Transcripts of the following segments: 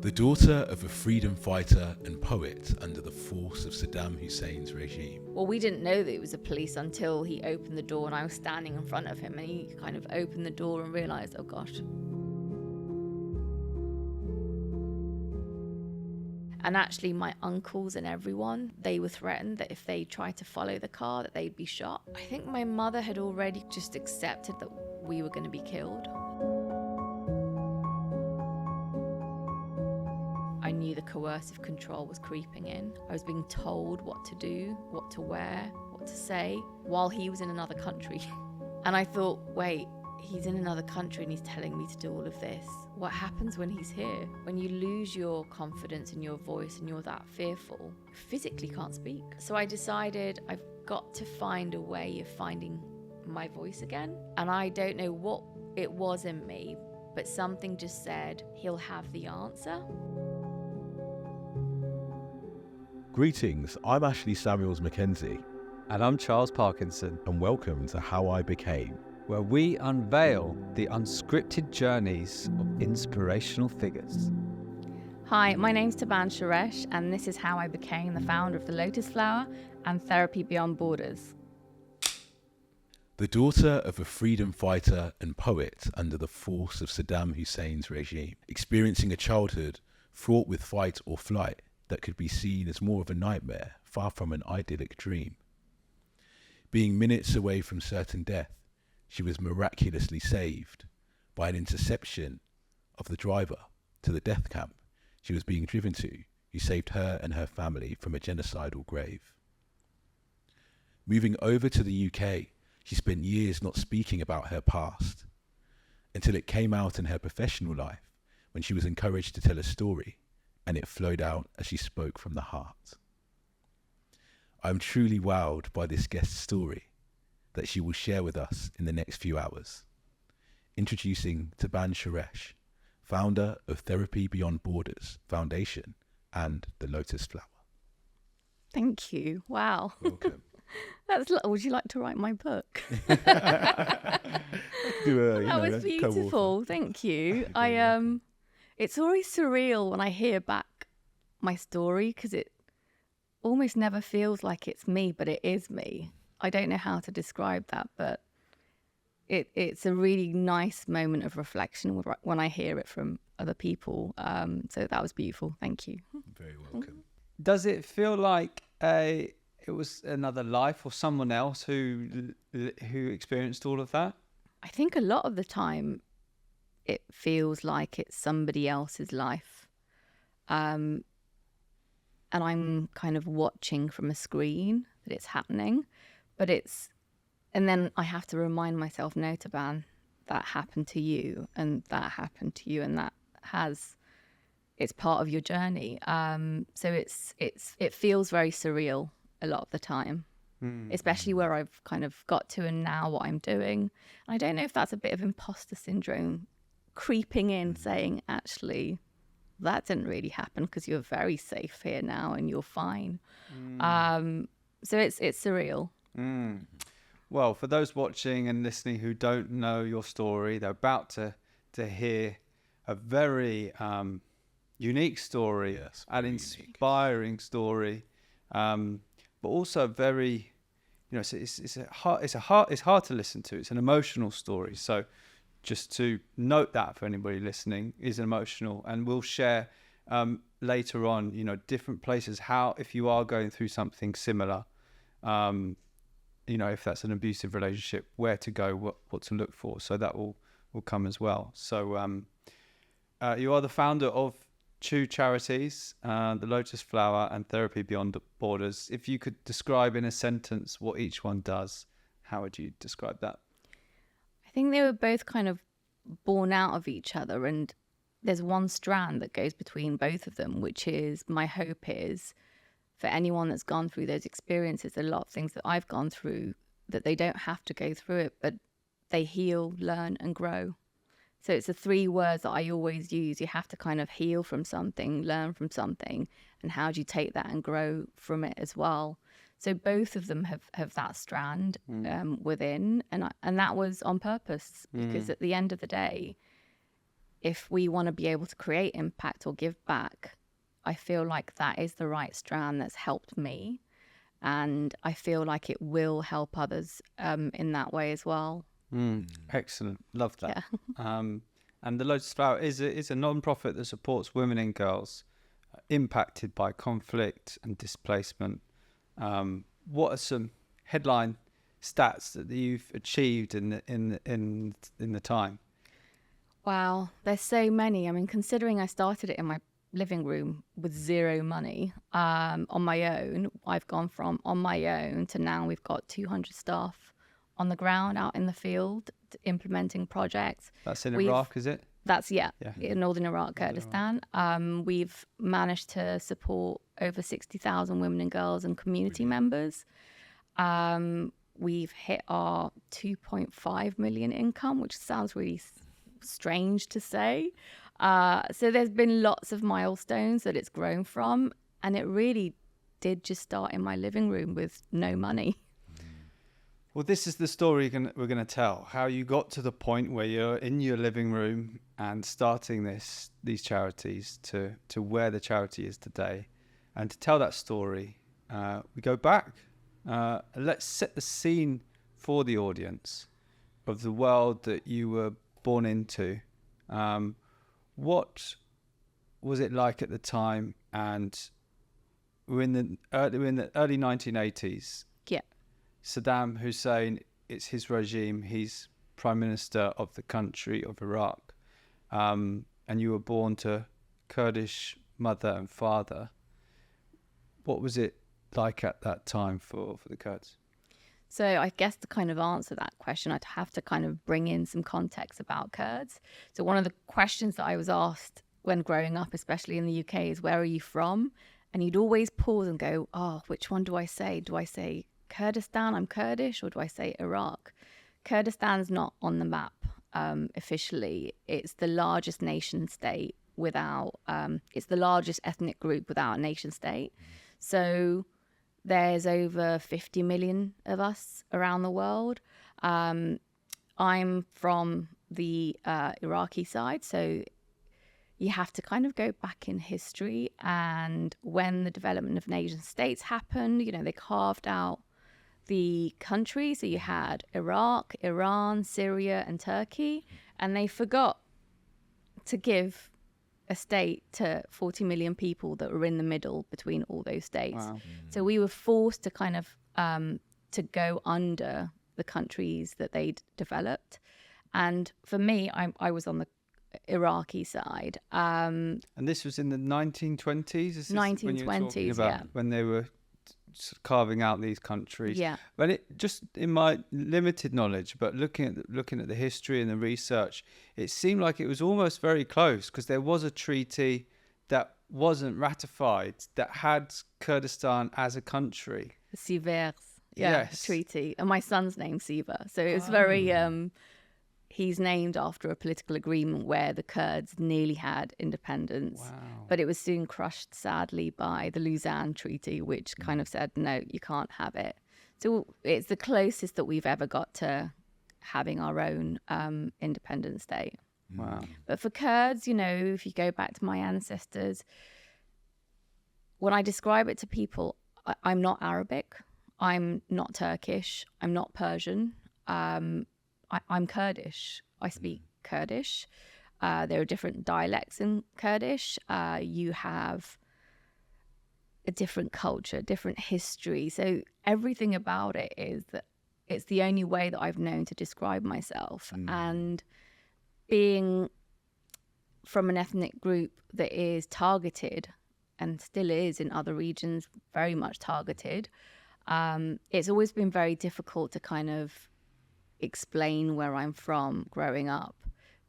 The daughter of a freedom fighter and poet under the force of Saddam Hussein's regime. Well, we didn't know that it was a police until he opened the door and I was standing in front of him and he kind of opened the door and realised, oh gosh. And actually my uncles and everyone, they were threatened that if they tried to follow the car, that they'd be shot. I think my mother had already just accepted that we were going to be killed. I knew the coercive control was creeping in. I was being told what to do, what to wear, what to say, while he was in another country. And I thought, wait, he's in another country and he's telling me to do all of this. What happens when he's here? When you lose your confidence in your voice and you're that fearful, you physically can't speak. So I decided I've got to find a way of finding my voice again. And I don't know what it was in me, but something just said, he'll have the answer. Greetings, I'm Ashley Samuels Mackenzie. And I'm Charles Parkinson, And welcome to How I Became, where we unveil the unscripted journeys of inspirational figures. Hi, my name's Taban Shoresh, and this is how I became the founder of the Lotus Flower and Therapy Beyond Borders. the daughter of a freedom fighter and poet under the force of Saddam Hussein's regime, experiencing a childhood fraught with fight or flight that could be seen as more of a nightmare, far from an idyllic dream. Being minutes away from certain death, she was miraculously saved by an interception of the driver to the death camp she was being driven to, who saved her and her family from a genocidal grave. Moving over to the UK, she spent years not speaking about her past, until it came out in her professional life when she was encouraged to tell a story, and it flowed out as she spoke from the heart. I'm truly wowed by this guest's story that she will share with us in the next few hours. Introducing Taban Shoresh, founder of Therapy Beyond Borders Foundation and the Lotus Flower. Thank you. Wow. Welcome. Would you like to write my book? That Was beautiful. Thank you. It's always surreal when I hear back my story because it almost never feels like it's me, but it is me. I don't know how to describe that, but it's a really nice moment of reflection when I hear it from other people. So that was beautiful. Thank you. Very welcome. Does it feel like it was another life or someone else who experienced all of that? I think a lot of the time it feels like it's somebody else's life. And I'm kind of watching from a screen that it's happening, and then I have to remind myself, no, Taban, that happened to you and that happened to you and it's part of your journey. So it feels very surreal a lot of the time, especially where I've kind of got to and now what I'm doing. I don't know if that's a bit of imposter syndrome creeping in, saying, actually, that didn't really happen because you're very safe here now and you're fine. So it's surreal. Well, for those watching and listening who don't know your story, they're about to hear a very unique story, Yes, an inspiring story, but also very, it's hard to listen to. It's an emotional story. So just to note that for anybody listening, is emotional, and we'll share later on, different places, how, if you are going through something similar, if that's an abusive relationship, where to go, what to look for. So that will come as well. So you are the founder of two charities, the Lotus Flower and Therapy Beyond Borders. If you could describe in a sentence what each one does, how would you describe that? I think they were both kind of born out of each other, and there's one strand that goes between both of them, which is, my hope is for anyone that's gone through those experiences, a lot of things that I've gone through, that they don't have to go through it, but they heal, learn and grow. So it's the three words that I always use. You have to kind of heal from something, learn from something, and how do you take that and grow from it as well? So both of them have that strand within, and that was on purpose, because at the end of the day, if we want to be able to create impact or give back, I feel like that is the right strand that's helped me. And I feel like it will help others in that way as well. Excellent. Love that. Yeah. And the Lotus Flower is a non-profit that supports women and girls impacted by conflict and displacement. What are some headline stats that you've achieved in the time? Wow, there's so many. I mean, considering I started it in my living room with zero money on my own, I've gone from on my own to now we've got 200 staff on the ground out in the field implementing projects. That's in Iraq, is it? That's in northern Iraq, Kurdistan. We've managed to support over 60,000 women and girls and community members. We've hit our 2.5 million income, which sounds really strange to say. So there's been lots of milestones that it's grown from, and it really did just start in my living room with no money. Well, this is the story we're going to tell, how you got to the point where you're in your living room and starting these charities to where the charity is today. And to tell that story, we go back. Let's set the scene for the audience of the world that you were born into. What was it like at the time? And we're in the early 1980s. Yeah. Saddam Hussein, it's his regime. He's prime minister of the country of Iraq. And you were born to Kurdish mother and father. What was it like at that time for the Kurds? So I guess to kind of answer that question, I'd have to kind of bring in some context about Kurds. So one of the questions that I was asked when growing up, especially in the UK, is where are you from? And you'd always pause and go, oh, which one do I say? Do I say Kurdistan, I'm Kurdish, or do I say Iraq? Kurdistan's not on the map officially. It's the largest nation state without, it's the largest ethnic group without a nation state. So there's over 50 million of us around the world. I'm from the Iraqi side, so you have to kind of go back in history. And when the development of nation states happened, they carved out the country. So you had Iraq, Iran, Syria, and Turkey, and they forgot to give a state to 40 million people that were in the middle between all those states. Wow. So we were forced to kind of to go under the countries that they'd developed. And for me, I was on the Iraqi side. And this was in the 1920s? Is this 1920s, when you were talking about when they were carving out these countries? Yeah. But it just in my limited knowledge, but looking at the history and the research, it seemed like it was almost very close, because there was a treaty that wasn't ratified that had Kurdistan as a country. The Sivers Yes. treaty. And my son's named Siva. So it was very he's named after a political agreement where the Kurds nearly had independence. Wow. But it was soon crushed, sadly, by the Lausanne Treaty, which kind of said, no, you can't have it. So it's the closest that we've ever got to having our own independent state. Wow. But for Kurds, if you go back to my ancestors, when I describe it to people, I'm not Arabic, I'm not Turkish, I'm not Persian. I'm Kurdish. I speak Kurdish. There are different dialects in Kurdish. You have a different culture, different history. So everything about it is that it's the only way that I've known to describe myself. And being from an ethnic group that is targeted and still is in other regions very much targeted, it's always been very difficult to kind of explain where I'm from growing up.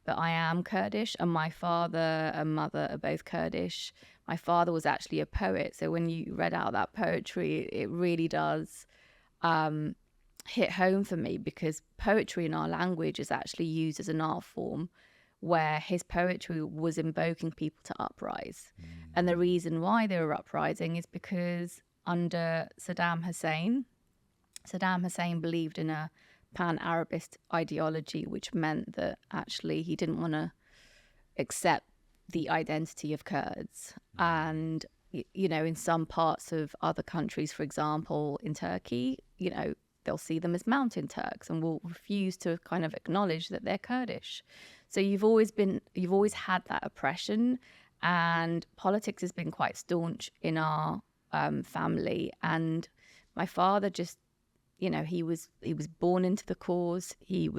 But I am Kurdish, and my father and mother are both Kurdish. My father was actually a poet, so when you read out that poetry, it really does hit home for me, because poetry in our language is actually used as an art form, where his poetry was invoking people to uprise. And the reason why they were uprising is because under Saddam Hussein believed in a pan-Arabist ideology, which meant that actually he didn't want to accept the identity of Kurds. And, you know, in some parts of other countries, for example, in Turkey, you know, they'll see them as mountain Turks and will refuse to kind of acknowledge that they're Kurdish. So you've always had that oppression, and politics has been quite staunch in our family. And my father just, you know, he was born into the cause. He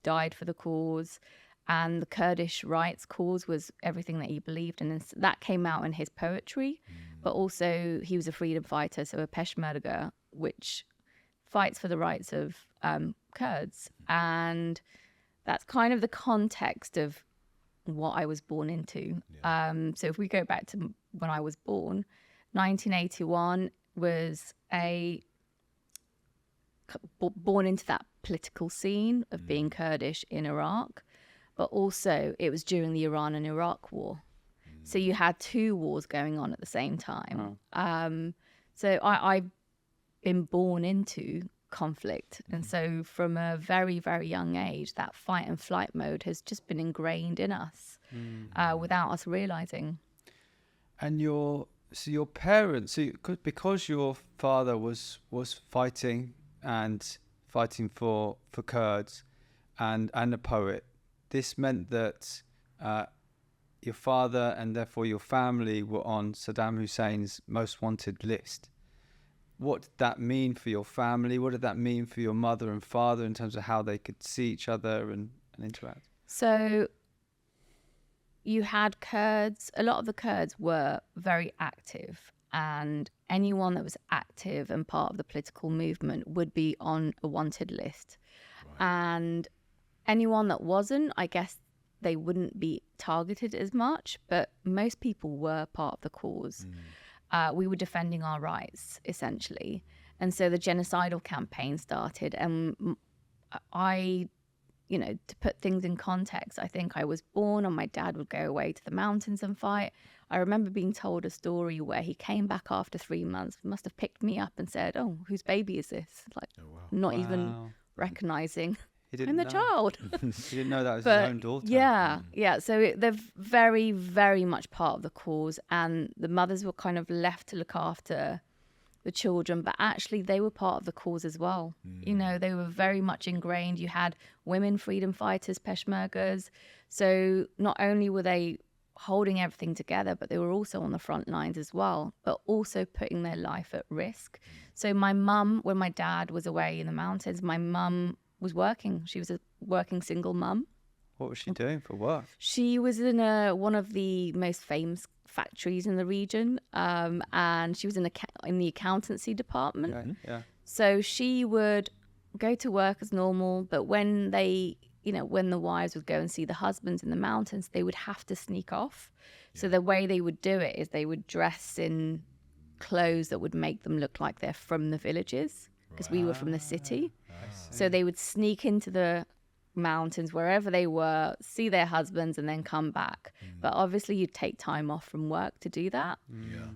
died for the cause, and the Kurdish rights cause was everything that he believed in. And that came out in his poetry, but also he was a freedom fighter, so a Peshmerga, which fights for the rights of Kurds. And that's kind of the context of what I was born into. So if we go back to when I was born, 1981 was born into that political scene of being Kurdish in Iraq, but also it was during the Iran and Iraq war. So you had two wars going on at the same time. So I've been born into conflict. And so from a very, very young age, that fight and flight mode has just been ingrained in us without us realizing. And your parents, because your father was fighting for Kurds and a poet, this meant that your father and therefore your family were on Saddam Hussein's most wanted list. What did that mean for your family? What did that mean for your mother and father in terms of how they could see each other and interact? So you had Kurds, a lot of the Kurds were very active, and anyone that was active and part of the political movement would be on a wanted list. And anyone that wasn't, I guess they wouldn't be targeted as much, but most people were part of the cause. We were defending our rights, essentially. And so the genocidal campaign started. And I, you know, to put things in context, I think I was born and my dad would go away to the mountains and fight. I remember being told a story where he came back after 3 months, must have picked me up and said, "Oh, whose baby is this?" Like, not even recognizing I'm the child. He didn't know that was But his own daughter. Yeah. So they're very, very much part of the cause, and the mothers were kind of left to look after the children, but actually they were part of the cause as well. You know, they were very much ingrained. You had women freedom fighters, Peshmergas. So not only were they holding everything together, but they were also on the front lines as well, but also putting their life at risk. So my mum, when my dad was away in the mountains, my mum was working. She was a working single mum. What was she doing for work? She was in one of the most famous factories in the region, and she was in the accountancy department. Okay, yeah. So she would go to work as normal, but when when the wives would go and see the husbands in the mountains, they would have to sneak off. So the way they would do it is they would dress in clothes that would make them look like they're from the villages, because we were from the city. So they would sneak into the mountains wherever they were, see their husbands, and then come back. But obviously you'd take time off from work to do that.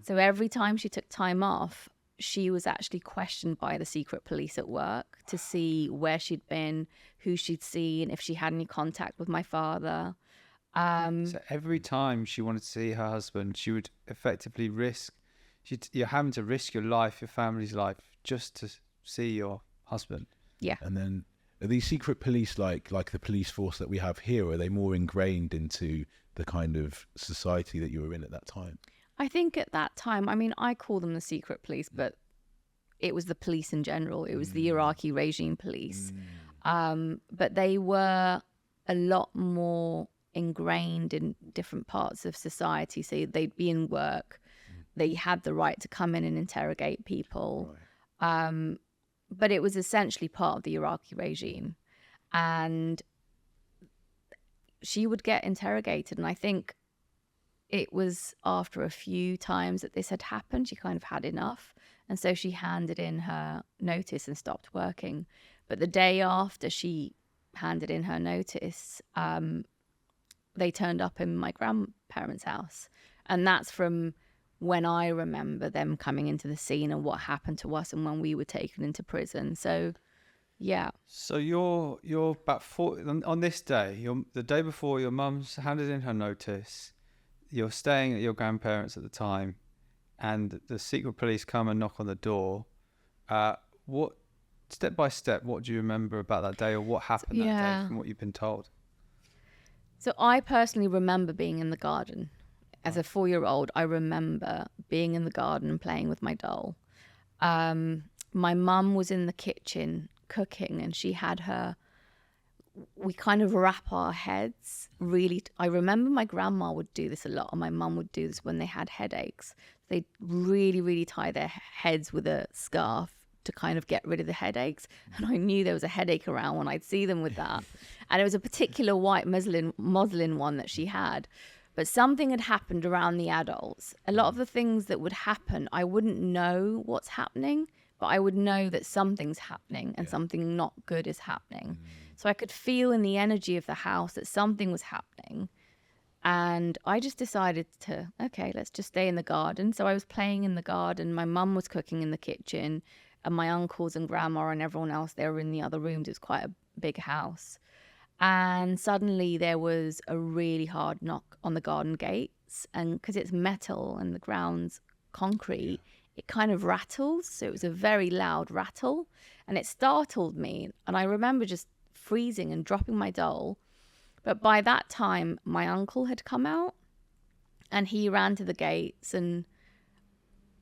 So every time she took time off, she was actually questioned by the secret police at work to see where she'd been, who she'd seen, if she had any contact with my father. So every time she wanted to see her husband, she would effectively you're having to risk your life, your family's life, just to see your husband. Yeah. And then are these secret police like the police force that we have here? Or are they more ingrained into the kind of society that you were in at that time? I think at that time, I mean, I call them the secret police, but it was the police in general. It was the Iraqi regime police. But they were a lot more ingrained in different parts of society. So they'd be in work. They had the right to come in and interrogate people. Right. But it was essentially part of the Iraqi regime. And she would get interrogated. And I think it was after a few times that this had happened, she kind of had enough. And so she handed in her notice and stopped working. But the day after she handed in her notice, they turned up in my grandparents' house. And that's from when I remember them coming into the scene and what happened to us and when we were taken into prison. So Yeah. So you're about 40 on this day. The day before your mum's handed in her notice. You're staying at your grandparents at the time, and the secret police come and knock on the door. What step by step? What do you remember about that day, or what happened that day from what you've been told? So I personally remember being in the garden. As a 4-year-old, I remember being in the garden playing with my doll. My mum was in the kitchen cooking, and she had we kind of wrap our heads really. I remember my grandma would do this a lot, and my mum would do this when they had headaches. They'd really, really tie their heads with a scarf to kind of get rid of the headaches. And I knew there was a headache around when I'd see them with that. And it was a particular white muslin one that she had. But something had happened around the adults. A lot of the things that would happen, I wouldn't know what's happening, but I would know that something's happening and something not good is happening. So I could feel in the energy of the house that something was happening. And I just decided okay, let's just stay in the garden. So I was playing in the garden. My mum was cooking in the kitchen, and my uncles and grandma and everyone else, they were in the other rooms. It was quite a big house. And suddenly there was a really hard knock on the garden gates. And because it's metal and the ground's concrete, it kind of rattles. So it was a very loud rattle, and it startled me. And I remember just freezing and dropping my doll. But by that time, my uncle had come out, and he ran to the gates, and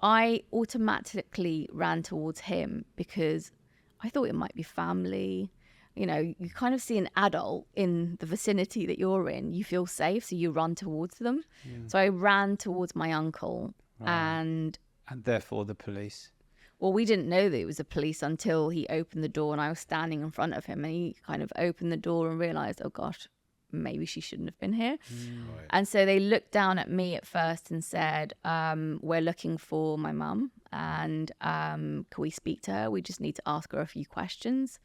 I automatically ran towards him because I thought it might be family. You know, you kind of see an adult in the vicinity that you're in, you feel safe, so you run towards them. So I ran towards my uncle, and therefore the police. Well, we didn't know that it was the police until he opened the door, and I was standing in front of him, and he kind of opened the door and realized, oh gosh, maybe she shouldn't have been here. Right. And so they looked down at me at first and said, we're looking for my mum, and can we speak to her? We just need to ask her a few questions.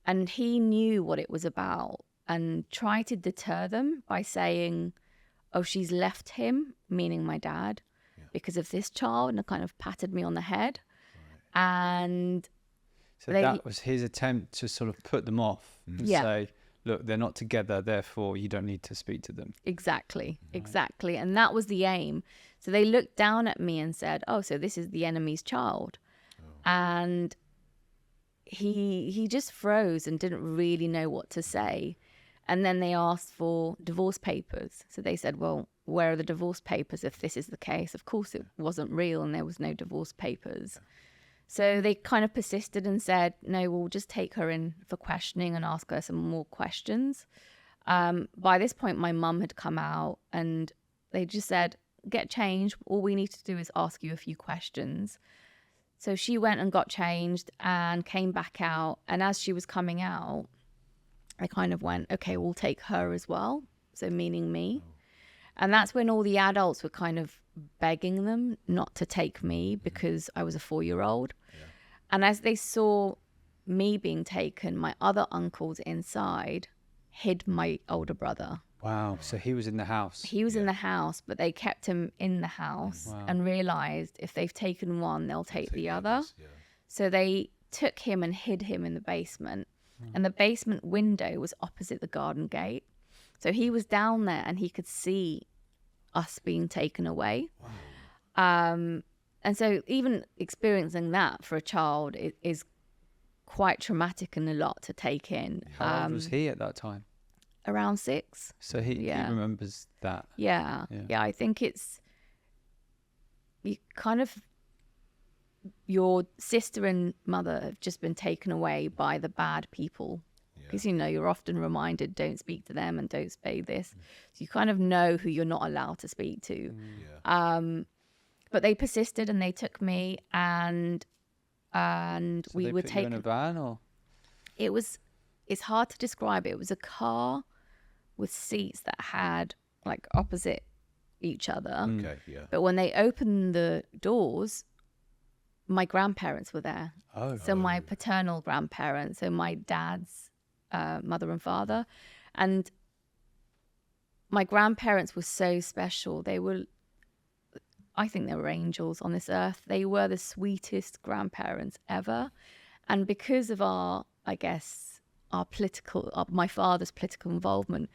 And he knew what it was about and tried to deter them by saying, oh, she's left him, meaning my dad, because of this child, and kind of patted me on the head. And so that was his attempt to sort of put them off and say, look, they're not together, therefore you don't need to speak to them. Exactly. And that was the aim. So they looked down at me and said, oh, so this is the enemy's child. And he just froze and didn't really know what to say. And then they asked for divorce papers. So they said, well, where are the divorce papers if this is the case? Of course it wasn't real, and there was no divorce papers. So they kind of persisted and said, no, we'll just take her in for questioning and ask her some more questions. By this point, my mum had come out, and they just said, get changed. All we need to do is ask you a few questions. So she went and got changed and came back out. And as she was coming out, I kind of went, okay, we'll take her as well. So meaning me. And that's when all the adults were kind of begging them not to take me because I was a 4-year-old. And as they saw me being taken, my other uncles inside hid my older brother. Wow. So he was in the house. He was in the house, but they kept him in the house and realized if they've taken one, they'll take the other. So they took him and hid him in the basement. And the basement window was opposite the garden gate. So he was down there and he could see us being taken away. And so even experiencing that for a child is quite traumatic and a lot to take in. How old was he at that time? Around 6. So he remembers that. Yeah, I think it's you kind of, your sister and mother have just been taken away by the bad people, because you're often reminded, don't speak to them and don't say this. So you kind of know who you're not allowed to speak to. But they persisted and they took me, and So we they were put you taken. in a van, or It's hard to describe. It was a car with seats that had like opposite each other. But when they opened the doors, my grandparents were there. So my paternal grandparents, so my dad's mother and father. And my grandparents were so special. I think they were angels on this earth. They were the sweetest grandparents ever. And because of our I guess, my father's political involvement,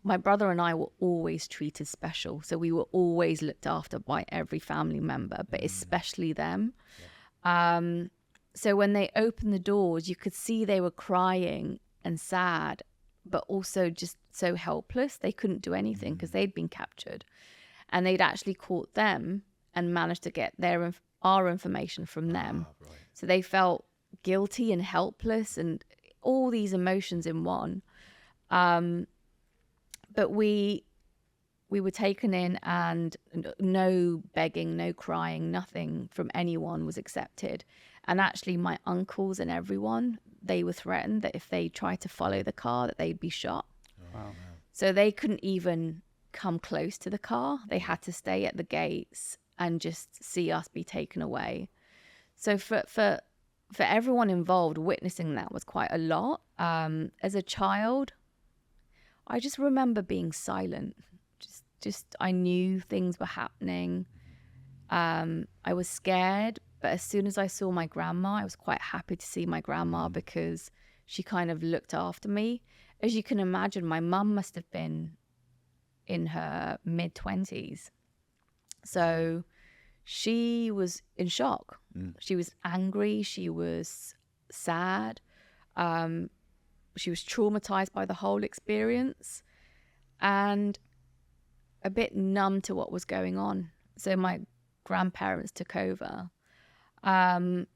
my brother and I were always treated special. So we were always looked after by every family member, but especially them. So when they opened the doors, you could see they were crying and sad, but also just so helpless. They couldn't do anything because they'd been captured. And they'd actually caught them and managed to get our information from them. Right. So they felt guilty and helpless and all these emotions in one. But we were taken in, and no begging, no crying, nothing from anyone was accepted. And actually my uncles and everyone, they were threatened that if they tried to follow the car, that they'd be shot. Wow. So they couldn't even come close to the car. They had to stay at the gates and just see us be taken away. So for everyone involved, witnessing that was quite a lot. As a child, I just remember being silent. Just I knew things were happening. I was scared, but as soon as I saw my grandma, I was quite happy to see my grandma because she kind of looked after me. As you can imagine, my mum must have been in her mid-20s. So she was in shock. She was angry. She was sad. She was traumatized by the whole experience and a bit numb to what was going on. So my grandparents took over. And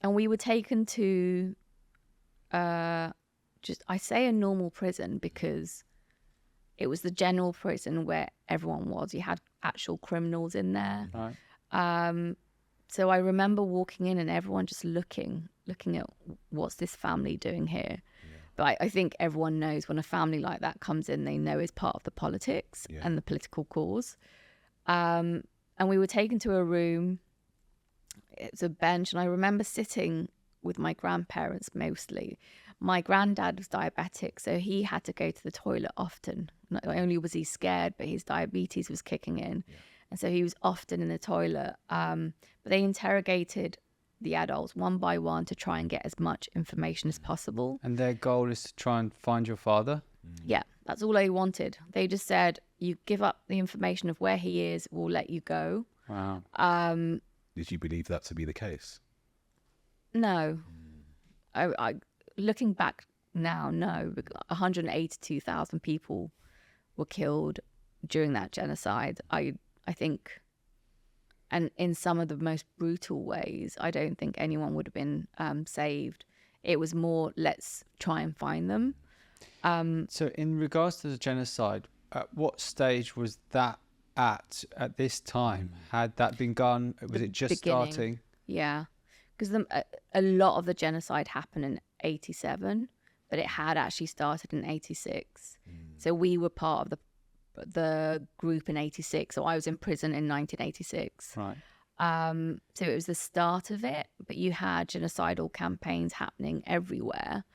we were taken to I say a normal prison because it was the general prison where everyone was. You had actual criminals in there. Right. So I remember walking in and everyone just looking at what's this family doing here. But I think everyone knows when a family like that comes in, they know it's part of the politics and the political cause. And we were taken to a room. It's a bench, and I remember sitting with my grandparents mostly. My granddad was diabetic, so he had to go to the toilet often. Not only was he scared, but his diabetes was kicking in. And so he was often in the toilet. But they interrogated the adults one by one to try and get as much information as possible. And their goal is to try and find your father? Yeah, that's all they wanted. They just said, you give up the information of where he is, we'll let you go. Wow. Did you believe that to be the case? No. I looking back now, no. 182,000 people were killed during that genocide. I think, and in some of the most brutal ways, I don't think anyone would have been saved. It was more, let's try and find them. So in regards to the genocide, at what stage was that at this time? Had that been gone? Was it just beginning. starting? Yeah, because a lot of the genocide happened in 87, but it had actually started in 86. So we were part of the group in 86. So I was in prison in 1986. Right. So it was the start of it, but you had genocidal campaigns happening everywhere.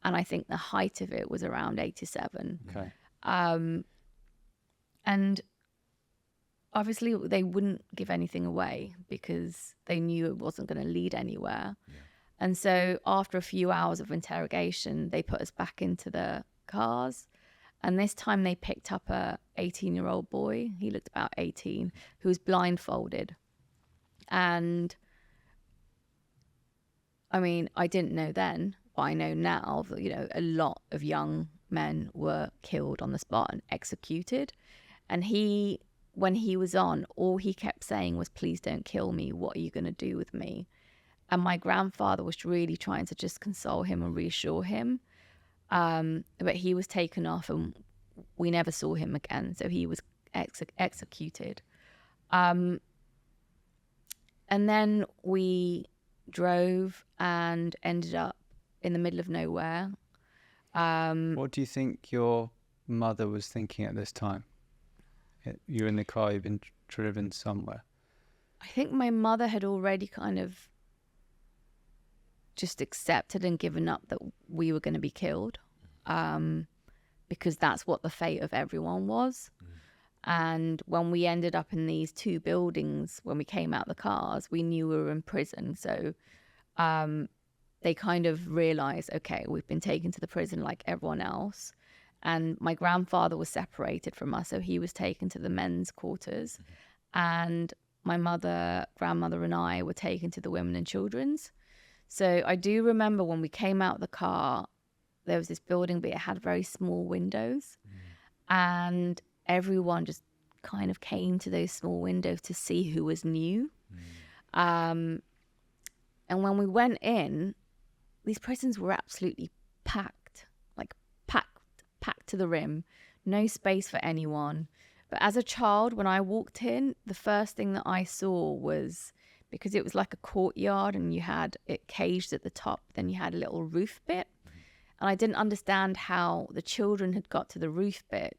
And I think the height of it was around 87. Okay. And obviously they wouldn't give anything away because they knew it wasn't going to lead anywhere. And so after a few hours of interrogation, they put us back into the cars. And this time they picked up a 18-year-old boy. He looked about 18, who was blindfolded. And I mean, I didn't know then, but I know now that, a lot of young men were killed on the spot and executed. And when he was on, all he kept saying was, please don't kill me. What are you going to do with me? And my grandfather was really trying to just console him and reassure him. But he was taken off and we never saw him again. So he was executed. And then we drove and ended up in the middle of nowhere. What do you think your mother was thinking at this time? You're in the car, you've been driven somewhere. I think my mother had already kind of just accepted and given up that we were going to be killed, because that's what the fate of everyone was. And when we ended up in these two buildings, when we came out the cars, we knew we were in prison. So they kind of realized, okay, we've been taken to the prison like everyone else. And my grandfather was separated from us, so he was taken to the men's quarters. And my grandmother and I were taken to the women and children's. So I do remember when we came out of the car, there was this building, but it had very small windows. And everyone just kind of came to those small windows to see who was new. And when we went in, these prisons were absolutely packed, like packed to the rim, no space for anyone. But as a child, when I walked in, the first thing that I saw was, because it was like a courtyard and you had it caged at the top, then you had a little roof bit. And I didn't understand how the children had got to the roof bit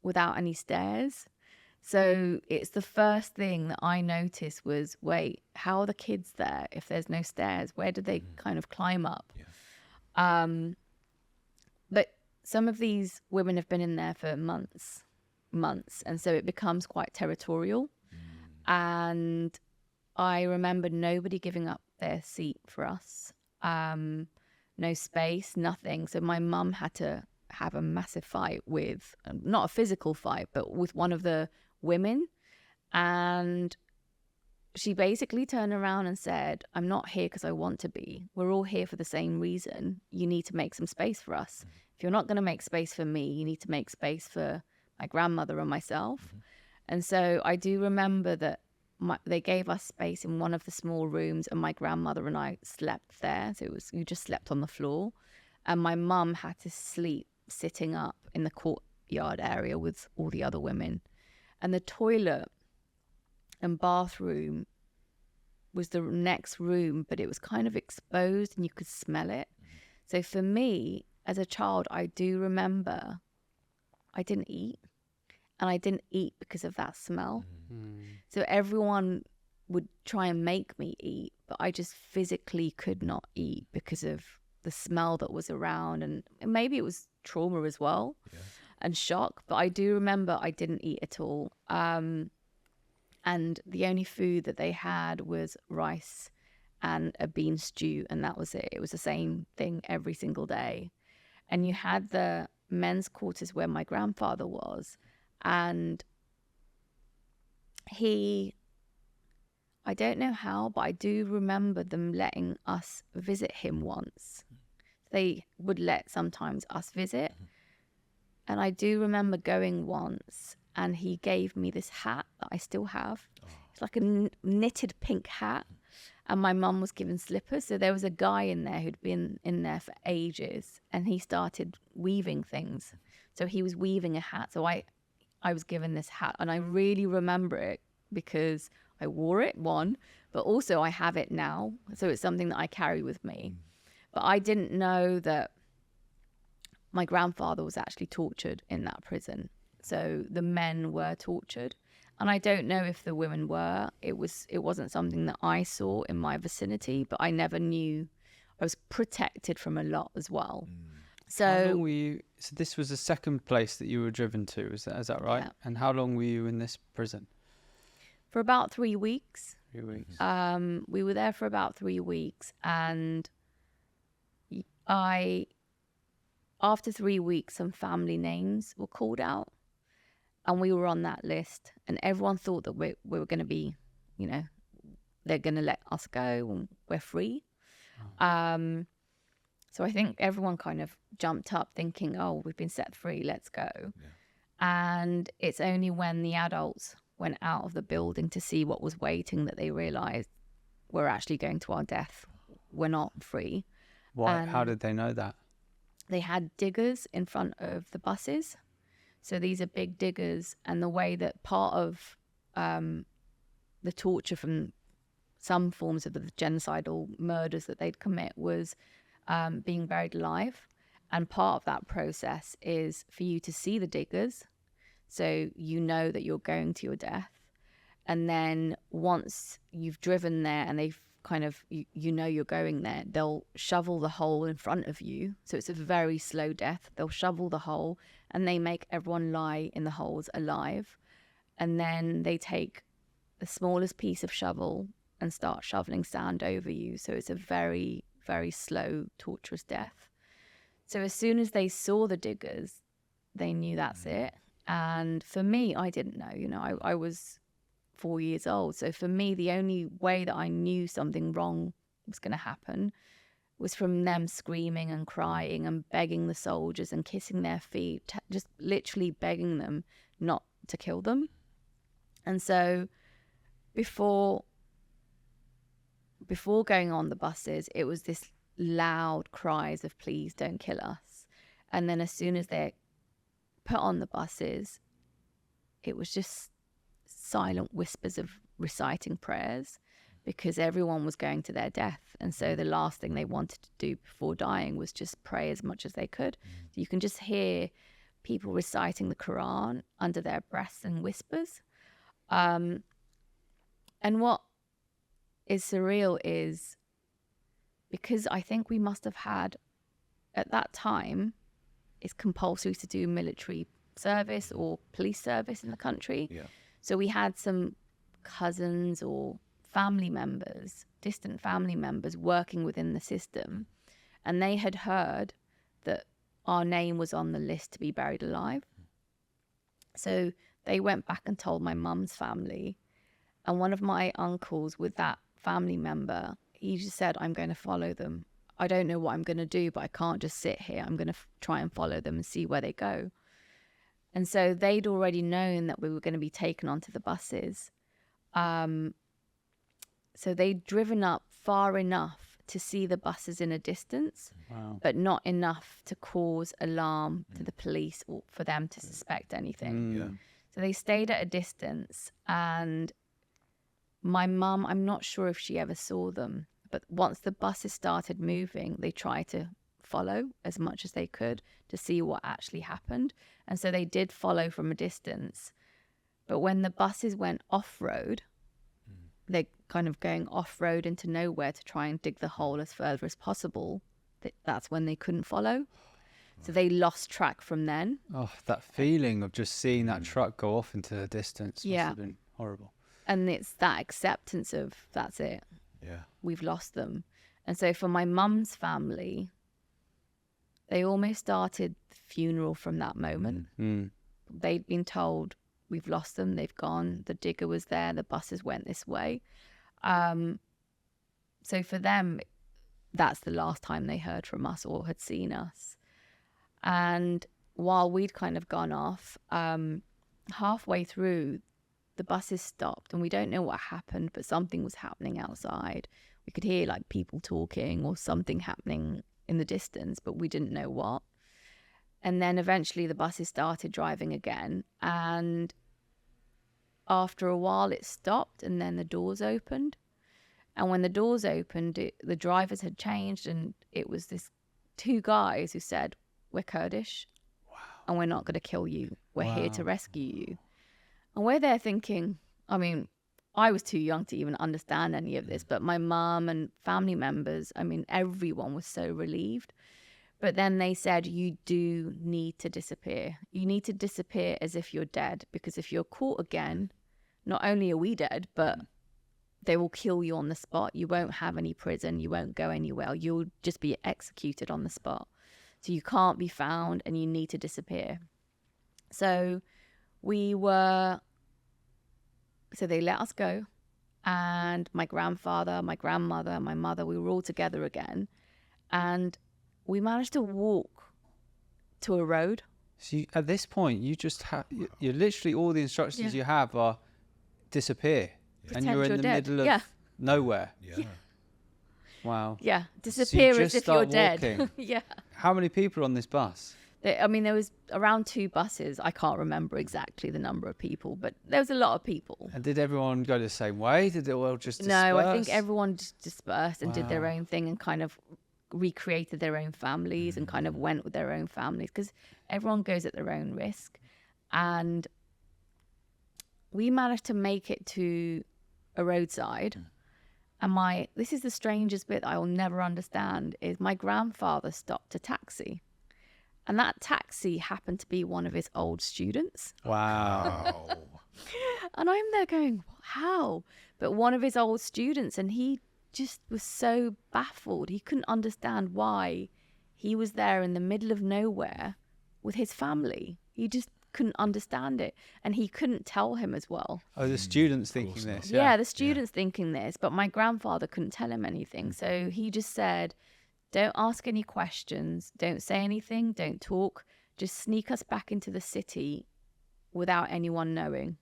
without any stairs. So it's the first thing that I noticed was, wait, how are the kids there if there's no stairs? Where did they kind of climb up? But some of these women have been in there for months. And so it becomes quite territorial. And I remember nobody giving up their seat for us. No space, nothing. So my mum had to have a massive fight with, not a physical fight, but with one of the women. And she basically turned around and said, I'm not here because I want to be. We're all here for the same reason. You need to make some space for us. If you're not going to make space for me, you need to make space for my grandmother and myself. And so I do remember that they gave us space in one of the small rooms, and my grandmother and I slept there. So you just slept on the floor. And my mum had to sleep sitting up in the courtyard area with all the other women. And the toilet and bathroom was the next room, but it was kind of exposed and you could smell it. So for me, as a child, I do remember I didn't eat. And I didn't eat because of that smell. So everyone would try and make me eat, but I just physically could not eat because of the smell that was around. And maybe it was trauma as well, and shock. But I do remember I didn't eat at all. And the only food that they had was rice and a bean stew, and that was it. It was the same thing every single day. And you had the men's quarters where my grandfather was. And I don't know how, but I do remember them letting us visit him once. They would let sometimes us visit. And I do remember going once and he gave me this hat that I still have. It's like a knitted pink hat. And my mum was given slippers. So there was a guy in there who'd been in there for ages and he started weaving things. So he was weaving a hat. So I was given this hat and I really remember it because I wore it, one, but also I have it now. So it's something that I carry with me. But I didn't know that my grandfather was actually tortured in that prison. So the men were tortured. And I don't know if the women were. It wasn't something that I saw in my vicinity, but I never knew. I was protected from a lot as well. So how long were you? So this was the second place that you were driven to. Is that right? Yeah. And how long were you in this prison? for about 3 weeks. 3 weeks. We were there for about 3 weeks, and after 3 weeks, some family names were called out, and we were on that list, and everyone thought that we were going to be, they're going to let us go and we're free. Oh. So I think everyone kind of jumped up thinking, oh, we've been set free, let's go. Yeah. And it's only when the adults went out of the building to see what was waiting that they realized we're actually going to our death. We're not free. Why? How did they know that? They had diggers in front of the buses. So these are big diggers. And the way that part of the torture from some forms of the genocidal murders that they'd commit was being buried alive. And part of that process is for you to see the diggers, so you know that you're going to your death. And then once you've driven there and they've kind of, you're going there, they'll shovel the hole in front of you. So it's a very slow death. They'll shovel the hole and they make everyone lie in the holes alive. And then they take the smallest piece of shovel and start shoveling sand over you. So it's a very very slow, torturous death. So as soon as they saw the diggers, they knew that's it. And for me, I didn't know, you know, I was 4 years old. So for me, the only way that I knew something wrong was going to happen was from them screaming and crying and begging the soldiers and kissing their feet, just literally begging them not to kill them. And so before going on the buses, it was this loud cries of please don't kill us. And then as soon as they're put on the buses, it was just silent whispers of reciting prayers, because everyone was going to their death. And so the last thing they wanted to do before dying was just pray as much as they could. So you can just hear people reciting the Quran under their breaths and whispers. And what is surreal is, because I think we must have had, at that time, it's compulsory to do military service or police service in the country. Yeah. So we had some cousins or family members, distant family members, working within the system, and they had heard that our name was on the list to be buried alive. So they went back and told my mum's family, and one of my uncles with that family member, he just said, I'm going to follow them. I don't know what I'm going to do, but I can't just sit here. I'm going to try and follow them and see where they go. And so they'd already known that we were going to be taken onto the buses. So they'd driven up far enough to see the buses in a distance, Wow. but not enough to cause alarm to the police or for them to suspect anything. Yeah. So they stayed at a distance, and my mum, I'm not sure if she ever saw them, but once the buses started moving, they tried to follow as much as they could to see what actually happened. And so they did follow from a distance. But when the buses went off-road, they're kind of going off-road into nowhere to try and dig the hole as further as possible. That's when they couldn't follow. So they lost track from then. Oh, that feeling of just seeing that truck go off into the distance must have been horrible. And it's that acceptance of, that's it. Yeah. We've lost them. And so for my mum's family, they almost started the funeral from that moment. They'd been told, we've lost them, they've gone, the digger was there, the buses went this way. So for them, that's the last time they heard from us or had seen us. And while we'd kind of gone off, halfway through, the buses stopped, and we don't know what happened, but something was happening outside. We could hear like people talking or something happening in the distance, but we didn't know what. And then eventually the buses started driving again, and after a while it stopped, and then the doors opened. And when the doors opened, the drivers had changed, and it was this two guys who said, we're Kurdish, and we're not going to kill you. We're here to rescue you. And we're there thinking, I mean, I was too young to even understand any of this, but my mum and family members, I mean, everyone was so relieved. But then they said, you do need to disappear. You need to disappear as if you're dead, because if you're caught again, not only are we dead, but they will kill you on the spot. You won't have any prison. You won't go anywhere. You'll just be executed on the spot. So you can't be found, and you need to disappear. So they let us go. And my grandfather, my grandmother, my mother, we were all together again. And we managed to walk to a road. So at this point, you just have, you're literally, all the instructions you have are disappear. And you're in the middle of nowhere. Yeah. Wow. Yeah, disappear So as if you're dead. walking. Yeah. How many people are on this bus? I mean, there was around 2 buses. I can't remember exactly the number of people, but there was a lot of people. And did everyone go the same way? Did it all just disperse? No, I think everyone just dispersed and did their own thing and kind of recreated their own families and kind of went with their own families, because everyone goes at their own risk. And we managed to make it to a roadside. And this is the strangest bit I will never understand, is my grandfather stopped a taxi. And that taxi happened to be one of his old students. Wow. Oh. And I'm there going, how? But one of his old students, and he just was so baffled. He couldn't understand why he was there in the middle of nowhere with his family. He just couldn't understand it. And he couldn't tell him as well. Oh, the students of thinking course this. not. Yeah, the students thinking this, but my grandfather couldn't tell him anything. So he just said, don't ask any questions, don't say anything, don't talk, just sneak us back into the city without anyone knowing.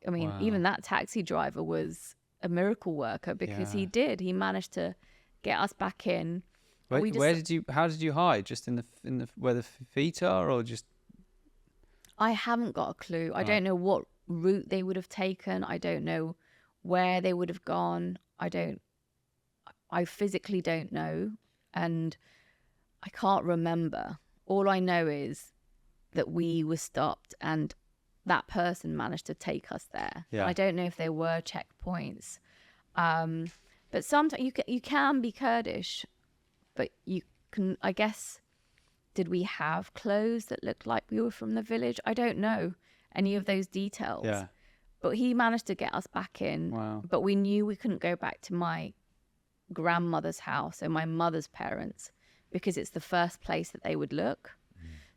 I mean, Wow. even that taxi driver was a miracle worker because Yeah. he managed to get us back in. Where, We just- how did you hide? Just in the where the feet are, or just? I haven't got a clue. I don't know what route they would have taken. I don't know where they would have gone. I physically don't know. And I can't remember. All I know is that we were stopped and that person managed to take us there. Yeah. I don't know if there were checkpoints. But sometimes you can be Kurdish, but you can, I guess, did we have clothes that looked like we were from the village? I don't know any of those details. Yeah. But he managed to get us back in. Wow. But we knew we couldn't go back to my grandmother's house, so my mother's parents, because it's the first place that they would look.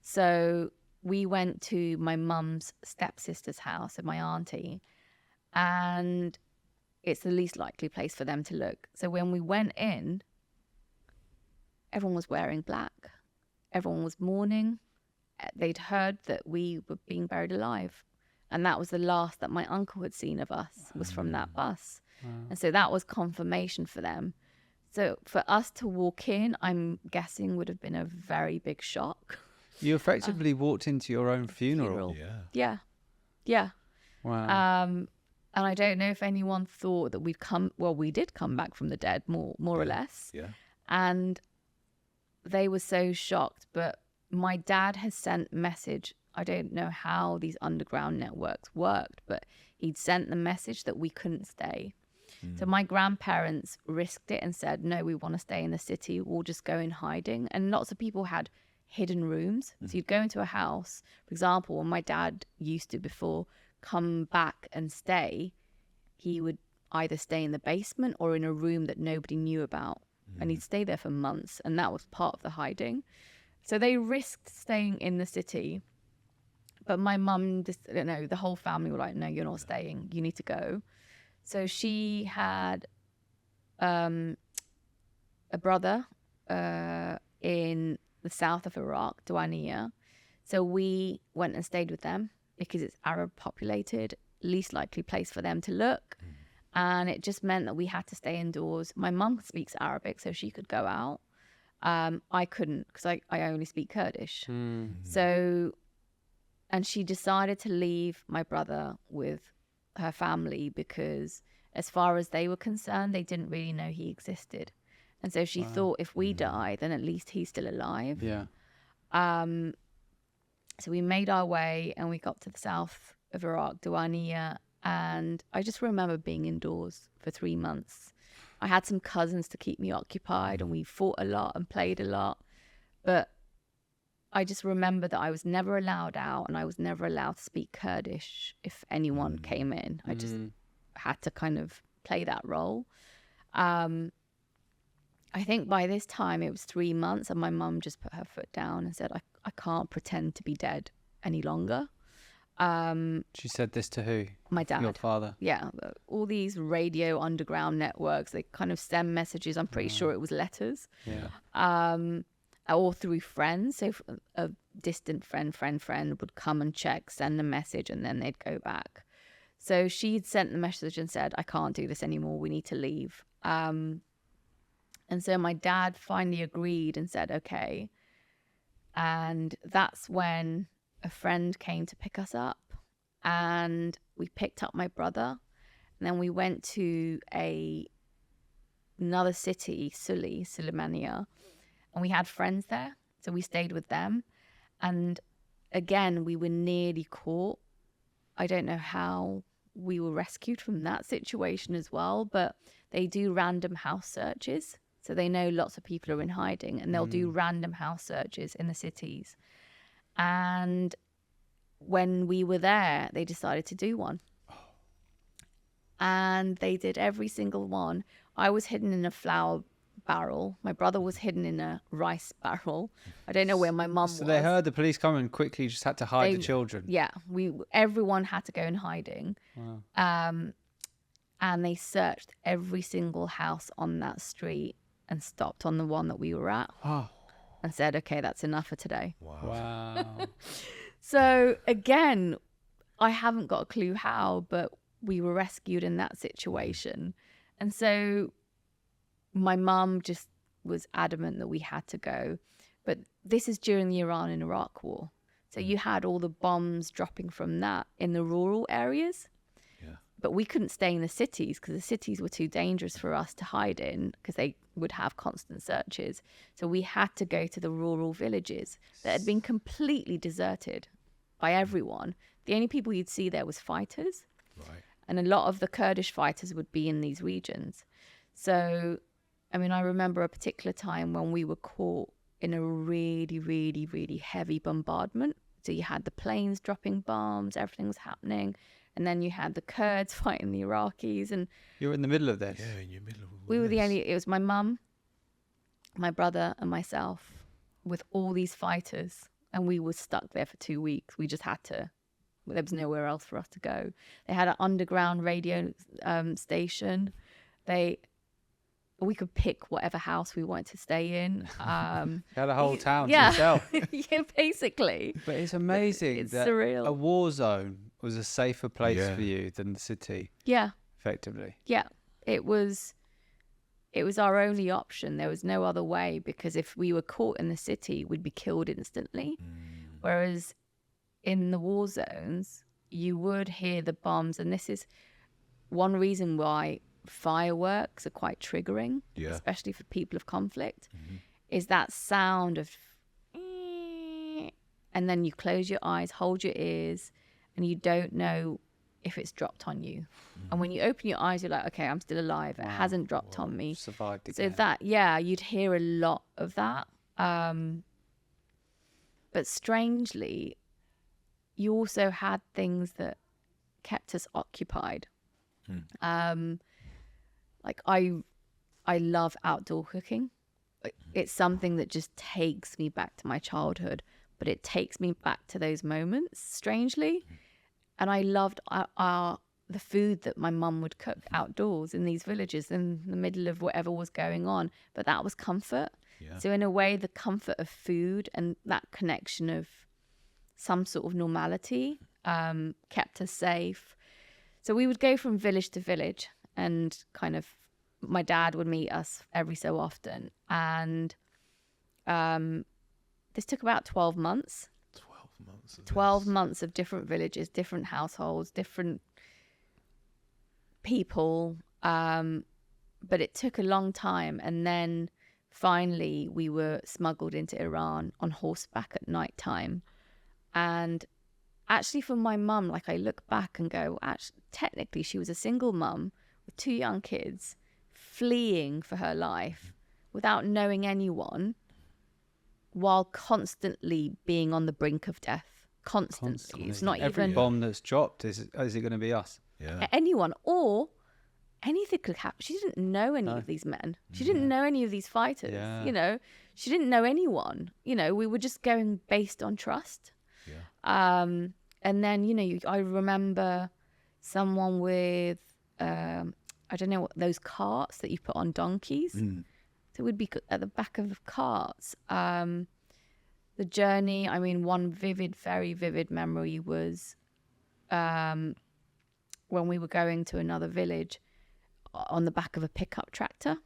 So we went to my mum's stepsister's house and my auntie, and it's the least likely place for them to look. So when we went in, everyone was wearing black. Everyone was mourning. They'd heard that we were being buried alive. And that was the last that my uncle had seen of us, was from that bus. And so that was confirmation for them. So for us to walk in, I'm guessing would have been a very big shock. You effectively walked into your own funeral. Yeah. Yeah. Wow. And I don't know if anyone thought that we'd come. Well, we did come back from the dead, more or less. Yeah. And they were so shocked. But my dad has sent message. I don't know how these underground networks worked, but he'd sent the message that we couldn't stay. So my grandparents risked it and said, no, we want to stay in the city. We'll just go in hiding. And lots of people had hidden rooms. So you'd go into a house. For example, when my dad used to before come back and stay, he would either stay in the basement or in a room that nobody knew about. And he'd stay there for months. And that was part of the hiding. So they risked staying in the city. But my mum, the whole family were like, no, you're not staying. You need to go. So she had a brother in the south of Iraq, Douania. So we went and stayed with them because it's Arab populated, least likely place for them to look. And it just meant that we had to stay indoors. My mum speaks Arabic, so she could go out. I couldn't because I only speak Kurdish. So, and she decided to leave my brother with her family because as far as they were concerned, they didn't really know he existed. And so she thought if we die, then at least he's still alive. Yeah. So we made our way and we got to the south of Iraq, Douania. And I just remember being indoors for 3 months. I had some cousins to keep me occupied and we fought a lot and played a lot. But I just remember that I was never allowed out and I was never allowed to speak Kurdish if anyone came in. I just had to kind of play that role. I think by this time it was 3 months and my mum just put her foot down and said, I can't pretend to be dead any longer. She said this to who? My dad. Your father. Yeah, all these radio underground networks, they kind of send messages. I'm pretty sure it was letters. Yeah. Or through friends. So a distant friend would come and check, send a message, and then they'd go back. So she'd sent the message and said, I can't do this anymore. We need to leave. And so my dad finally agreed and said, okay. And that's when a friend came to pick us up and we picked up my brother. And then we went to another city, Suleimania, and we had friends there. So we stayed with them. And again, we were nearly caught. I don't know how we were rescued from that situation as well, but they do random house searches. So they know lots of people are in hiding and they'll do random house searches in the cities. And when we were there, they decided to do one. and they did every single one. I was hidden in a flour barrel. My brother was hidden in a rice barrel. I don't know where my mum was. So they heard the police coming and quickly just had to hide the children. Yeah, everyone had to go in hiding. Wow. And they searched every single house on that street and stopped on the one that we were at Oh, and said, okay, that's enough for today. wow. So again, I haven't got a clue how, but we were rescued in that situation. And so my mum just was adamant that we had to go. But this is during the Iran and Iraq war. So you had all the bombs dropping from that in the rural areas. Yeah. But we couldn't stay in the cities because the cities were too dangerous for us to hide in because they would have constant searches. So we had to go to the rural villages that had been completely deserted by everyone. The only people you'd see there was fighters. Right. And a lot of the Kurdish fighters would be in these regions. So, I mean, I remember a particular time when we were caught in a really, really, really heavy bombardment. So you had the planes dropping bombs, everything was happening. And then you had the Kurds fighting the Iraqis. And You were in the middle of this. Yeah, in your middle of all we were the this. only, it was my mum, my brother, and myself with all these fighters. And we were stuck there for 2 weeks. We just had to, there was nowhere else for us to go. They had an underground radio station. We could pick whatever house we wanted to stay in. You had a whole town to yeah. yourself. Yeah, basically. But it's amazing It's that surreal. a war zone was a safer place Yeah. for you than the city, Yeah, effectively. yeah. It was our only option. There was no other way because if we were caught in the city, we'd be killed instantly. Whereas in the war zones, you would hear the bombs. And this is one reason why fireworks are quite triggering, Yeah. especially for people of conflict, is that sound of, and then you close your eyes, hold your ears, and you don't know if it's dropped on you. And when you open your eyes, you're like, okay, I'm still alive. It hasn't dropped on me. Survived So again. that, yeah, you'd hear a lot of that. But strangely, you also had things that kept us occupied. Like I love outdoor cooking. It's something that just takes me back to my childhood, but it takes me back to those moments, strangely. And I loved the food that my mum would cook outdoors in these villages in the middle of whatever was going on. But that was comfort. Yeah. So in a way, the comfort of food and that connection of some sort of normality kept us safe. So we would go from village to village and kind of my dad would meet us every so often. And this took about 12 months. 12 months. Of 12 this. months of different villages, different households, different people. But it took a long time. And then finally we were smuggled into Iran on horseback at night time. And actually for my mum, like I look back and go, actually, technically she was a single mum with 2 young kids fleeing for her life without knowing anyone while constantly being on the brink of death. Constantly. It's not Every even bomb that's dropped, is it going to be us? Yeah. anyone or anything could happen. She didn't know any of these men. She didn't know any of these fighters. Yeah. You know, she didn't know anyone. You know, we were just going based on trust. Yeah. And then, you know, I remember someone with, I don't know what, those carts that you put on donkeys. So we'd be at the back of the carts. The journey, I mean, one very vivid memory was when we were going to another village on the back of a pickup tractor.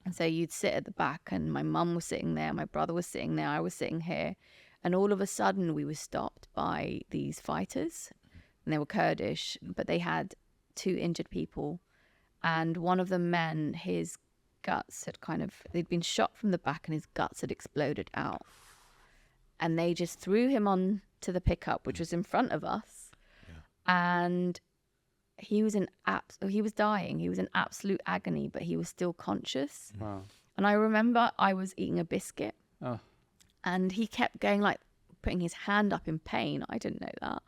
And so you'd sit at the back and my mum was sitting there, my brother was sitting there, I was sitting here. And all of a sudden we were stopped by these fighters and they were Kurdish, but they had 2 injured people. And one of the men, his guts had they'd been shot from the back and his guts had exploded out. And they just threw him on to the pickup, which was in front of us. Yeah. And he was he was dying. He was in absolute agony, but he was still conscious. Wow. And I remember I was eating a biscuit. Oh. And he kept going, like, putting his hand up in pain. I didn't know that.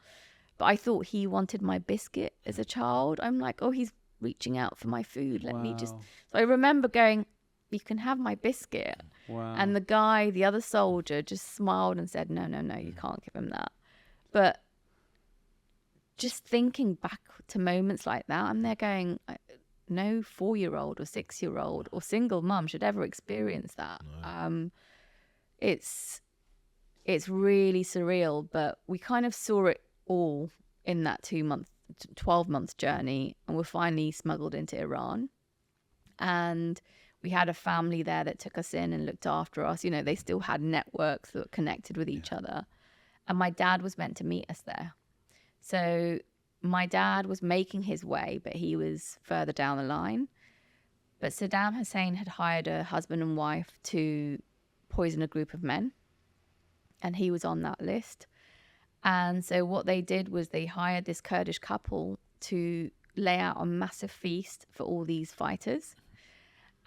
But I thought he wanted my biscuit as a child. I'm like, oh, he's reaching out for my food. Let me just. Wow. So I remember going, you can have my biscuit. Wow. And the other soldier, just smiled and said, no, you can't give him that. But just thinking back to moments like that, I'm there going, no 4-year-old or 6-year-old or single mum should ever experience that. No. It's really surreal, but we kind of saw it all in that 12-month journey, and we're finally smuggled into Iran. And we had a family there that took us in and looked after us. You know, they still had networks that were connected with each other. And my dad was meant to meet us there. So my dad was making his way, but he was further down the line. But Saddam Hussein had hired a husband and wife to poison a group of men. And he was on that list. And so what they did was they hired this Kurdish couple to lay out a massive feast for all these fighters.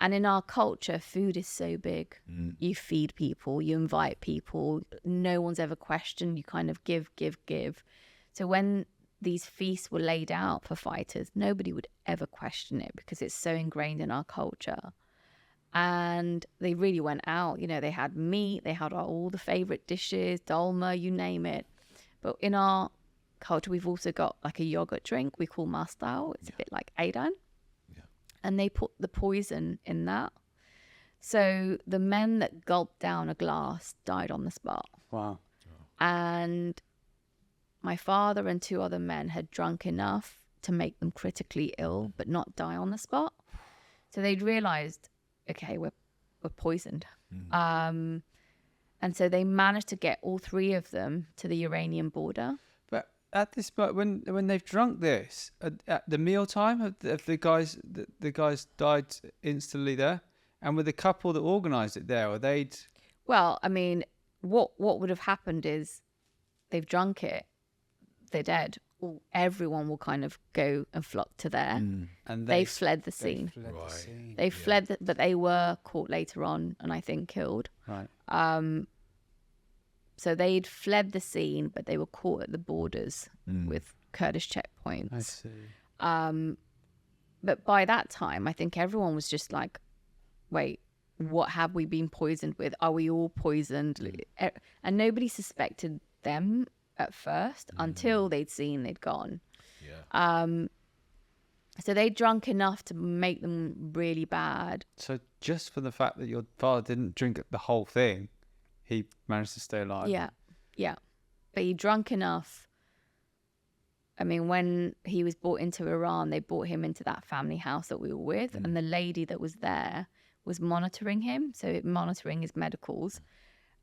And in our culture, food is so big. You feed people, you invite people. No one's ever questioned. You kind of give. So when these feasts were laid out for fighters, nobody would ever question it because it's so ingrained in our culture. And they really went out. You know, they had meat, they had all the favorite dishes, dolma, you name it. But in our culture, we've also got like a yogurt drink we call mastal. It's a bit like ayran. And they put the poison in that. So the men that gulped down a glass died on the spot. Wow. And my father and 2 other men had drunk enough to make them critically ill, but not die on the spot. So they'd realized, okay, we're poisoned. And so they managed to get all 3 of them to the Iranian border. But at this point, when they've drunk this at the mealtime, have the guys died instantly there, and with the couple that organised it there, or they'd. Well, I mean, what would have happened is they've drunk it, they're dead. Everyone will kind of go and flock to there. And they fled the scene. They fled, but they were caught later on, and I think killed. Right. So they'd fled the scene, but they were caught at the borders with Kurdish checkpoints. I see. But by that time, I think everyone was just like, wait, what have we been poisoned with? Are we all poisoned? And nobody suspected them at first until they'd gone. So they'd drunk enough to make them really bad. So just for the fact that your father didn't drink the whole thing, he managed to stay alive. Yeah. But he drank enough. I mean, when he was brought into Iran, they brought him into that family house that we were with, and the lady that was there was monitoring him, so monitoring his medicals.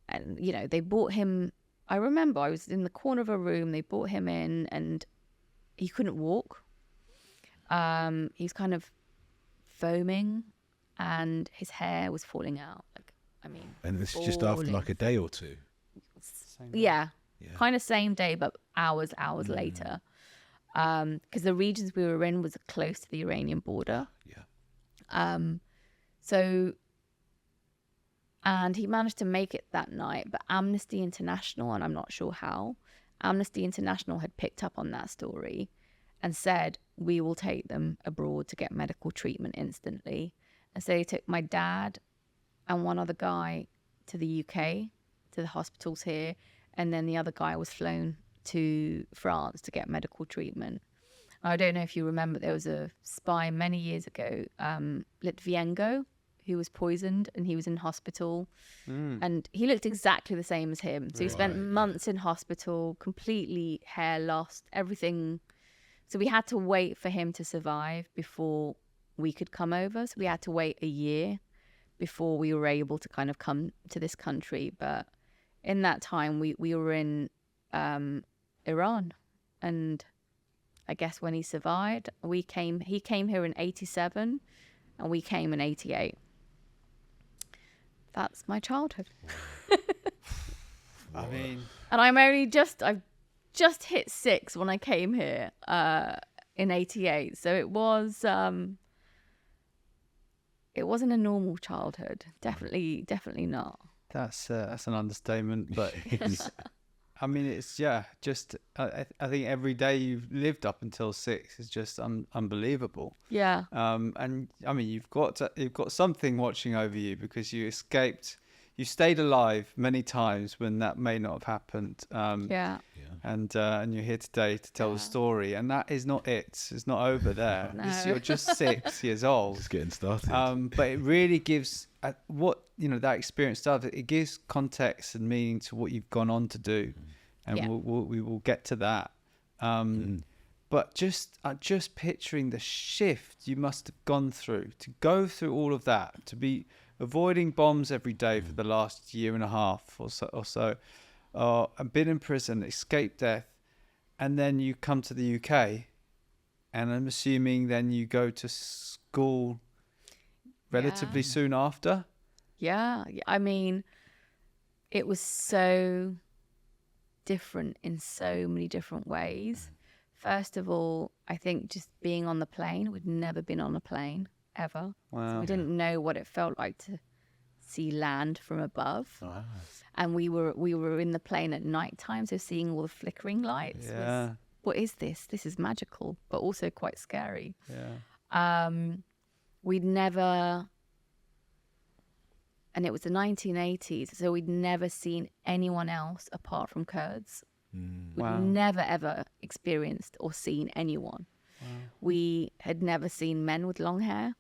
And, you know, they brought him, I remember I was in the corner of a room, they brought him in, and he couldn't walk. He was kind of foaming, and his hair was falling out. And this is just after like a day or 2. Yeah. Kind of same day, but hours later. Because the regions we were in was close to the Iranian border. So, and he managed to make it that night, but Amnesty International, and I'm not sure how, Amnesty International had picked up on that story and said, we will take them abroad to get medical treatment instantly. And so they took my dad and one other guy to the UK, to the hospitals here, and then the other guy was flown to France to get medical treatment. I don't know if you remember, there was a spy many years ago, Litvienko, who was poisoned, and he was in hospital, and he looked exactly the same as him. So he spent months in hospital, completely hair lost, everything. So we had to wait for him to survive before we could come over. So we had to wait a year before we were able to kind of come to this country. But in that time, we were in Iran, and I guess when he survived, he came here in 87, and we came in 88. That's my childhood. I mean, and I've just hit 6 when I came here in 88. So it wasn't a normal childhood. Definitely not. that's an understatement, but it's I mean, it's just I think every day you've lived up until 6 is just unbelievable. Yeah. And I mean, you've got something watching over you because you escaped. You stayed alive many times when that may not have happened. Yeah. And you're here today to tell the story, and that is not it. It's not over there. No. You're just 6 years old. Just getting started. But it really gives what that experience does. It gives context and meaning to what you've gone on to do, and we will get to that. But just picturing the shift you must have gone through to go through all of that, to be avoiding bombs every day for the last year and a half or so, and been in prison, escaped death, and then you come to the UK, and I'm assuming then you go to school relatively soon after. Yeah. I mean, it was so different in so many different ways. First of all, I think just being on the plane, we'd never been on a plane ever. Wow. So we didn't know what it felt like to see land from above. Wow. And we were in the plane at night time, so seeing all the flickering lights was, what is this? This is magical, but also quite scary. Yeah. We'd never, and it was the 1980s, so we'd never seen anyone else apart from Kurds. We'd never ever experienced or seen anyone. We had never seen men with long hair.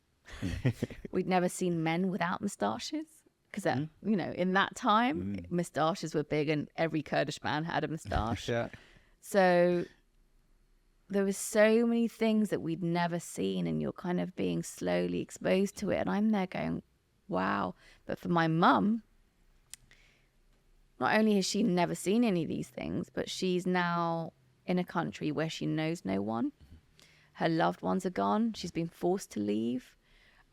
We'd never seen men without moustaches, because in that time moustaches were big and every Kurdish man had a moustache. Yeah. So there was so many things that we'd never seen, and you're kind of being slowly exposed to it, and I'm there going, wow. But for my mum, not only has she never seen any of these things, but she's now in a country where she knows no one. Her loved ones are gone. She's been forced to leave.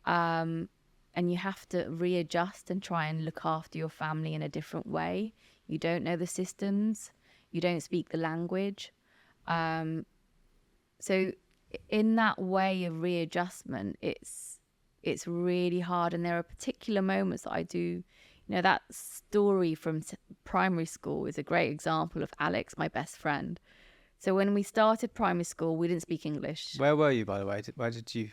And you have to readjust and try and look after your family in a different way. You don't know the systems. You don't speak the language. So in that way of readjustment, it's really hard. And there are particular moments that I do. That story from primary school is a great example of Alex, my best friend. So when we started primary school, we didn't speak English. Where were you, by the way? Where did you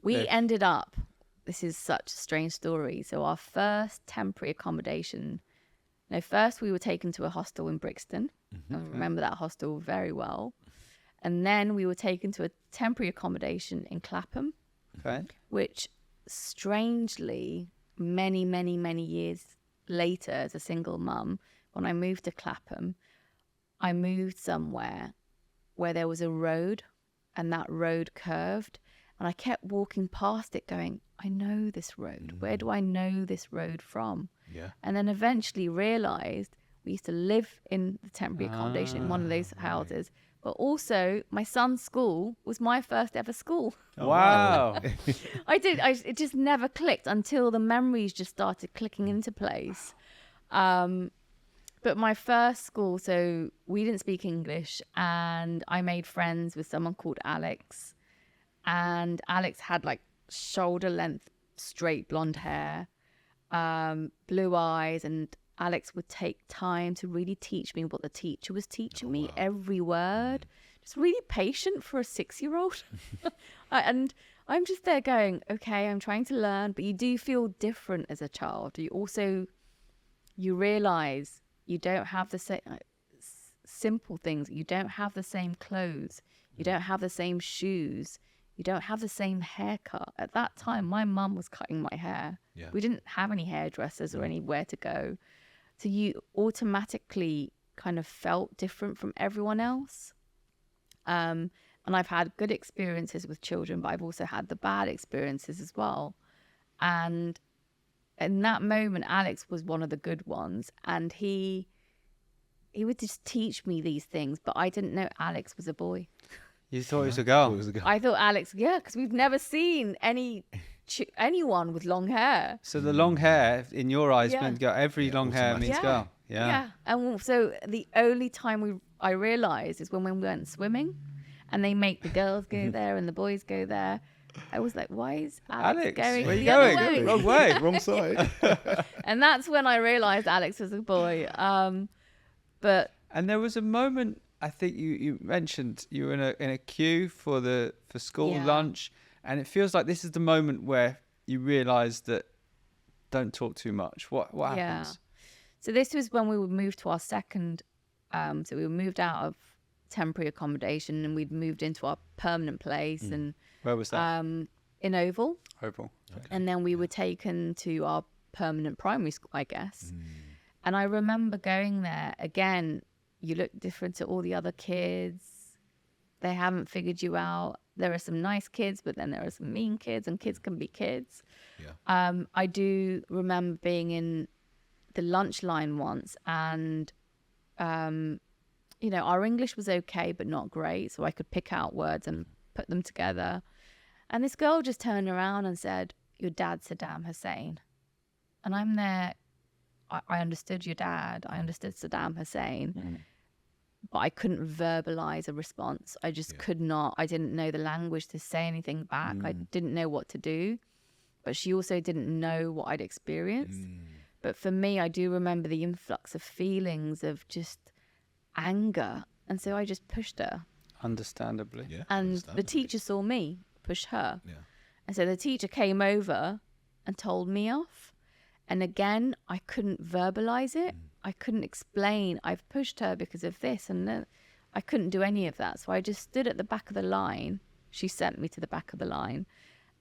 We live? ended up, this is such a strange story. So our first temporary accommodation, first we were taken to a hostel in Brixton. I remember that hostel very well. And then we were taken to a temporary accommodation in Clapham, which strangely, many, many, many years later, as a single mum, when I moved to Clapham, I moved somewhere where there was a road, and that road curved, and I kept walking past it going, I know this road. Where do I know this road from? Yeah. And then eventually realized we used to live in the temporary accommodation in one of those houses, but also my son's school was my first ever school. Wow. It just never clicked until the memories just started clicking into place. But my first school, so we didn't speak English, and I made friends with someone called Alex. And Alex had like shoulder length, straight blonde hair, blue eyes, and Alex would take time to really teach me what the teacher was teaching me, every word. Just really patient for a 6-year-old. And I'm just there going, okay, I'm trying to learn, but you do feel different as a child. You realize you don't have the same simple things. You don't have the same clothes. You don't have the same shoes. You don't have the same haircut. At that time, my mum was cutting my hair. Yeah. We didn't have any hairdressers or anywhere to go. So you automatically kind of felt different from everyone else. And I've had good experiences with children, but I've also had the bad experiences as well. And in that moment, Alex was one of the good ones. And he would just teach me these things, but I didn't know Alex was a boy. You thought it was a girl? I thought Alex, because we've never seen anyone with long hair. So the long hair, in your eyes, meant girl. Every long hair means girl. Yeah. And so the only time I realised is when we went swimming, and they make the girls go there and the boys go there. I was like, why is Alex going where are you the other going? way? Wrong way, wrong side. And that's when I realised Alex was a boy. But And there was a moment, I think you mentioned you were in a queue for school Yeah. lunch, and it feels like this is the moment where you realise that don't talk too much. What Yeah. happens? So this was when we would move to our second. So we moved out of temporary accommodation and we'd moved into our permanent place, and Where was that? in Oval, Oval. and then we were taken to our permanent primary school, I guess. And I remember going there again. You look different to all the other kids. They haven't figured you out. There are some nice kids, but then there are some mean kids, and kids can be kids. Yeah. I do remember being in the lunch line once, and our English was okay, but not great. So I could pick out words and put them together. And this girl just turned around and said, "Your dad's Saddam Hussein." And I'm there. I understood your dad. I understood Saddam Hussein. But I couldn't verbalize a response. I just could not. I didn't know the language to say anything back. I didn't know what to do. But she also didn't know what I'd experienced. But for me, I do remember the influx of feelings of just anger. And so I just pushed her. Understandably. Yeah. And the understandably. teacher saw me push her. Yeah. And so the teacher came over and told me off. And again, I couldn't verbalize it. I couldn't explain, I've pushed her because of this. And then I couldn't do any of that. So I just stood at the back of the line. She sent me to the back of the line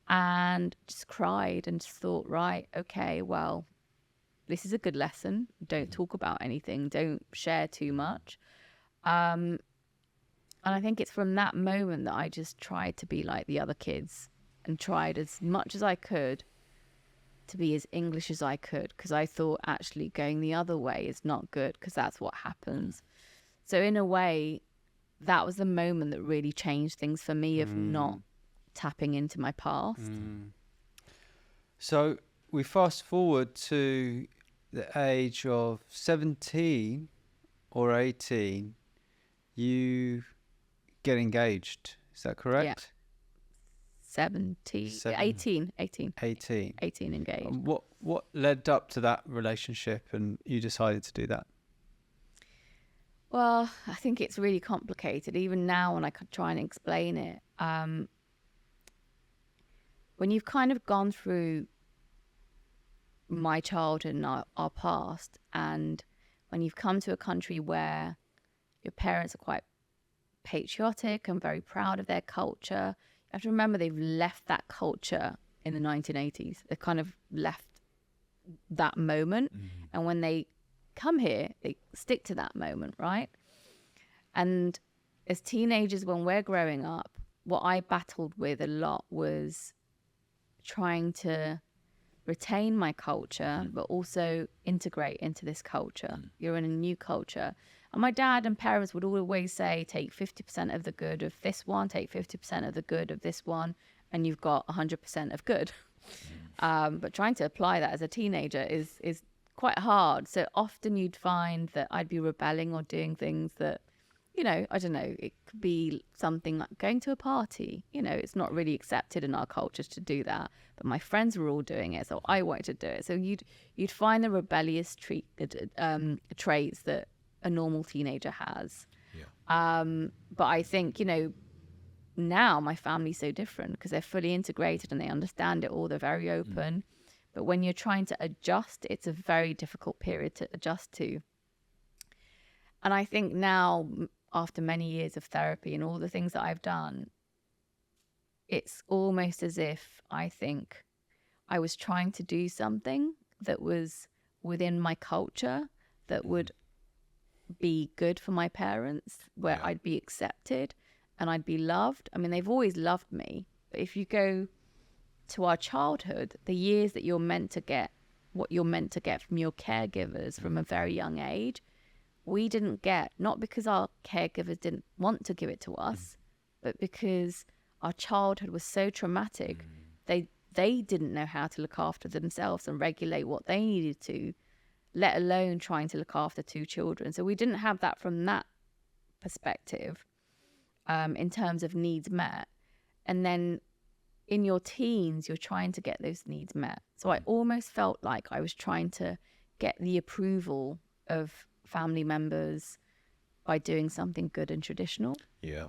and just cried and just thought, right, okay, well, this is a good lesson. Don't talk about anything. Don't share too much. And I think it's from that moment that I just tried to be like the other kids and tried as much as I could to be as English as I could, because I thought actually going the other way is not good, because that's what happens. So in a way, that was the moment that really changed things for me of not tapping into my past. So we fast forward to the age of 17 or 18, you get engaged. Is that correct? 17, Seven. 18 18. engaged. What led up to that relationship and you decided to do that? Well, I think it's really complicated. Even now when I could try and explain it, when you've kind of gone through my childhood and our past, and when you've come to a country where your parents are quite patriotic and very proud of their culture, you have to remember they've left that culture in the 1980s. They've kind of left that moment. And when they come here, they stick to that moment, right? And as teenagers, when we're growing up, what I battled with a lot was trying to retain my culture, but also integrate into this culture. You're in a new culture. And my dad and parents would always say, take 50% of the good of this one, take 50% of the good of this one, and you've got 100% of good. But trying to apply that as a teenager is quite hard. So often you'd find that I'd be rebelling or doing things that, I don't know, it could be something like going to a party. It's not really accepted in our cultures to do that. But my friends were all doing it, so I wanted to do it. So you'd find the rebellious traits that a normal teenager has. But I think, now my family's so different because they're fully integrated and they understand it all. They're very open. But when you're trying to adjust, it's a very difficult period to adjust to. And I think now, after many years of therapy and all the things that I've done, it's almost as if I think I was trying to do something that was within my culture that would be good for my parents, where I'd be accepted and I'd be loved. I mean, they've always loved me. But if you go to our childhood, the years that you're meant to get, what you're meant to get from your caregivers from a very young age, we didn't get, not because our caregivers didn't want to give it to us, but because our childhood was so traumatic. They didn't know how to look after themselves and regulate what they needed to, let alone trying to look after two children. So we didn't have that from that perspective in terms of needs met. And then in your teens, you're trying to get those needs met. So I almost felt like I was trying to get the approval of family members by doing something good and traditional. Yeah.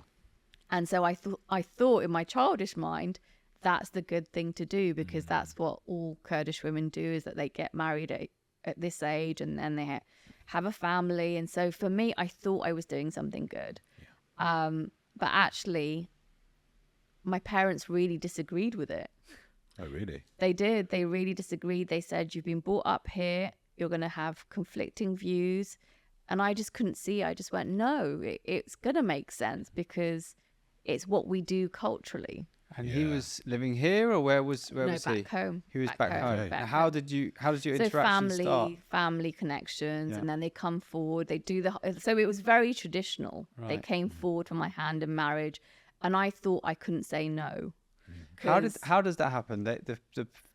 And so I thought in my childish mind, that's the good thing to do, because that's what all Kurdish women do, is that they get married at this age and then they have a family. And so for me, I thought I was doing something good. But actually, my parents really disagreed with it. Oh, really? They did. They really disagreed. They said, you've been brought up here, you're going to have conflicting views. And I just couldn't see. I just went, no, it's going to make sense because it's what we do culturally. And he was living here, or where was he? Back home. He was back home. Okay. Now, how did your interaction start? Family connections, Yeah. and then they come forward. They do so it was very traditional. They Right. came forward for my hand in marriage, and I thought I couldn't say no. How does that happen?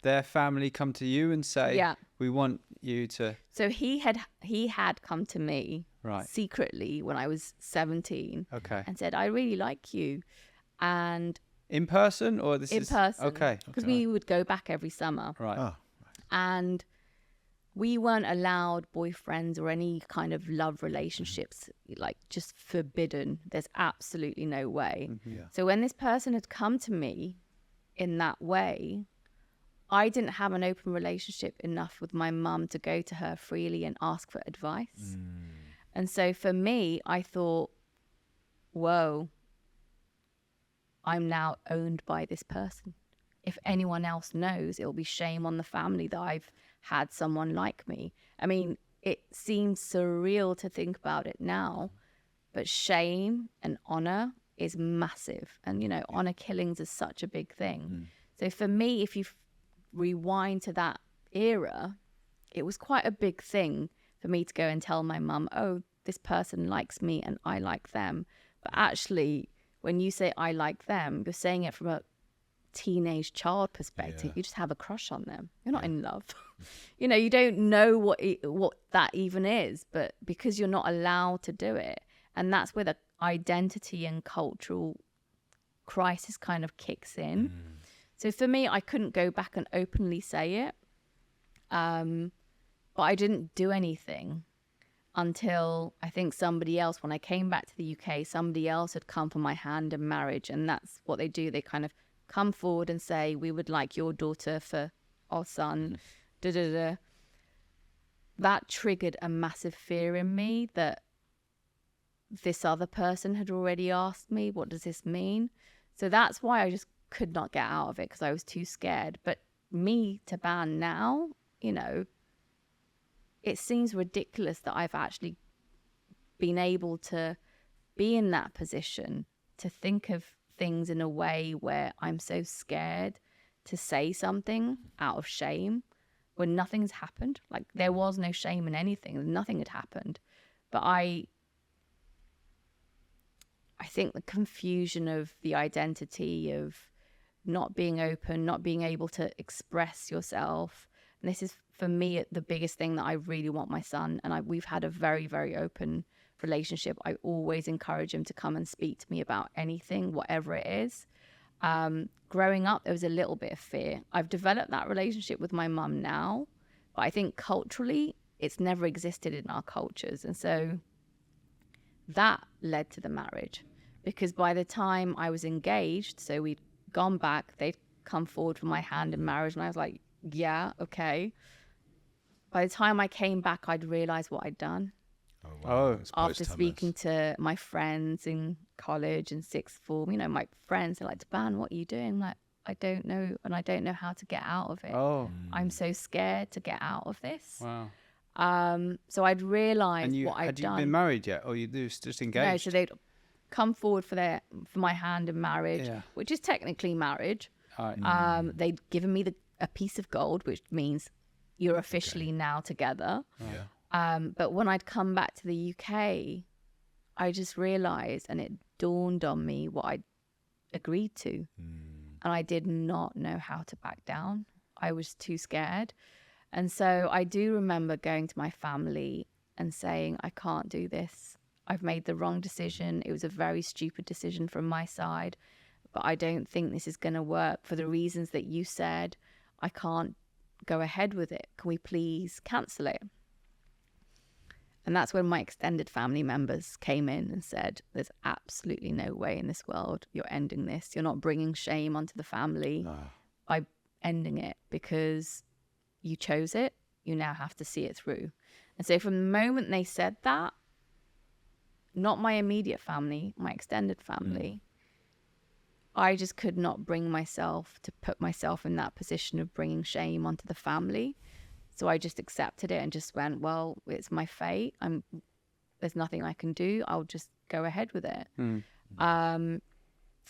Their family come to you and say, Yeah. we want you to. So he had come to me Right. secretly when I was 17 Okay. and said, I really like you, and In person, or this in is person, okay? because we would go back every summer. Right. Oh, And we weren't allowed boyfriends or any kind of love relationships, like just forbidden. There's absolutely no way. yeah. So when this person had come to me in that way, I didn't have an open relationship enough with my mum to go to her freely and ask for advice. And so for me, I thought, whoa, I'm now owned by this person. If anyone else knows, it'll be shame on the family that I've had someone like me. I mean, it seems surreal to think about it now, but shame and honor is massive. And, you know, honor killings is such a big thing. So for me, if you rewind to that era, it was quite a big thing for me to go and tell my mum, oh, this person likes me and I like them. But actually, when you say I like them, you're saying it from a teenage child perspective. Yeah. You just have a crush on them. You're not in love. You know, you don't know what that even is, but because you're not allowed to do it. And that's where the identity and cultural crisis kind of kicks in. So for me, I couldn't go back and openly say it. But I didn't do anything until I think somebody else, when I came back to the UK, somebody else had come for my hand in marriage. And that's what they do. They kind of come forward and say, we would like your daughter for our son. That triggered a massive fear in me that this other person had already asked me, what does this mean? So that's why I just could not get out of it, because I was too scared. But me, Taban, now, you know, it seems ridiculous that I've actually been able to be in that position, to think of things in a way where I'm so scared to say something out of shame when nothing's happened. Like, there was no shame in anything. Nothing had happened. But I think the confusion of the identity, of not being open, not being able to express yourself. And this is, for me, the biggest thing that I really want my son. And we've had a very, very open relationship. I always encourage him to come and speak to me about anything, whatever it is. Growing up, there was a little bit of fear. I've developed that relationship with my mum now, but I think culturally, it's never existed in our cultures. And so that led to the marriage, because by the time I was engaged, so we'd gone back, they'd come forward for my hand in marriage, and I was like, yeah, okay. By the time I came back, I'd realized what I'd done. Oh, wow. It's After post-Hamas. speaking to my friends in college and sixth form, you know, my friends are like, Taban, what are you doing? I'm like, I don't know, and I don't know how to get out of it. Oh, I'm so scared to get out of this. wow. So I'd realized And what I'd had you done. been married yet, or you just engaged? No, so they'd come forward for my hand in marriage, Yeah. which is technically marriage. All right. They'd given me a piece of gold, which means you're officially now together. Yeah. But when I'd come back to the UK, I just realized, and it dawned on me what I'd agreed to. And I did not know how to back down. I was too scared. And so I do remember going to my family and saying, I can't do this. I've made the wrong decision. It was a very stupid decision from my side, but I don't think this is going to work for the reasons that you said. I can't go ahead with it. Can we please cancel it? And that's when my extended family members came in and said, there's absolutely no way in this world you're ending this. You're not bringing shame onto the family by ending it, because you chose it. You now have to see it through. And so from the moment they said that, not my immediate family, my extended family, I just could not bring myself to put myself in that position of bringing shame onto the family. So I just accepted it and just went, well, it's my fate. There's nothing I can do. I'll just go ahead with it.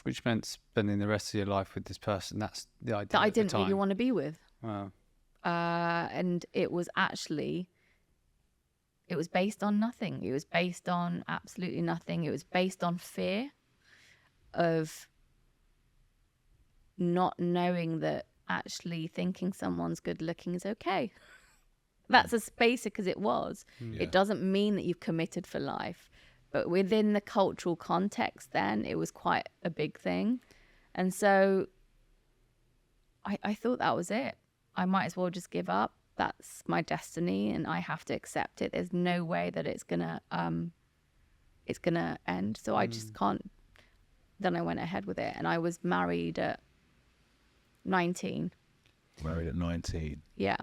Which meant spending the rest of your life with this person. That's the idea. That I at the didn't really time. want to be with. Wow. And it was based on nothing. It was based on absolutely nothing. It was based on fear of not knowing that actually thinking someone's good looking is okay. That's as basic as it was. It doesn't mean that you've committed for life. But within the cultural context then, it was quite a big thing. And so I thought that was it. I might as well just give up. That's my destiny and I have to accept it. There's no way that it's gonna end. So I just can't. Then I went ahead with it, and I was married at 19. Married at 19. Yeah.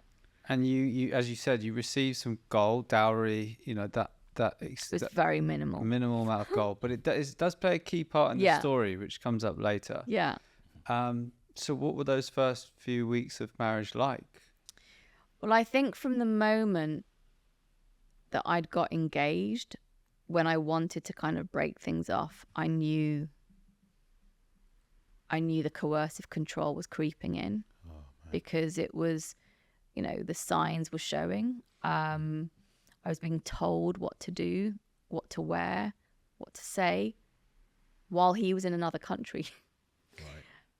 And you, as you said, you received some gold dowry. You know that It was very minimal. minimal amount of gold, but it does play a key part in the story, which comes up later. Yeah. So what were those first few weeks of marriage like? Well, I think from the moment that I'd got engaged, when I wanted to kind of break things off, I knew the coercive control was creeping in, because it was, the signs were showing. I was being told what to do, what to wear, what to say, while he was in another country. Right.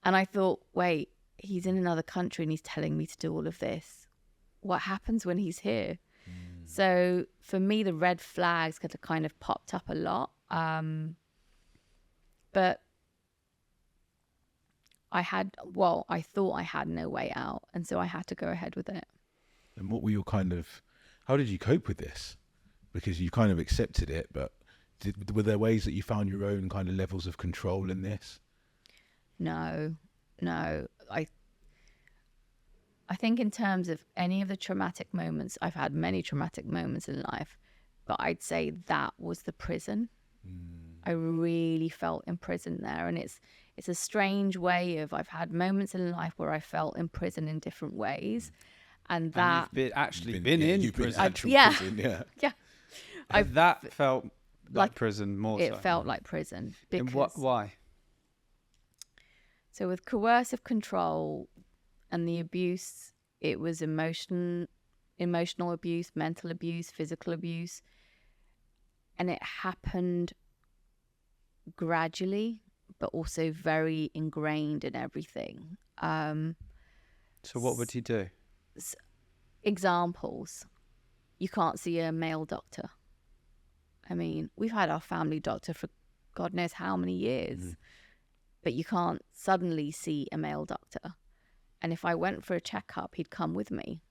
And I thought, wait, he's in another country and he's telling me to do all of this. What happens when he's here? So for me, the red flags kind of popped up a lot. But I thought I had no way out. And so I had to go ahead with it. And what were your how did you cope with this? Because you kind of accepted it, but were there ways that you found your own kind of levels of control in this? No. I think in terms of any of the traumatic moments, I've had many traumatic moments in life, but I'd say that was the prison. I really felt imprisoned there. And it's a strange way I've had moments in life where I felt imprisoned in different ways. And that... You've been in prison. Prison, yeah. Yeah. That felt like prison more so. It felt like prison. Because, why? So with coercive control and the abuse, it was emotional abuse, mental abuse, physical abuse. And it happened gradually, but also very ingrained in everything. So what would he do? Examples. You can't see a male doctor. I mean, we've had our family doctor for God knows how many years, but you can't suddenly see a male doctor. And if I went for a checkup, he'd come with me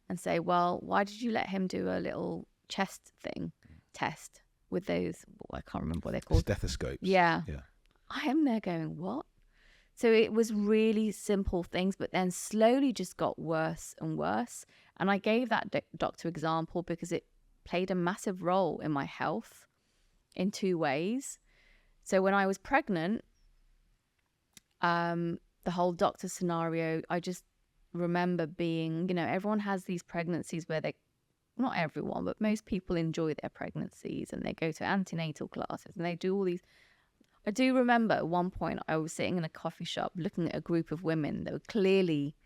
and say, well, why did you let him do a little chest test with those, I can't remember what they're called. Stethoscopes. Yeah. I am there going, what? So it was really simple things, but then slowly just got worse and worse. And I gave that doctor example because it played a massive role in my health in two ways. So when I was pregnant, the whole doctor scenario, I just remember being, everyone has these pregnancies where not everyone, but most people enjoy their pregnancies and they go to antenatal classes and they do all these. I do remember at one point I was sitting in a coffee shop looking at a group of women that were clearly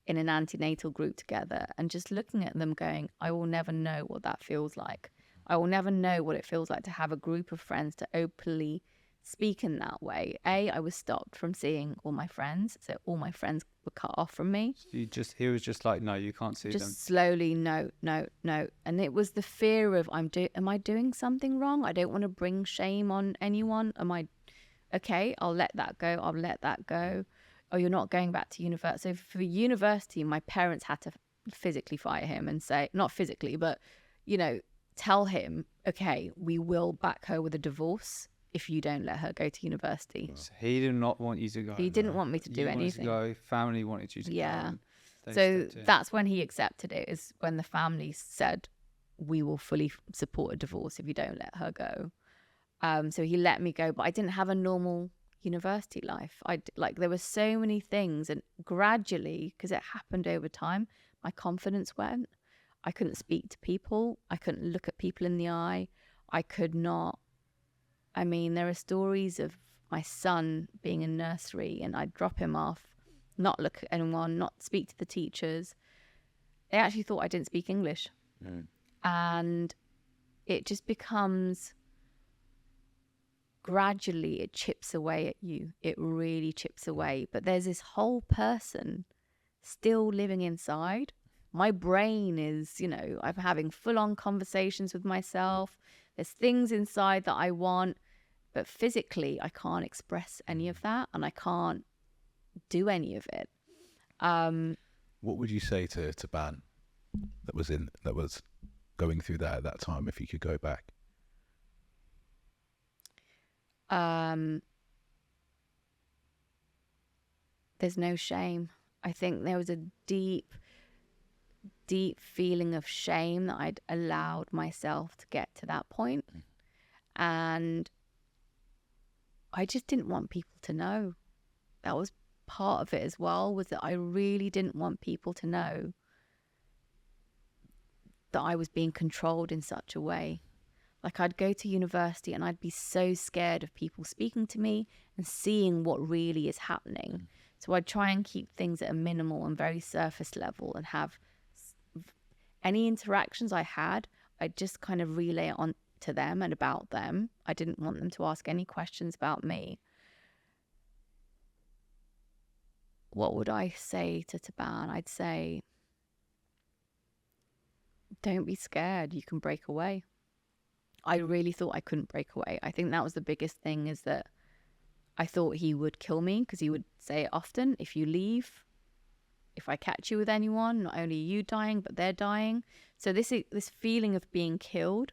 in an antenatal group together and just looking at them going, I will never know what that feels like. I will never know what it feels like to have a group of friends to openly speak in that way. I was stopped from seeing all my friends, so all my friends were cut off from me. So he was just like, no, you can't see them. Just slowly, no. And it was the fear of, am I doing something wrong? I don't want to bring shame on anyone. Okay, I'll let that go. Oh, you're not going back to university. So for university, my parents had to physically fire him and say, not physically, but, tell him, okay, we will back her with a divorce if you don't let her go to university. So he did not want you to go. He didn't want me to do You wanted anything. to go. Family wanted you to go. Yeah. and they So stepped in. that's when he accepted it, is when the family said, we will fully support a divorce if you don't let her go. So he let me go, but I didn't have a normal university life. There were so many things, and gradually, because it happened over time, my confidence went. I couldn't speak to people. I couldn't look at people in the eye. I could not. I mean, there are stories of my son being in nursery and I'd drop him off, not look at anyone, not speak to the teachers. They actually thought I didn't speak English. And it just becomes, gradually it chips away at you. It really chips away. But there's this whole person still living inside. My brain is, I'm having full-on conversations with myself. There's things inside that I want, but physically I can't express any of that, and I can't do any of it. What would you say to Taban that was going through that at that time, if you could go back? There's no shame. I think there was a deep feeling of shame that I'd allowed myself to get to that point. And I just didn't want people to know. That was part of it as well, was that I really didn't want people to know that I was being controlled in such a way. Like, I'd go to university and I'd be so scared of people speaking to me and seeing what really is happening. So I'd try and keep things at a minimal and very surface level, and have any interactions I had, I'd just kind of relay it on to them and about them. I didn't want them to ask any questions about me. What would I say to Taban? I'd say, don't be scared. You can break away. I really thought I couldn't break away. I think that was the biggest thing, is that I thought he would kill me, because he would say it often, if you leave, if I catch you with anyone, not only are you dying, but they're dying. So this feeling of being killed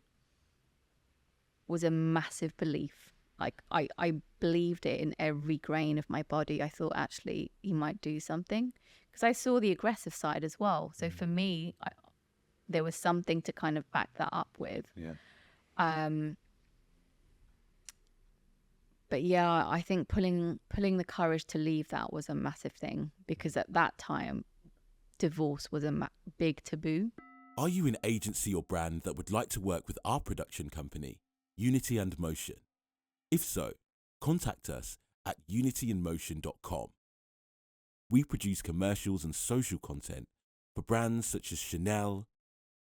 was a massive belief. Like, I believed it in every grain of my body. I thought, actually, he might do something, because I saw the aggressive side as well. So for me, there was something to kind of back that up with. Yeah. But yeah, I think pulling the courage to leave that was a massive thing, because at that time, divorce was a big taboo. Are you an agency or brand that would like to work with our production company, Unity and Motion? If so, contact us at unityandmotion.com. We produce commercials and social content for brands such as Chanel,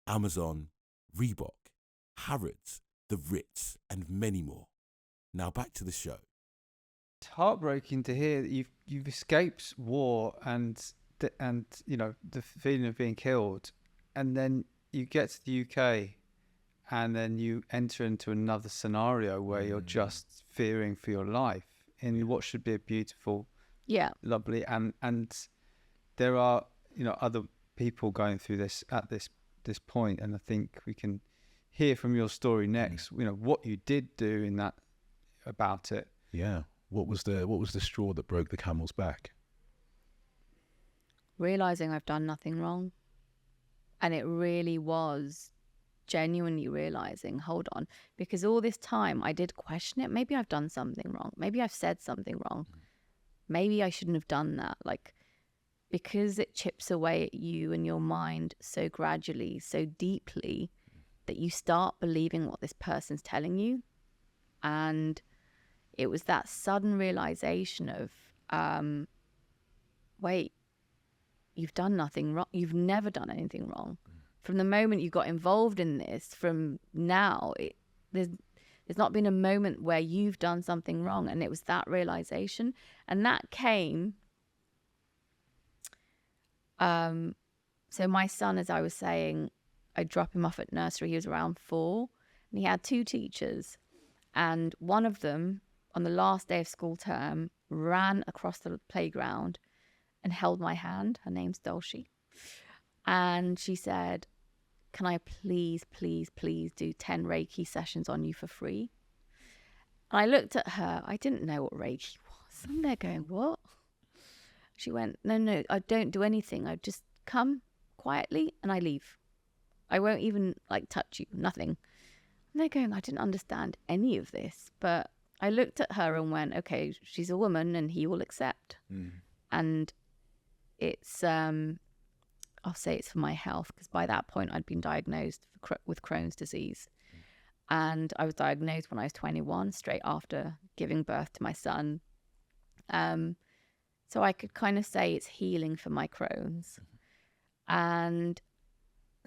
Amazon, Reebok, Harrods, The Ritz, and many more. Now back to the show. It's heartbreaking to hear that you've escaped war and the feeling of being killed, and then you get to the UK, and then you enter into another scenario where you're just fearing for your life in what should be a beautiful, lovely, and there are other people going through this at this point, and I think we can hear from your story next. What you did do in that about it. Yeah. What was the straw that broke the camel's back? Realizing I've done nothing wrong. And it really was genuinely realizing, hold on, because all this time I did question it. Maybe I've done something wrong. Maybe I've said something wrong. Maybe I shouldn't have done that. Like, because it chips away at you and your mind so gradually, so deeply, that you start believing what this person's telling you. And it was that sudden realization of, wait, you've done nothing wrong. You've never done anything wrong. From the moment you got involved in this, from now, there's not been a moment where you've done something wrong. And it was that realization. And that came. So my son, as I was saying, I drop him off at nursery. He was around 4, and he had 2 teachers. And one of them, on the last day of school term, ran across the playground and held my hand. Her name's Dolce. And she said, can I please, please, please do 10 Reiki sessions on you for free? And I looked at her. I didn't know what Reiki was. I'm there going, what? She went, no, I don't do anything. I just come quietly and I leave. I won't even like touch you, nothing. And they're going, I didn't understand any of this. But I looked at her and went, okay, she's a woman and he will accept. And it's, I'll say it's for my health, because by that point I'd been diagnosed with Crohn's disease. And I was diagnosed when I was 21, straight after giving birth to my son. So I could kind of say it's healing for my Crohn's. And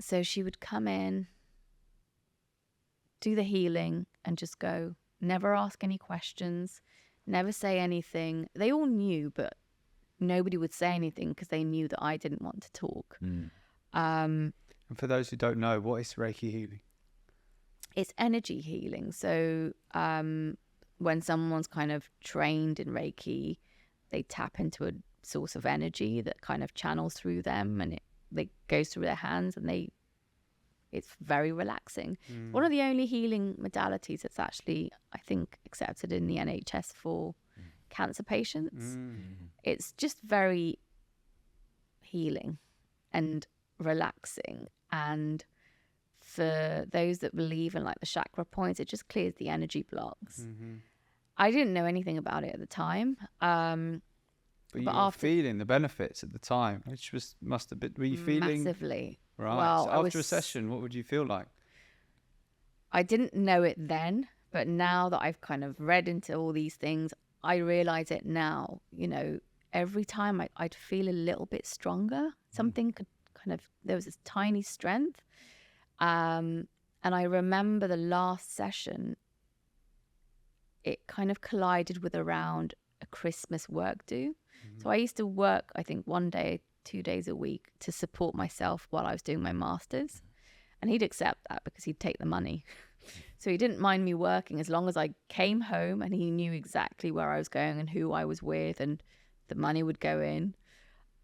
so she would come in, do the healing, and just go. Never ask any questions, never say anything. They all knew, but nobody would say anything because they knew that I didn't want to talk. And for those who don't know, what is Reiki healing? It's energy healing. So when someone's kind of trained in Reiki, they tap into a source of energy that kind of channels through them, and it goes through their hands, and it's very relaxing. One of the only healing modalities that's actually, I think, accepted in the NHS for cancer patients. It's just very healing and relaxing. And for those that believe in like the chakra points, it just clears the energy blocks. I didn't know anything about it at the time. But you were feeling the benefits at the time, which must have been, were you feeling? Massively. Right. Well, so after a session, what would you feel like? I didn't know it then, but now that I've kind of read into all these things, I realize it now. You know, every time I'd feel a little bit stronger. Something could kind of, there was this tiny strength. And I remember the last session, it kind of collided with around a Christmas work do. So I used to work, I think, 1 day, 2 days a week to support myself while I was doing my master's. And he'd accept that because he'd take the money. So he didn't mind me working as long as I came home and he knew exactly where I was going and who I was with, and the money would go in.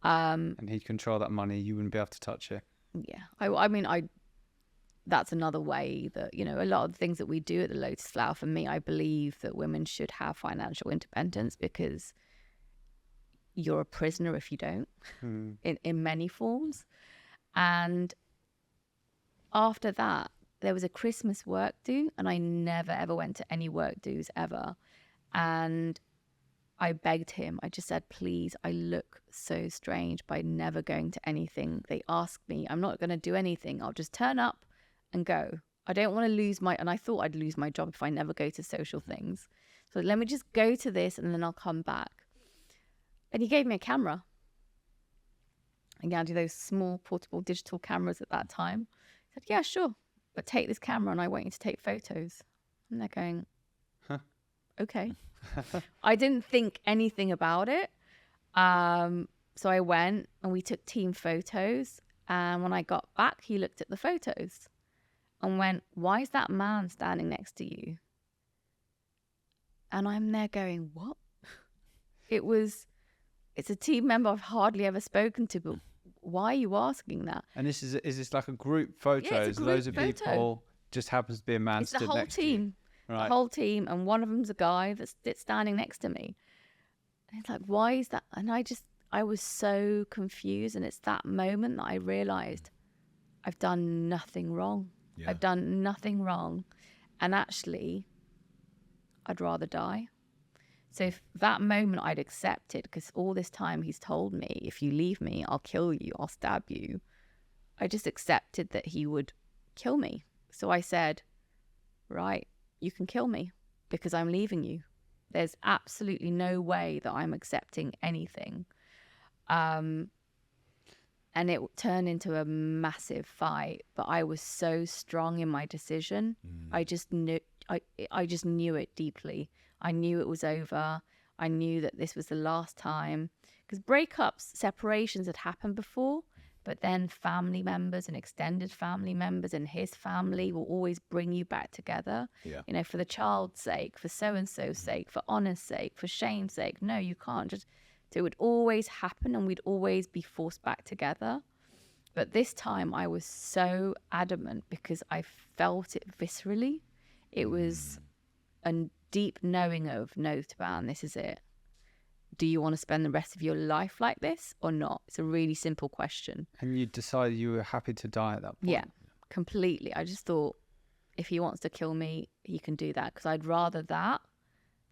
And he'd control that money. You wouldn't be able to touch it. Yeah. I mean, that's another way that, you know, a lot of the things that we do at the Lotus Flower, for me, I believe that women should have financial independence, because you're a prisoner if you don't, in many forms. And after that, there was a Christmas work do, and I never ever went to any work do's ever. And I begged him. I just said, please, I look so strange by never going to anything. They asked me, I'm not going to do anything. I'll just turn up and go. I don't want to lose and I thought I'd lose my job if I never go to social things. So let me just go to this and then I'll come back. And he gave me a camera. Again, I do those small portable digital cameras at that time. He said, yeah, sure, but take this camera and I want you to take photos. And they're going, okay. I didn't think anything about it. So I went and we took team photos. And when I got back, he looked at the photos and went, why is that man standing next to you? And I'm there going, what? It's a team member I've hardly ever spoken to, but why are you asking that? And is this like a group photo? Yeah, it's a group Loads of photo. people, just happens to be a man It's the stood whole next to you. team. Right. The whole team, and one of them's a guy that's standing next to me. And it's like, why is that? And I was so confused. And it's that moment that I realized I've done nothing wrong. Yeah. I've done nothing wrong. And actually, I'd rather die. So if that moment I'd accepted, because all this time he's told me, if you leave me, I'll kill you, I'll stab you. I just accepted that he would kill me. So I said, right, you can kill me because I'm leaving you. There's absolutely no way that I'm accepting anything. And it turned into a massive fight, but I was so strong in my decision. I just knew it deeply. I knew it was over. I knew that this was the last time, because breakups, separations had happened before, but then family members and extended family members and his family will always bring you back together. Yeah. You know, for the child's sake, for so-and-so's sake, for honor's sake, for shame's sake. No, you can't just. So it would always happen and we'd always be forced back together. But this time I was so adamant because I felt it viscerally. It was a deep knowing of, no, Taban, this is it. Do you want to spend the rest of your life like this or not? It's a really simple question. And you decided you were happy to die at that point. Yeah, completely. I just thought, if he wants to kill me, he can do that, because I'd rather that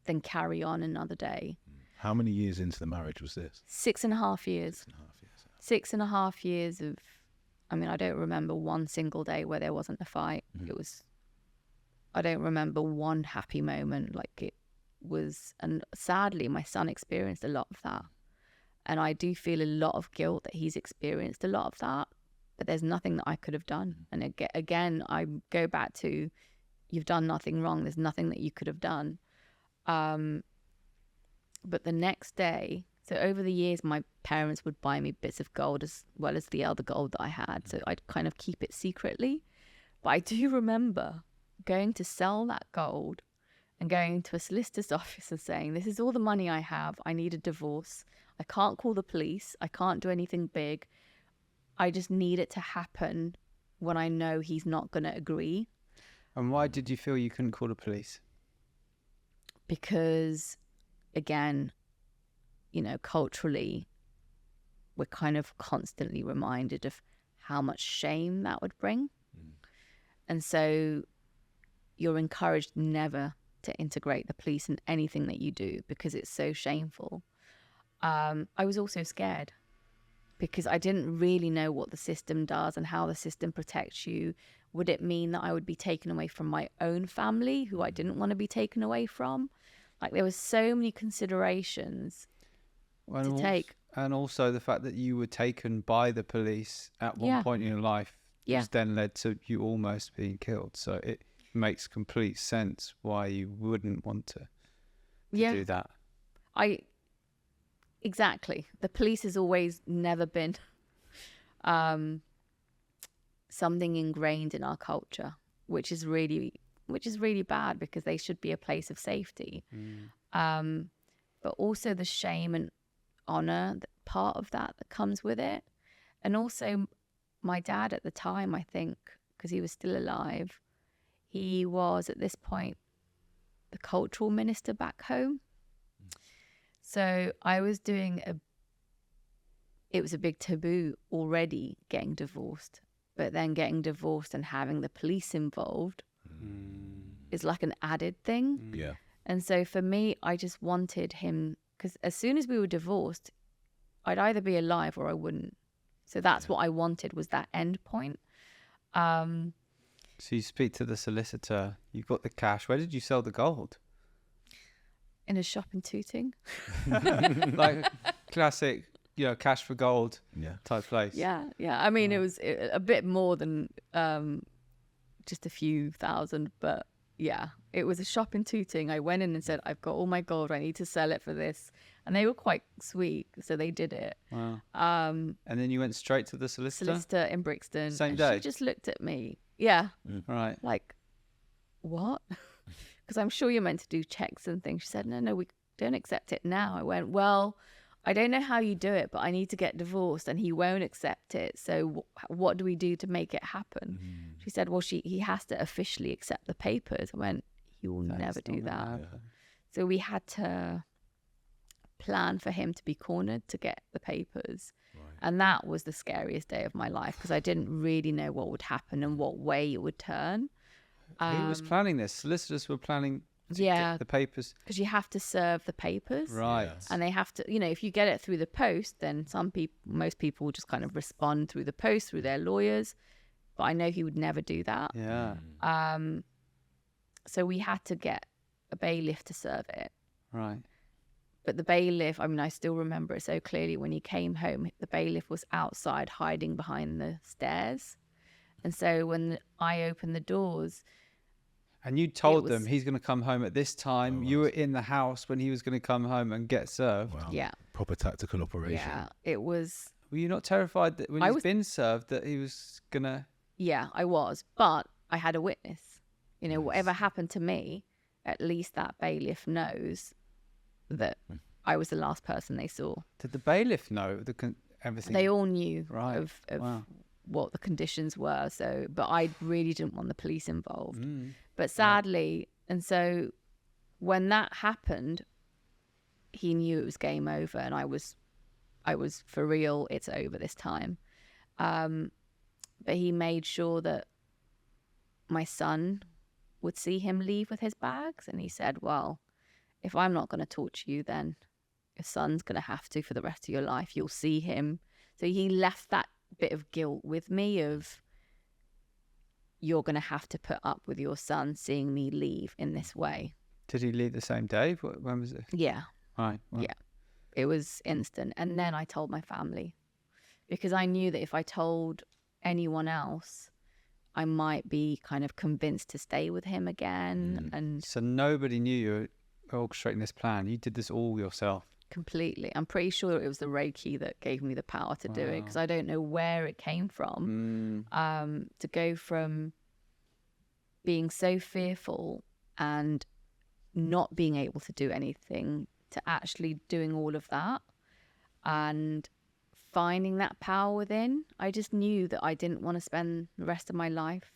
than carry on another day. How many years into the marriage was this? 6.5 years. 6.5 years. 6.5 years of, I mean, I don't remember one single day where there wasn't a fight. It was, I don't remember one happy moment. Like it was, and sadly, my son experienced a lot of that. And I do feel a lot of guilt that he's experienced a lot of that, but there's nothing that I could have done. And again, I go back to, you've done nothing wrong. There's nothing that you could have done. But the next day, so over the years, my parents would buy me bits of gold as well as the other gold that I had. So I'd kind of keep it secretly. But I do remember going to sell that gold and going to a solicitor's office and saying, this is all the money I have. I need a divorce. I can't call the police. I can't do anything big. I just need it to happen when I know he's not going to agree. And why did you feel you couldn't call the police? Because, again, you know, culturally, we're kind of constantly reminded of how much shame that would bring. And so you're encouraged never to integrate the police in anything that you do because it's so shameful. I was also scared because I didn't really know what the system does and how the system protects you. Would it mean that I would be taken away from my own family, who I didn't want to be taken away from? Like, there were so many considerations to take. And also the fact that you were taken by the police at one point in your life, which then led to you almost being killed. So it makes complete sense why you wouldn't want to do that. Exactly. The police has always never been something ingrained in our culture, which is really bad, because they should be a place of safety. But also the shame and honor, part of that comes with it. And also my dad at the time, I think, because he was still alive, he was at this point the cultural minister back home. So I was it was a big taboo already getting divorced, but then getting divorced and having the police involved is like an added thing. Yeah. And so for me, I just wanted him, because as soon as we were divorced, I'd either be alive or I wouldn't. So that's what I wanted, was that end point. So you speak to the solicitor, you've got the cash. Where did you sell the gold? In a shop in Tooting. Like classic, cash for gold type place. Yeah. I mean, it was a bit more than just a few thousand, but yeah, it was a shop in Tooting. I went in and said, I've got all my gold, I need to sell it for this. And they were quite sweet, so they did it. Wow. And then you went straight to the solicitor in Brixton. Same and day? She just looked at me. Yeah. Right. Like, what? Because I'm sure you're meant to do checks and things. She said, no, we don't accept it now. I went, well, I don't know how you do it, but I need to get divorced and he won't accept it. So what do we do to make it happen? She said, well, he has to officially accept the papers. I went, he will never do that. So we had to plan for him to be cornered to get the papers. And that was the scariest day of my life, because I didn't really know what would happen and what way it would turn. Who was planning this? Solicitors were planning to get the papers. Because you have to serve the papers. Right. Yes. And they have to, if you get it through the post, then most people will just kind of respond through the post, through their lawyers. But I know he would never do that. Yeah. So we had to get a bailiff to serve it. Right. But the bailiff, I mean, I still remember it so clearly. When he came home, the bailiff was outside hiding behind the stairs. And so when I opened the doors... And you told them he's going to come home at this time. You were in the house when he was going to come home and get served. Wow. Yeah. Proper tactical operation. Yeah, it was... Were you not terrified that when he's been served that he was going to... Yeah, I was. But I had a witness. Whatever happened to me, at least that bailiff knows that I was the last person they saw. Did the bailiff know everything? They all knew Right. of what the conditions were. So, but I really didn't want the police involved. But Yeah. sadly, and so when that happened, he knew it was game over, and I was for real. It's over this time. But he made sure that my son would see him leave with his bags, and he said, "Well, if I'm not going to torture you, then your son's going to have to for the rest of your life. You'll see him." So he left that bit of guilt with me of, you're going to have to put up with your son seeing me leave in this way. Did he leave the same day? When was it? Yeah, Right. Well, yeah. It was instant. And then I told my family, because I knew that if I told anyone else, I might be kind of convinced to stay with him again. And So nobody knew you were orchestrating this plan. You did this all yourself. completely, I'm pretty sure it was the Reiki that gave me the power to do it, because I don't know where it came from. To go from being so fearful and not being able to do anything to actually doing all of that and finding that power within. I just knew that I didn't want to spend the rest of my life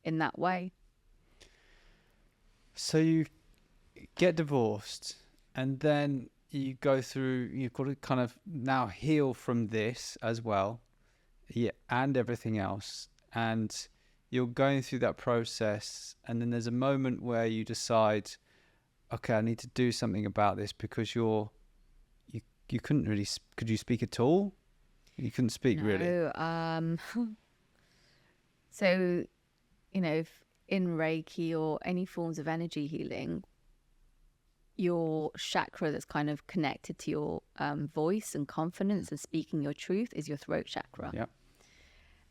in that way. So you get divorced, and then you go through, you've got to kind of now heal from this as well, yeah, and everything else. And you're going through that process, and then there's a moment where you decide, okay, I need to do something about this, because you couldn't really, could you speak at all? You couldn't speak really. No, so, you know, in Reiki or any forms of energy healing, your chakra that's kind of connected to your voice and confidence and speaking your truth is your throat chakra. Yeah.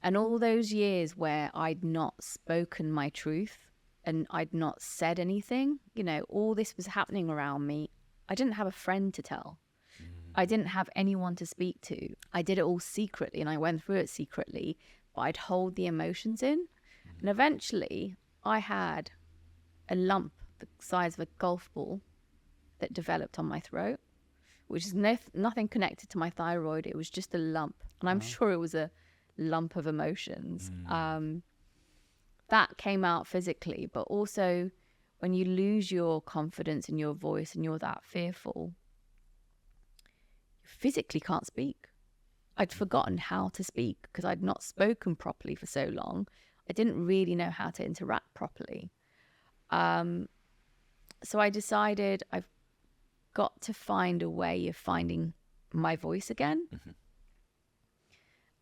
And all those years where I'd not spoken my truth and I'd not said anything, you know, all this was happening around me. I didn't have a friend to tell. I didn't have anyone to speak to. I did it all secretly, and I went through it secretly, but I'd hold the emotions in. And eventually I had a lump the size of a golf ball that developed on my throat, which is nothing connected to my thyroid. It was just a lump. And I'm sure it was a lump of emotions. That came out physically, but also when you lose your confidence in your voice and you're that fearful, you physically can't speak. I'd forgotten how to speak because I'd not spoken properly for so long. I didn't really know how to interact properly. So I decided I've got to find a way of finding my voice again.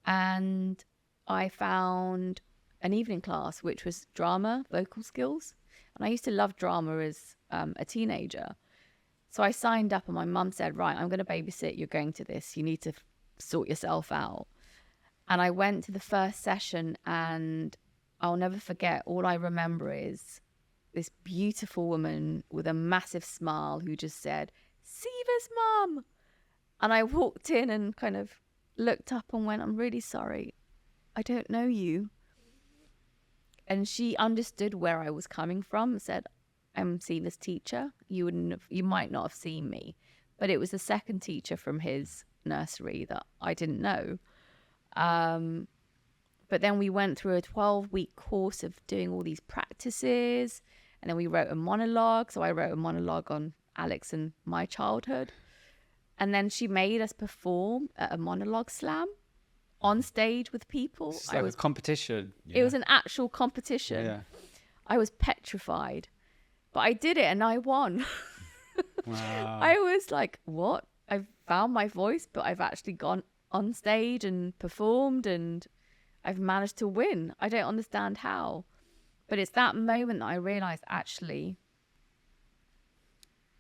And I found an evening class, which was drama, vocal skills. And I used to love drama as a teenager. So I signed up, and my mum said, right, I'm going to babysit. You're going to this. You need to sort yourself out. And I went to the first session, and I'll never forget. All I remember is this beautiful woman with a massive smile who just said, "Siva's mum." And I walked in and kind of looked up and went, "I'm really sorry. I don't know you." And she understood where I was coming from and said, "I'm Siva's teacher. You might not have seen me." But it was the second teacher from his nursery that I didn't know. But then we went through a 12-week course of doing all these practices. And then we wrote a monologue. So I wrote a monologue on Alex and my childhood. And then she made us perform at a monologue slam on stage with people. It's like a competition. It was an actual competition. Yeah. I was petrified. But I did it and I won. Wow. I was like, what? I've found my voice, but I've actually gone on stage and performed and I've managed to win. I don't understand how. But it's that moment that I realized actually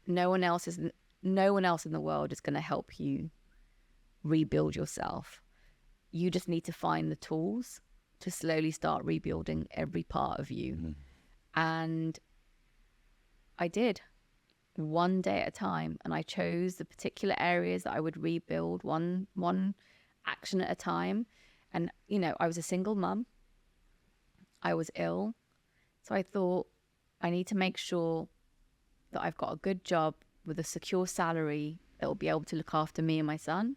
no one else in the world is going to help you rebuild yourself. You just need to find the tools to slowly start rebuilding every part of you. And I did, one day at a time. And I chose the particular areas that I would rebuild one action at a time. And, you know, I was a single mum. I was ill. So I thought, I need to make sure that I've got a good job with a secure salary that will be able to look after me and my son.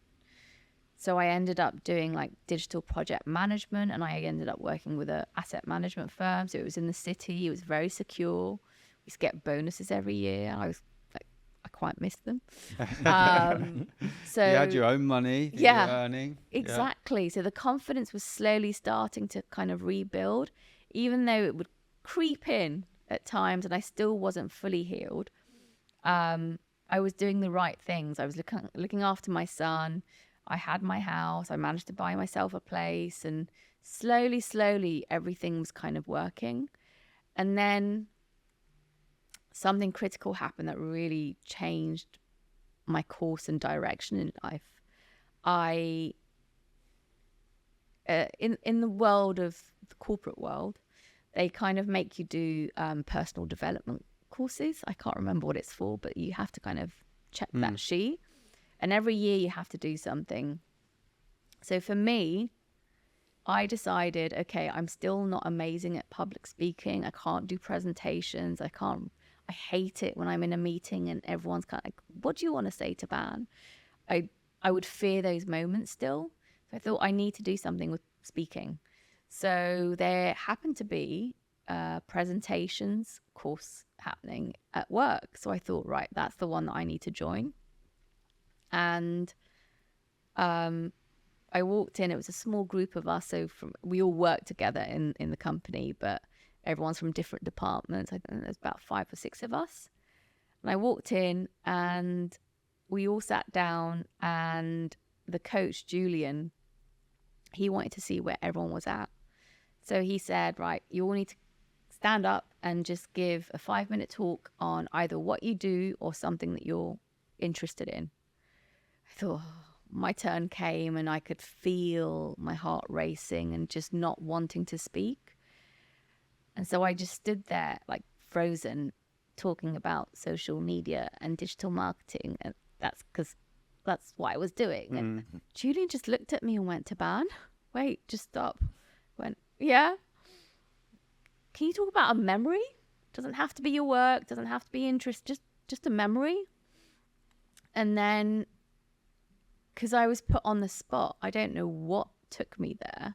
So I ended up doing like digital project management, and I ended up working with a asset management firm. So it was in the city. It was very secure. We used to get bonuses every year. I was like, I quite missed them. So You had your own money that you were earning. Exactly. So the confidence was slowly starting to kind of rebuild, even though it would creep in at times and I still wasn't fully healed. I was doing the right things. I was looking after my son. I had my house. I managed to buy myself a place, and slowly, everything was kind of working. And then something critical happened that really changed my course and direction in life. In the world of the corporate world, they kind of make you do personal development courses. I can't remember what it's for, but you have to kind of check that sheet. And every year you have to do something. So for me, I decided, okay, I'm still not amazing at public speaking. I can't do presentations. I hate it when I'm in a meeting and everyone's kind of like, what do you want to say, Taban? I would fear those moments still. So I thought I need to do something with speaking. So there happened to be a presentations course happening at work. So I thought, right, that's the one that I need to join. And I walked in. It was a small group of us. So we all worked together in the company, but everyone's from different departments. I think there's about 5 or 6 of us. And I walked in and we all sat down, and the coach, Julian, he wanted to see where everyone was at. So he said, right, you all need to stand up and just give a 5-minute talk on either what you do or something that you're interested in. I thought, my turn came and I could feel my heart racing and just not wanting to speak. And so I just stood there like frozen, talking about social media and digital marketing. And that's because that's what I was doing. And Julian just looked at me and went, Taban, wait, just stop. Went, yeah. Can you talk about a memory? Doesn't have to be your work, doesn't have to be interest, just a memory. And then, because I was put on the spot, I don't know what took me there,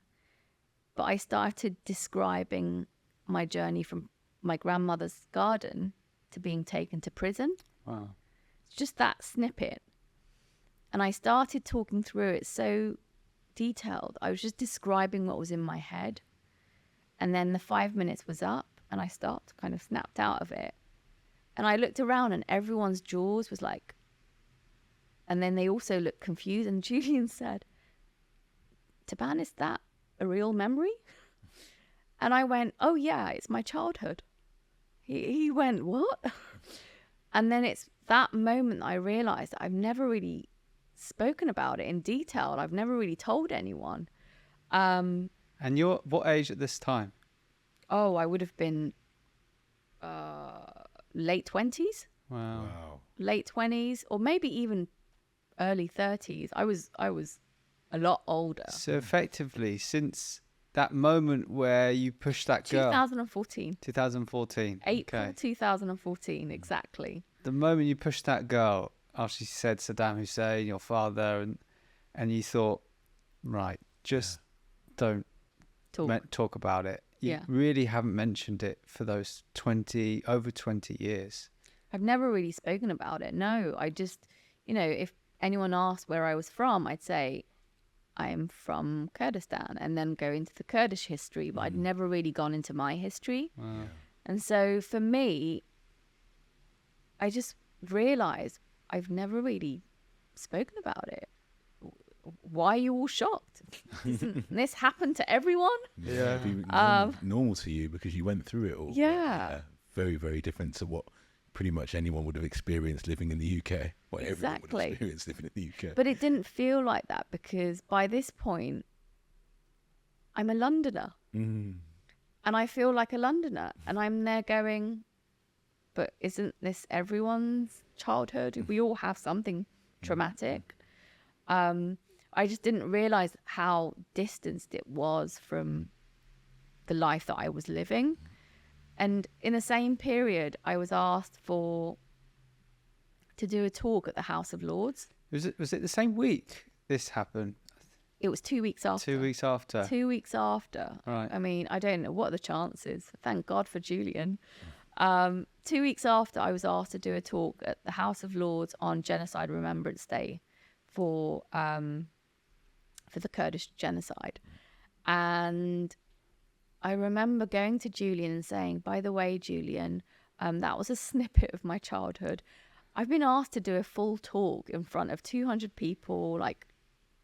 but I started describing my journey from my grandmother's garden to being taken to prison. Wow. Just that snippet. And I started talking through it so detailed. I was just describing what was in my head. And then the 5 minutes was up and I stopped, kind of snapped out of it. And I looked around and everyone's jaws was like, and then they also looked confused. And Julian said, Taban, is that a real memory? And I went, oh yeah, it's my childhood. He went, what? And then it's that moment that I realized that I've never really spoken about it in detail. I've never really told anyone. And you're what age at this time? Oh, I would have been late 20s. Wow. Late 20s, or maybe even early 30s. I was a lot older. So effectively, since that moment where you pushed that girl, 2014. 2014. April 2014, exactly. The moment you pushed that girl after she said Saddam Hussein, your father, and you thought, right, just don't talk about it. You really haven't mentioned it for those over 20 years. I've never really spoken about it. No, I just, if anyone asked where I was from, I'd say I'm from Kurdistan and then go into the Kurdish history, but I'd never really gone into my history. Wow. And so for me, I just realized I've never really spoken about it. Why are you all shocked? Doesn't this happen to everyone? Yeah, it'd be normal to you because you went through it all. Yeah. Very, very different to what pretty much anyone would have experienced living in the UK. What everyone would have experienced living in the UK. But it didn't feel like that because by this point, I'm a Londoner. And I feel like a Londoner. And I'm there going, but isn't this everyone's childhood? We all have something traumatic. I just didn't realize how distanced it was from the life that I was living. And in the same period, I was asked to do a talk at the House of Lords. Was it the same week this happened? I It was 2 weeks after. 2 weeks after. 2 weeks after. Right. I mean, I don't know what are the chances. Thank God for Julian. 2 weeks after, I was asked to do a talk at the House of Lords on Genocide Remembrance Day for the Kurdish genocide. And I remember going to Julian and saying, by the way, Julian, that was a snippet of my childhood. I've been asked to do a full talk in front of 200 people, like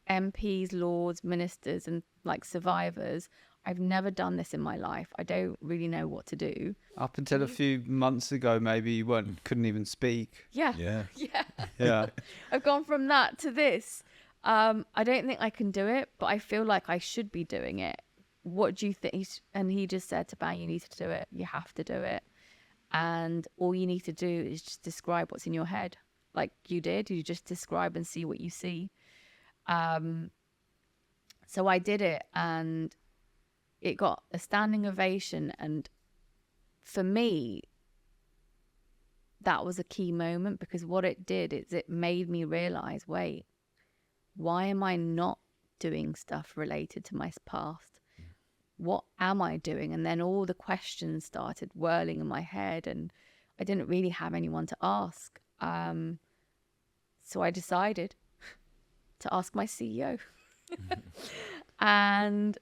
MPs, lords, ministers, and like survivors. I've never done this in my life. I don't really know what to do. Up until a few months ago, maybe you couldn't even speak. Yeah. Yeah. Yeah. Yeah. I've gone from that to this. I don't think I can do it, but I feel like I should be doing it. What do you think? And he just said, Taban, you need to do it. You have to do it. And all you need to do is just describe what's in your head. Like you did. You just describe and see what you see. So I did it, and it got a standing ovation. And for me, that was a key moment, because what it did is it made me realize, wait, why am I not doing stuff related to my past? What am I doing? And then all the questions started whirling in my head, and I didn't really have anyone to ask. So I decided to ask my CEO. And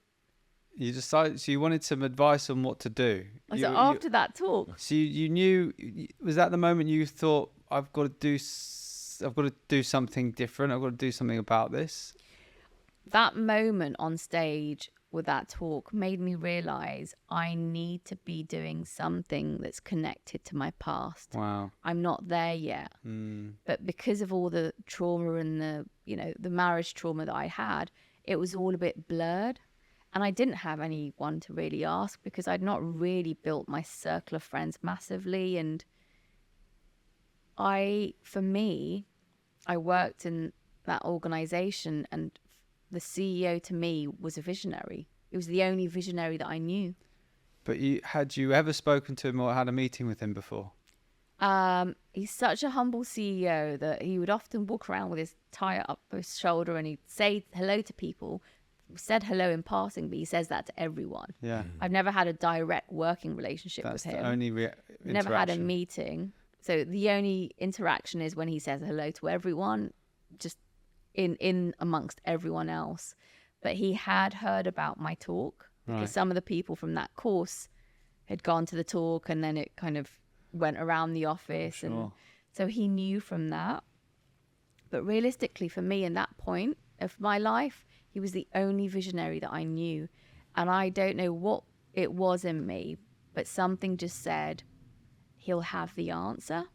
You decided, so you wanted some advice on what to do. so after that talk, So you knew, was that the moment you thought, I've got to do something different. I've got to do something about this. that moment on stage with that talk made me realize I need to be doing something that's connected to my past. Wow. I'm not there yet. But because of all the trauma and the marriage trauma that I had, it was all a bit blurred. And I didn't have anyone to really ask, because I'd not really built my circle of friends massively. And for me, I worked in that organization, and the CEO to me was a visionary. It was the only visionary that I knew. But had you ever spoken to him or had a meeting with him before? He's such a humble CEO that he would often walk around with his tie up his shoulder, and he'd say hello to people. Said hello in passing, but he says that to everyone. Yeah. I've never had a direct working relationship That's with the him. only Never had a interaction. meeting. So the only interaction is when he says hello to everyone, just in amongst everyone else. But he had heard about my talk, because Right. some of the people from that course had gone to the talk, and then it kind of went around the office. And Sure. so he knew from that. But realistically, for me, in that point of my life, he was the only visionary that I knew. And I don't know what it was in me, but something just said, he'll have the answer.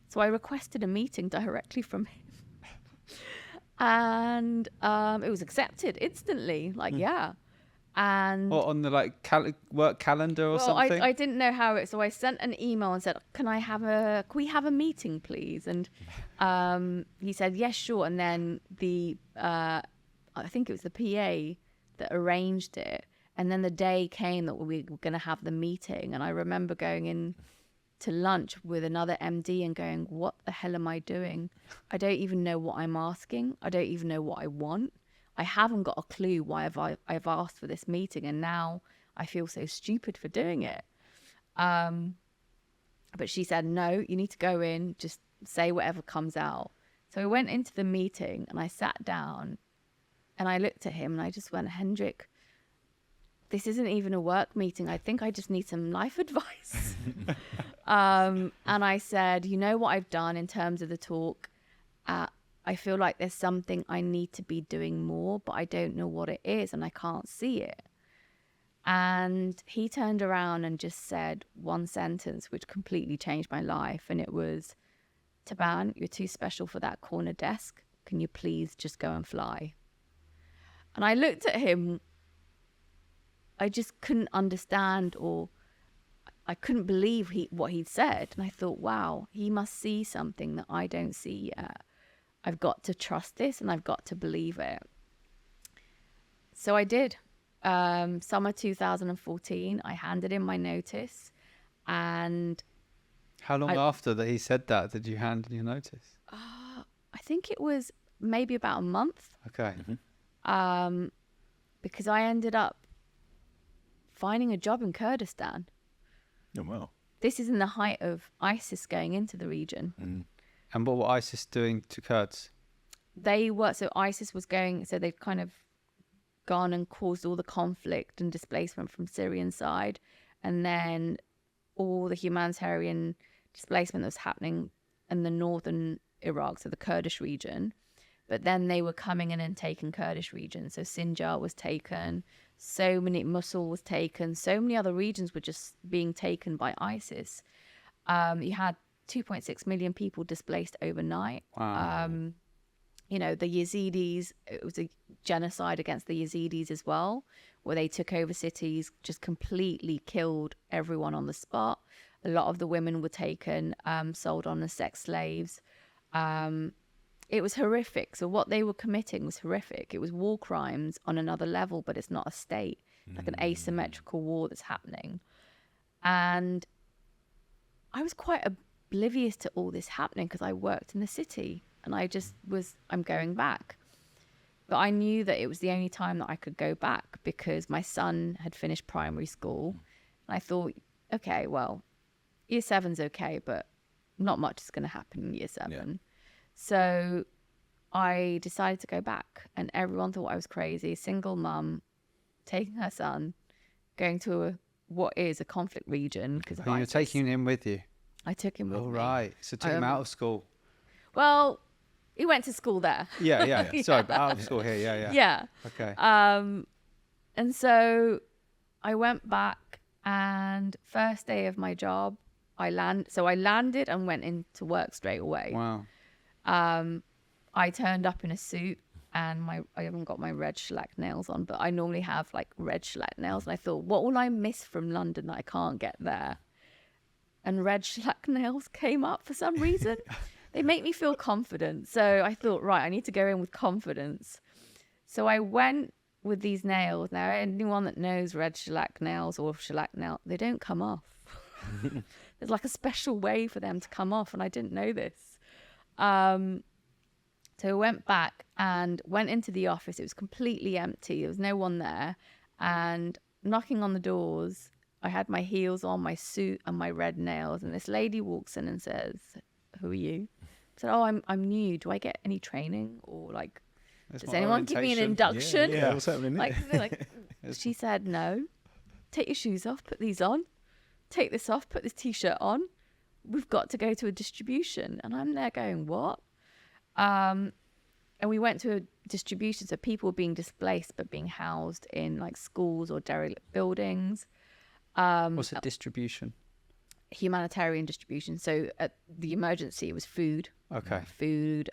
So I requested a meeting directly from him. And it was accepted instantly, like, yeah. And Or on the work calendar or well, something? I didn't know how it, so I sent an email and said, can we have a meeting, please? And he said, yes, sure. And then I think it was the PA that arranged it. And then the day came that we were going to have the meeting. And I remember going in to lunch with another MD and going, what the hell am I doing? I don't even know what I'm asking. I don't even know what I want. I haven't got a clue why I've asked for this meeting, and now I feel so stupid for doing it. But she said, no, you need to go in, just say whatever comes out. So I went into the meeting and I sat down and I looked at him and I just went, Hendrik, this isn't even a work meeting. I think I just need some life advice. And I said, you know what I've done in terms of the talk? I feel like there's something I need to be doing more, but I don't know what it is and I can't see it. And he turned around and just said one sentence, which completely changed my life. And it was, Taban, you're too special for that corner desk. Can you please just go and fly? And I looked at him. I just couldn't understand, or I couldn't believe what he'd said. And I thought, wow, he must see something that I don't see yet. I've got to trust this and I've got to believe it. So I did. Summer 2014, I handed in my notice. And How long after that he said that did you hand in your notice? I think it was maybe about a month. Okay. because I ended up finding a job in Kurdistan. Oh, wow. This is in the height of ISIS going into the region. And what were ISIS doing to Kurds? So ISIS was so they've kind of gone and caused all the conflict and displacement from Syrian side, and then all the humanitarian displacement that was happening in the northern Iraq, so the Kurdish region. But then they were coming in and taking Kurdish regions. So Sinjar was taken, Mosul was taken, so many other regions were just being taken by ISIS. You had 2.6 million people displaced overnight. Wow. You know, the Yazidis, it was a genocide against the Yazidis as well, where they took over cities, just completely killed everyone on the spot. A lot of the women were taken, sold on as sex slaves. It was horrific. So what they were committing was horrific. It was war crimes on another level, but it's not a state, like an asymmetrical war that's happening. And I was quite oblivious to all this happening because I worked in the city, and I'm going back. But I knew that it was the only time that I could go back because my son had finished primary school. And I thought, okay, well, year 7's okay, but not much is going to happen in year 7. Yeah. So I decided to go back, and everyone thought I was crazy. Single mum, taking her son, going to what is a conflict region. Because And you're taking him with you? I took him with me. Oh, right. So took him out of school. Well, he went to school there. Yeah. Sorry, but out of school here. Yeah. Yeah. Okay. And so I went back, and first day of my job, I landed and went into work straight away. Wow. I turned up in a suit, and I haven't got my red shellac nails on, but I normally have like red shellac nails. And I thought, what will I miss from London that I can't get there? And red shellac nails came up for some reason. They make me feel confident. So I thought, right, I need to go in with confidence. So I went with these nails. Now, anyone that knows red shellac nails or shellac nail, they don't come off. There's like a special way for them to come off, and I didn't know this. So I went back and went into the office. It was completely empty. There was no one there. And knocking on the doors, I had my heels on, my suit, and my red nails. And this lady walks in and says, "Who are you?" I said, "Oh, I'm new. Do I get any training, or like, does anyone give me an induction?" Yeah, what's happening there? She said, "No. Take your shoes off. Put these on. Take this off. Put this t-shirt on. We've got to go to a distribution." And I'm there going, "What?" And we went to a distribution. So people were being displaced but being housed in like schools or derelict buildings. What's a distribution? Humanitarian distribution. So at the emergency, it was food. Okay. Food,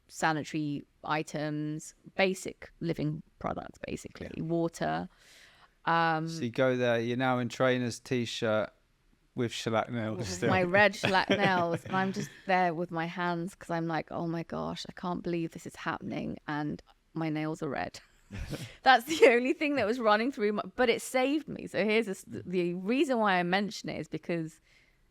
sanitary items, basic living products, basically. Yeah. Water. So you go there, you're now in trainer's t-shirt with shellac nails With still. my red shellac nails, and I'm just there with my hands because I'm like, oh my gosh, I can't believe this is happening, and my nails are red. That's the only thing that was running through but it saved me. So here's the reason why I mention it is because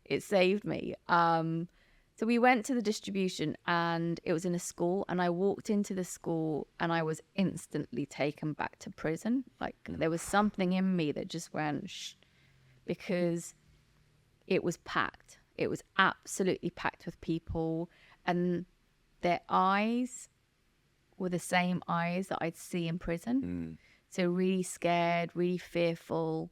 it saved me. So we went to the distribution, and it was in a school, and I walked into the school, and I was instantly taken back to prison. Like there was something in me that just went shh, because it was packed. It was absolutely packed with people, and their eyes were the same eyes that I'd see in prison. So really scared, really fearful,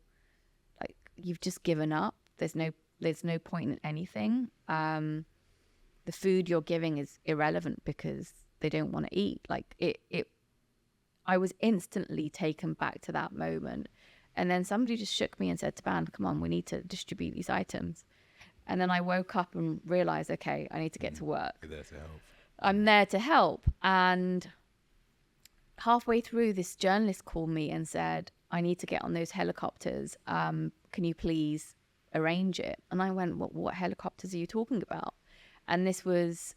like you've just given up. There's no point in anything. The food you're giving is irrelevant because they don't want to eat. Like I was instantly taken back to that moment. And then somebody just shook me and said, "Taban, come on, we need to distribute these items." And then I woke up and realized, okay, I need to get to work. You're there to help. I'm there to help. And halfway through, this journalist called me and said, "I need to get on those helicopters. Can you please arrange it?" And I went, what helicopters are you talking about? And this was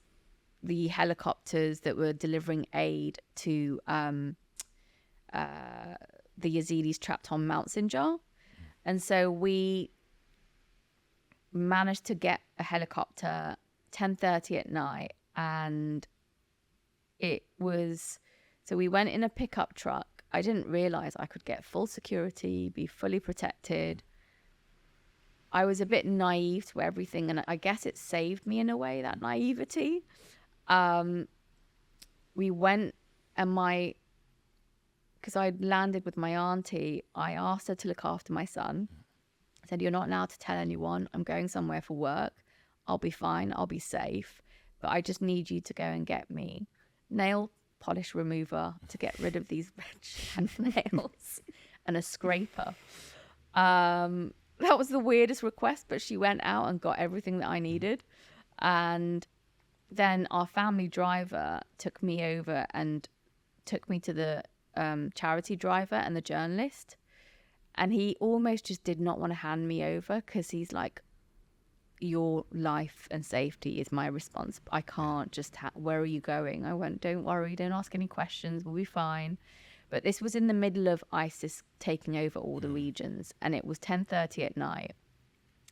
the helicopters that were delivering aid to the Yazidis trapped on Mount Sinjar. And so we managed to get a helicopter 10:30 at night, and it was So we went in a pickup truck. I didn't realize I could get full security, be fully protected. I was a bit naive to everything, and I guess it saved me in a way, that naivety. We went, and because I'd landed with my auntie, I asked her to look after my son. I said, you're not allowed to tell anyone. I'm going somewhere for work. I'll be fine. I'll be safe. But I just need you to go and get me nail polish remover to get rid of these red nails and a scraper. That was the weirdest request, but she went out and got everything that I needed. And then our family driver took me over and took me to the charity driver and the journalist. And he almost just did not want to hand me over because he's like, your life and safety is my response. I can't just, where are you going? I went, don't worry, don't ask any questions, we'll be fine. But this was in the middle of ISIS taking over all the regions, and it was 10:30 at night.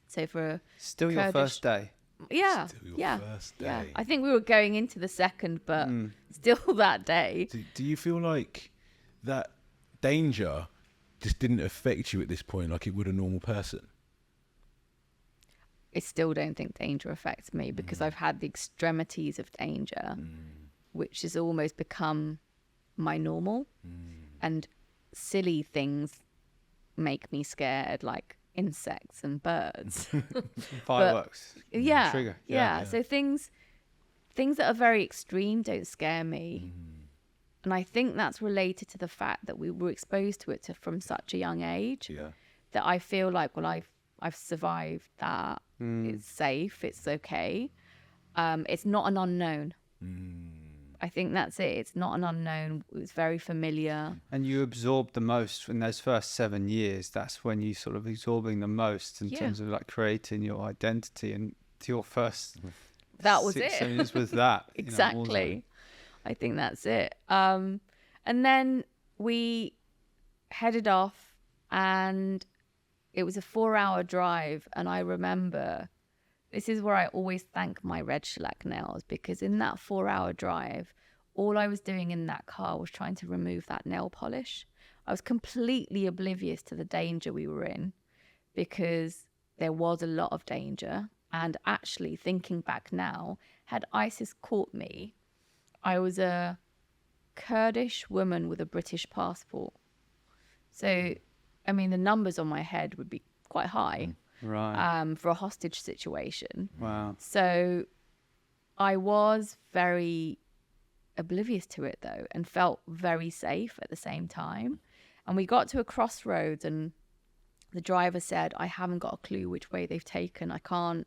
So for Still your first day. Yeah, Still your yeah, first yeah. day. I think we were going into the second, but still that day. Do you feel like that danger just didn't affect you at this point like it would a normal person? I still don't think danger affects me because I've had the extremities of danger, which has almost become my normal. And silly things make me scared, like insects and birds. Fireworks. Yeah, Trigger. yeah. So things that are very extreme don't scare me. And I think that's related to the fact that we were exposed to it from such a young age. Yeah. That I feel like, well, I've survived that. It's safe. It's okay. It's not an unknown. I think that's it. It's not an unknown. It's very familiar. And you absorb the most in those first 7 years. That's when you sort of absorbing the most in terms of like creating your identity. And to your first that was 6, it. 7 years was that. Exactly. I think that's it. And then we headed off, and it was a 4-hour drive. And I remember, this is where I always thank my red shellac nails, because in that 4-hour drive, all I was doing in that car was trying to remove that nail polish. I was completely oblivious to the danger we were in, because there was a lot of danger. And actually, thinking back now, had ISIS caught me, I was a Kurdish woman with a British passport. So, I mean, the numbers on my head would be quite high. Right. For a hostage situation. Wow. So I was very oblivious to it, though, and felt very safe at the same time. And we got to a crossroads, and the driver said, I haven't got a clue which way they've taken. I can't,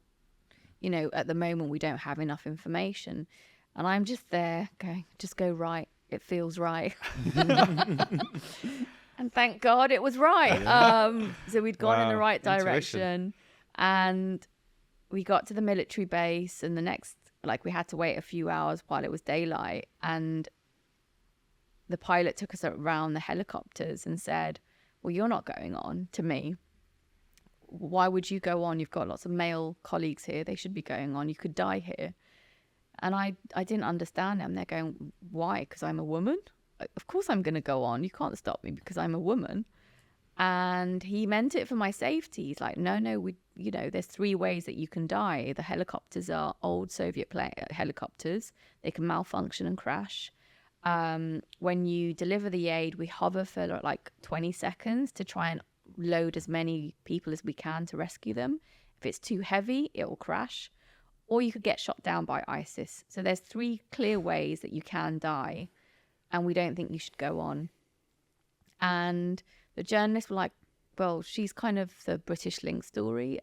at the moment we don't have enough information. And I'm just there going, just go right. It feels right. And thank God it was right. So we'd gone in the right direction. And we got to the military base, and the next, we had to wait a few hours while it was daylight. And the pilot took us around the helicopters and said, well, you're not going on, to me. Why would you go on? You've got lots of male colleagues here. They should be going on. You could die here. And I didn't understand them. They're going, why? Because I'm a woman? Of course I'm going to go on. You can't stop me because I'm a woman. And he meant it for my safety. He's like, no, there's 3 ways that you can die. The helicopters are old Soviet helicopters. They can malfunction and crash. When you deliver the aid, we hover for 20 seconds to try and load as many people as we can to rescue them. If it's too heavy, it will crash. Or you could get shot down by ISIS. So there's 3 clear ways that you can die. And we don't think you should go on. And the journalists were like, well, she's kind of the British Link story.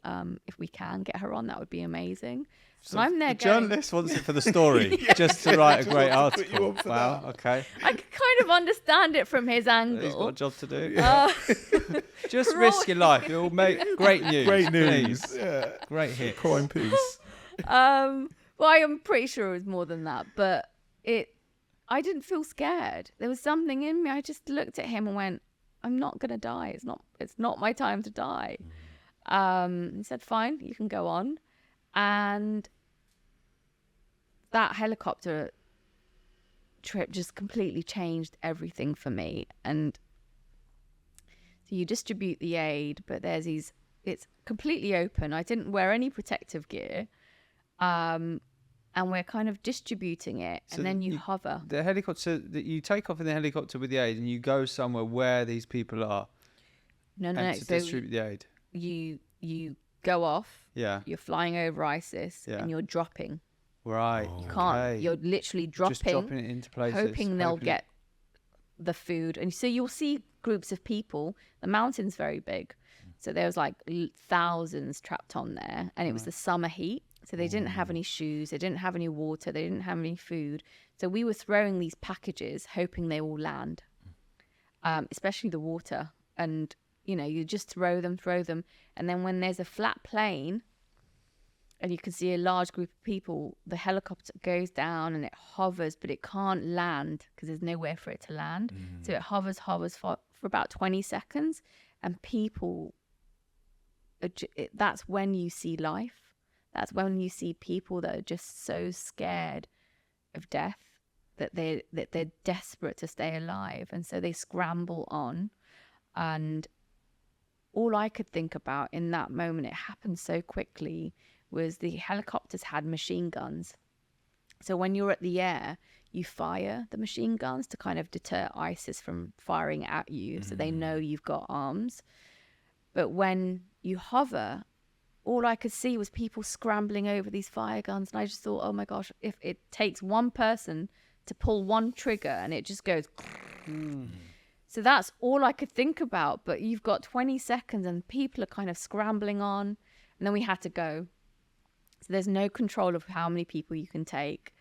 If we can get her on, that would be amazing. So and I'm there the journalist wants it for the story, just to write a great article. Wow, okay. I could kind of understand it from his angle. He's got a job to do. Just risk your life. It will make great news. Great news. Please. Yeah. Great hit. Crime piece. Well, I am pretty sure it was more than that, but I didn't feel scared. There was something in me. I just looked at him and went, I'm not going to die. It's not my time to die. He said, fine, you can go on. And that helicopter trip just completely changed everything for me. And so you distribute the aid, but it's completely open. I didn't wear any protective gear. And we're kind of distributing it, So and then you hover. The helicopter, that you take off in the helicopter with the aid, and you go somewhere where these people are, No. and to So distribute the aid. you go off. Yeah. You're flying over ISIS, Yeah. and you're dropping. Right. You can't. Okay. You're literally dropping, Just dropping it into places, hoping they'll get the food. And so you'll see groups of people. The mountain's very big, so there was like thousands trapped on there, and it was the summer heat. So they didn't have any shoes, they didn't have any water, they didn't have any food. So we were throwing these packages, hoping they all land, especially the water. And, you know, you just throw them. And then when there's a flat plane and you can see a large group of people, the helicopter goes down and it hovers, but it can't land because there's nowhere for it to land. So it hovers for about 20 seconds. And people, that's when you see life. That's when you see people that are just so scared of death that they're desperate to stay alive, and so they scramble on. And all I could think about in that moment, it happened so quickly, was the helicopters had machine guns. So when you're at the air, you fire the machine guns to kind of deter ISIS from firing at you, so they know you've got arms. But when you hover, all I could see was people scrambling over these fire guns. And I just thought, oh my gosh, if it takes one person to pull one trigger and it just goes. So that's all I could think about. But you've got 20 seconds and people are kind of scrambling on. And then we had to go. So there's no control of how many people you can take.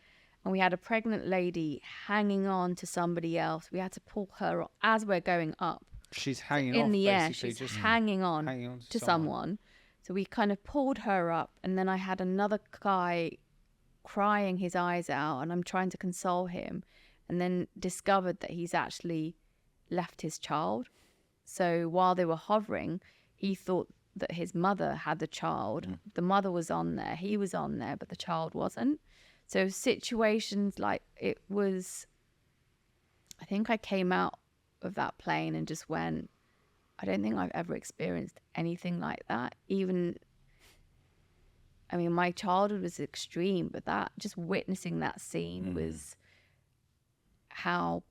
And we had a pregnant lady hanging on to somebody else. We had to pull her as we're going up. She's hanging in off, the air. basically, She's just hanging on to someone. So we kind of pulled her up, and then I had another guy crying his eyes out, and I'm trying to console him, and then discovered that he's actually left his child. So while they were hovering, he thought that his mother had the child. The mother was on there, he was on there, but the child wasn't. So situations like it was, I think I came out of that plane and just went, I don't think I've ever experienced anything like that. Even, I mean, my childhood was extreme, but that, just witnessing that scene was how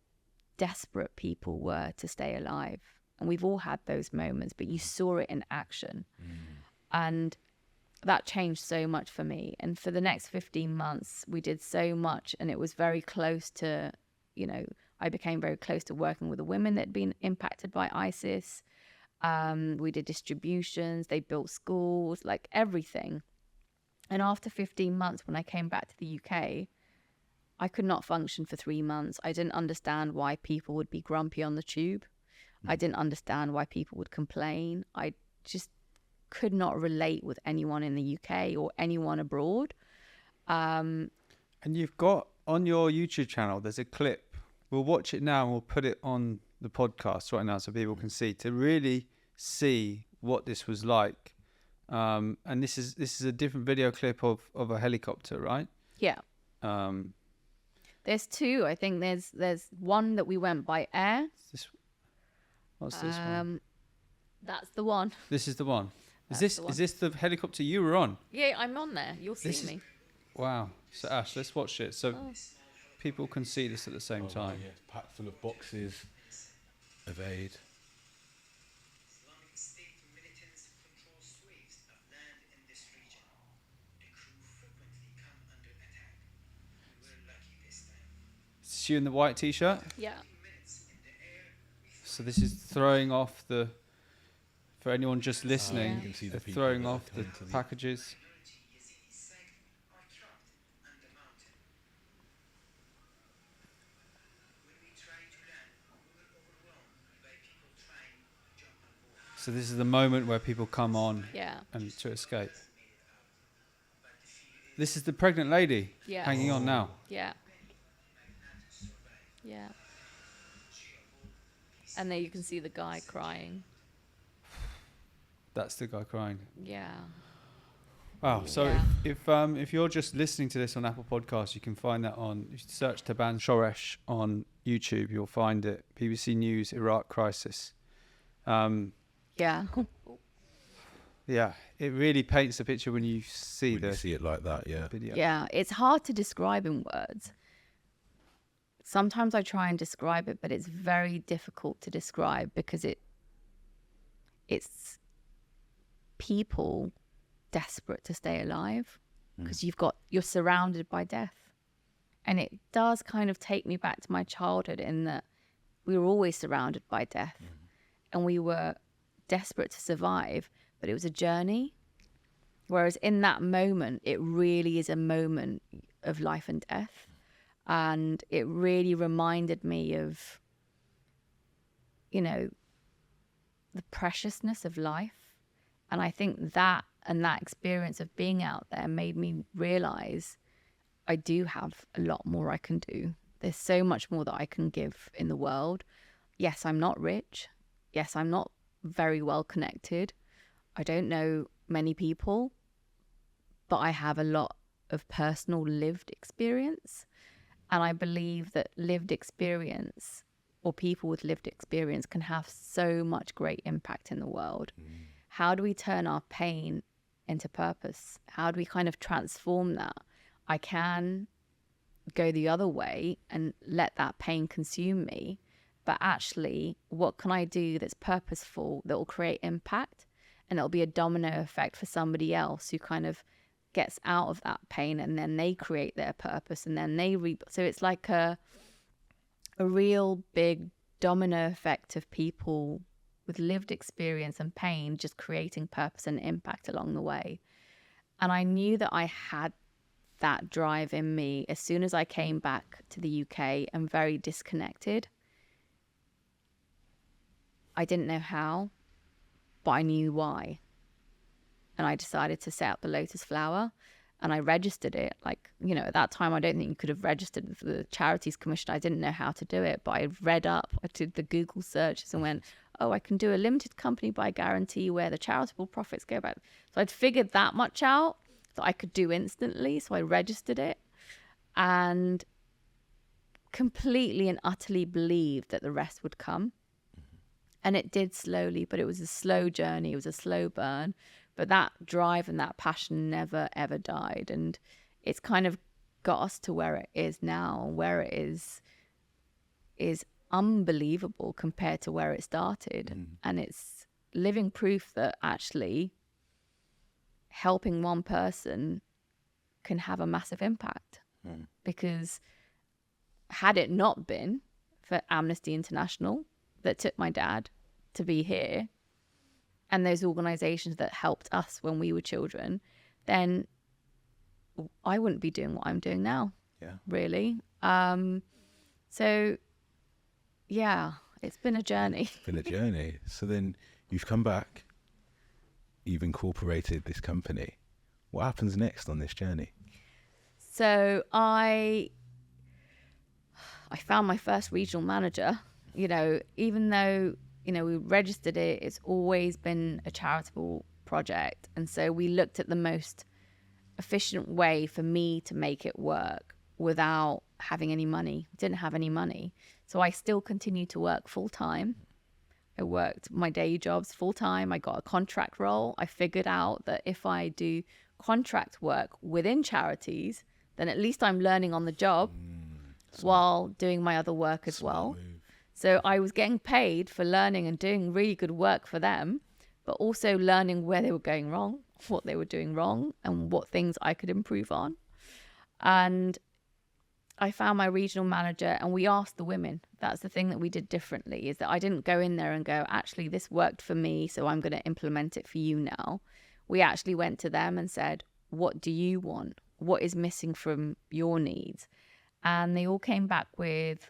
desperate people were to stay alive. And we've all had those moments, but you saw it in action. And that changed so much for me. And for the next 15 months, we did so much, and it was very close to, you know, I became very close to working with the women that had been impacted by ISIS. We did distributions, they built schools, like everything. And after 15 months, when I came back to the UK, I could not function for 3 months. I didn't understand why people would be grumpy on the tube. I didn't understand why people would complain. I just could not relate with anyone in the UK or anyone abroad. And you've got on your YouTube channel, there's a clip. We'll watch it now and we'll put it on the podcast right now so people can see, to really see what this was like. And this is a different video clip of a helicopter, right? Yeah. There's two. I think there's one that we went by air. What's this one? That's the one. This is the one. That's Is the one. this the helicopter you were on? Yeah, I'm on there. You'll see me. Wow. So Ash, let's watch it so people can see this at the same time. Yeah, it's packed full of boxes of aid. Islamic State militants control swathes of land in this region. The crew frequently come under attack. We were lucky this time. Is this you in the white t-shirt? Yeah. Minutes in the air, we So this is throwing off the, for anyone just listening, You can see the they're people throwing that off have the come to the- packages. minority Yazidi sect are trapped on the mountain. When we try to land, we were overwhelmed by people trying to jump on board. So this is the moment where people come on Yeah. and to escape. This is the pregnant lady Yeah. hanging on now. Yeah. Yeah. And there you can see the guy crying. That's the guy crying. Yeah. Wow. So Yeah. if you're just listening to this on Apple Podcasts, you can find that on, you search Taban Shoresh on YouTube, you'll find it. BBC News, Iraq crisis. Yeah. Yeah, it really paints the picture when you see When you the see it like that, yeah. video. Yeah, it's hard to describe in words. Sometimes I try and describe it, but it's very difficult to describe because it's people desperate to stay alive because you're surrounded by death. And it does kind of take me back to my childhood in that we were always surrounded by death and we were desperate to survive, but it was a journey. Whereas in that moment, it really is a moment of life and death. And it really reminded me of, you know, the preciousness of life. And I think that and that experience of being out there made me realize I do have a lot more I can do. There's so much more that I can give in the world. Yes, I'm not rich. Yes, I'm not very well connected. I don't know many people, but I have a lot of personal lived experience. And I believe that lived experience or people with lived experience can have so much great impact in the world. How do we turn our pain into purpose? How do we kind of transform that? I can go the other way and let that pain consume me. But actually, what can I do that's purposeful, that will create impact? And it'll be a domino effect for somebody else who kind of gets out of that pain and then they create their purpose and then they so it's like a real big domino effect of people with lived experience and pain just creating purpose and impact along the way. And I knew that I had that drive in me as soon as I came back to the UK and very disconnected. I didn't know how, but I knew why. And I decided to set up the Lotus Flower and I registered it. Like, you know, at that time, I don't think you could have registered for the Charities Commission. I didn't know how to do it, but I read up, I did the Google searches and went, oh, I can do a limited company by guarantee where the charitable profits go back. So I'd figured that much out that I could do instantly. So I registered it and completely and utterly believed that the rest would come. And it did slowly, but it was a slow journey. It was a slow burn. But that drive and that passion never, ever died. And it's kind of got us to where it is now, where it is unbelievable compared to where it started. And it's living proof that actually helping one person can have a massive impact. Because had it not been for Amnesty International that took my dad to be here, and those organizations that helped us when we were children, then I wouldn't be doing what I'm doing now. Yeah. Really. So yeah, it's been a journey. It's been a journey. So then you've come back, you've incorporated this company. What happens next on this journey? So I found my first regional manager. You know, even though, you know, we registered it, it's always been a charitable project. And so we looked at the most efficient way for me to make it work without having any money. Didn't have any money. So I still continued to work full time. I worked my day jobs full time. I got a contract role. I figured out that if I do contract work within charities, then at least I'm learning on the job while doing my other work as well. So I was getting paid for learning and doing really good work for them, but also learning where they were going wrong, what they were doing wrong, and what things I could improve on. And I found my regional manager and we asked the women. That's the thing that we did differently, is that I didn't go in there and go, actually, this worked for me, so I'm going to implement it for you now. We actually went to them and said, what do you want? What is missing from your needs? And they all came back with,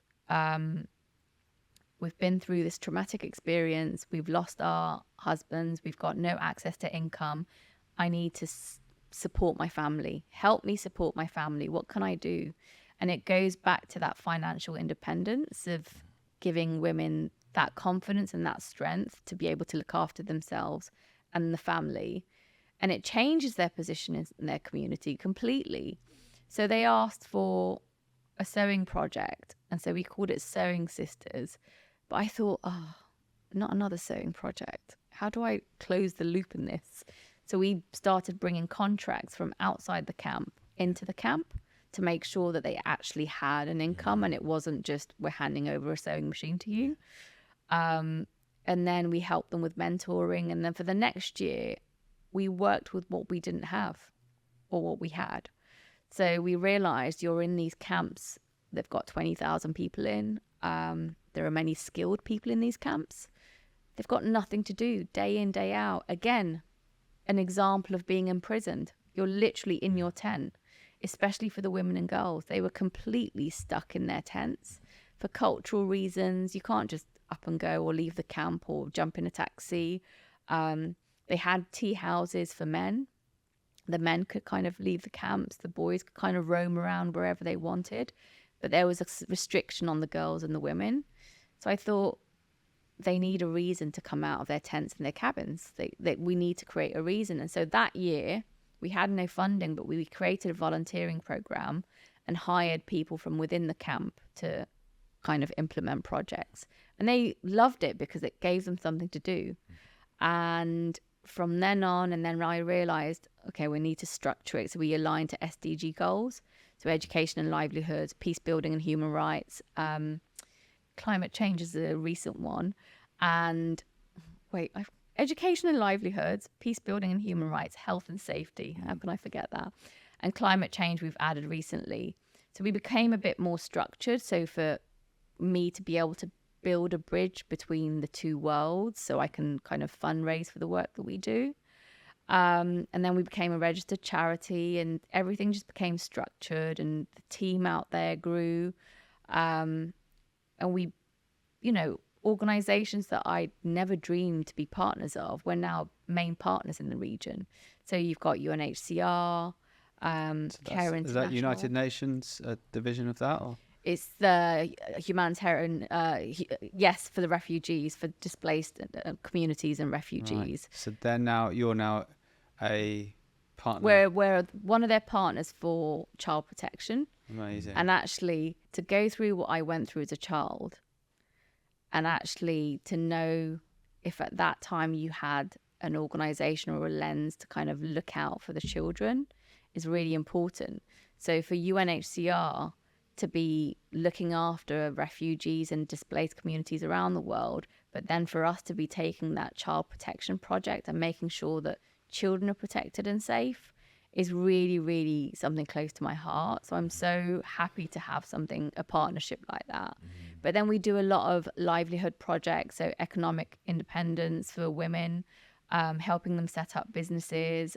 we've been through this traumatic experience. We've lost our husbands. We've got no access to income. I need to support my family. Help me support my family. What can I do? And it goes back to that financial independence of giving women that confidence and that strength to be able to look after themselves and the family. and it changes their position in their community completely. So they asked for a sewing project, and so we called it Sewing Sisters. But I thought, oh, not another sewing project. How do I close the loop in this? So we started bringing contracts from outside the camp into the camp to make sure that they actually had an income, and it wasn't just, we're handing over a sewing machine to you. And then we helped them with mentoring. And then for the next year, we worked with what we didn't have or what we had. So we realized you're in these camps, they've got 20,000 people in. There are many skilled people in these camps. They've got nothing to do day in, day out. Again, an example of being imprisoned. You're literally in your tent, especially for the women and girls. They were completely stuck in their tents for cultural reasons. You can't just up and go or leave the camp or jump in a taxi. They had tea houses for men. The men could kind of leave the camps. The boys could kind of roam around wherever they wanted. But there was a restriction on the girls and the women. So I thought, they need a reason to come out of their tents and their cabins. We need to create a reason. And so that year, we had no funding, but we created a volunteering program and hired people from within the camp to kind of implement projects. And they loved it because it gave them something to do. And from then on, and then I realized, okay, we need to structure it. So we aligned to SDG goals. So education and livelihoods, peace building and human rights. Climate change is a recent one. And education and livelihoods, peace building and human rights, health and safety. How can I forget that? And climate change we've added recently. So we became a bit more structured. So for me to be able to build a bridge between the two worlds, so I can kind of fundraise for the work that we do. And then we became a registered charity, and everything just became structured, and the team out there grew. And we, organizations that I never dreamed to be partners of, we're now main partners in the region. So you've got UNHCR, Care International. Is that United Nations division of that? Or? It's the humanitarian, yes, for the refugees, for displaced communities and refugees. Right. So you're now a partner. We're one of their partners for child protection. Amazing. And actually, to go through what I went through as a child, and actually to know if at that time you had an organization or a lens to kind of look out for the children is really important. So for UNHCR to be looking after refugees and displaced communities around the world, but then for us to be taking that child protection project and making sure that children are protected and safe is really, really something close to my heart. So I'm so happy to have a partnership like that. But then we do a lot of livelihood projects, so economic independence for women, helping them set up businesses,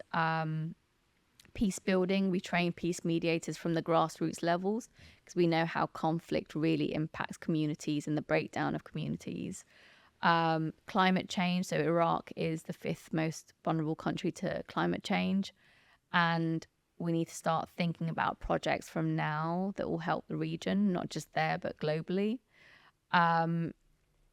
peace building. We train peace mediators from the grassroots levels because we know how conflict really impacts communities and the breakdown of communities. Climate change. So Iraq is the 5th most vulnerable country to climate change. And we need to start thinking about projects from now that will help the region, not just there, but globally. And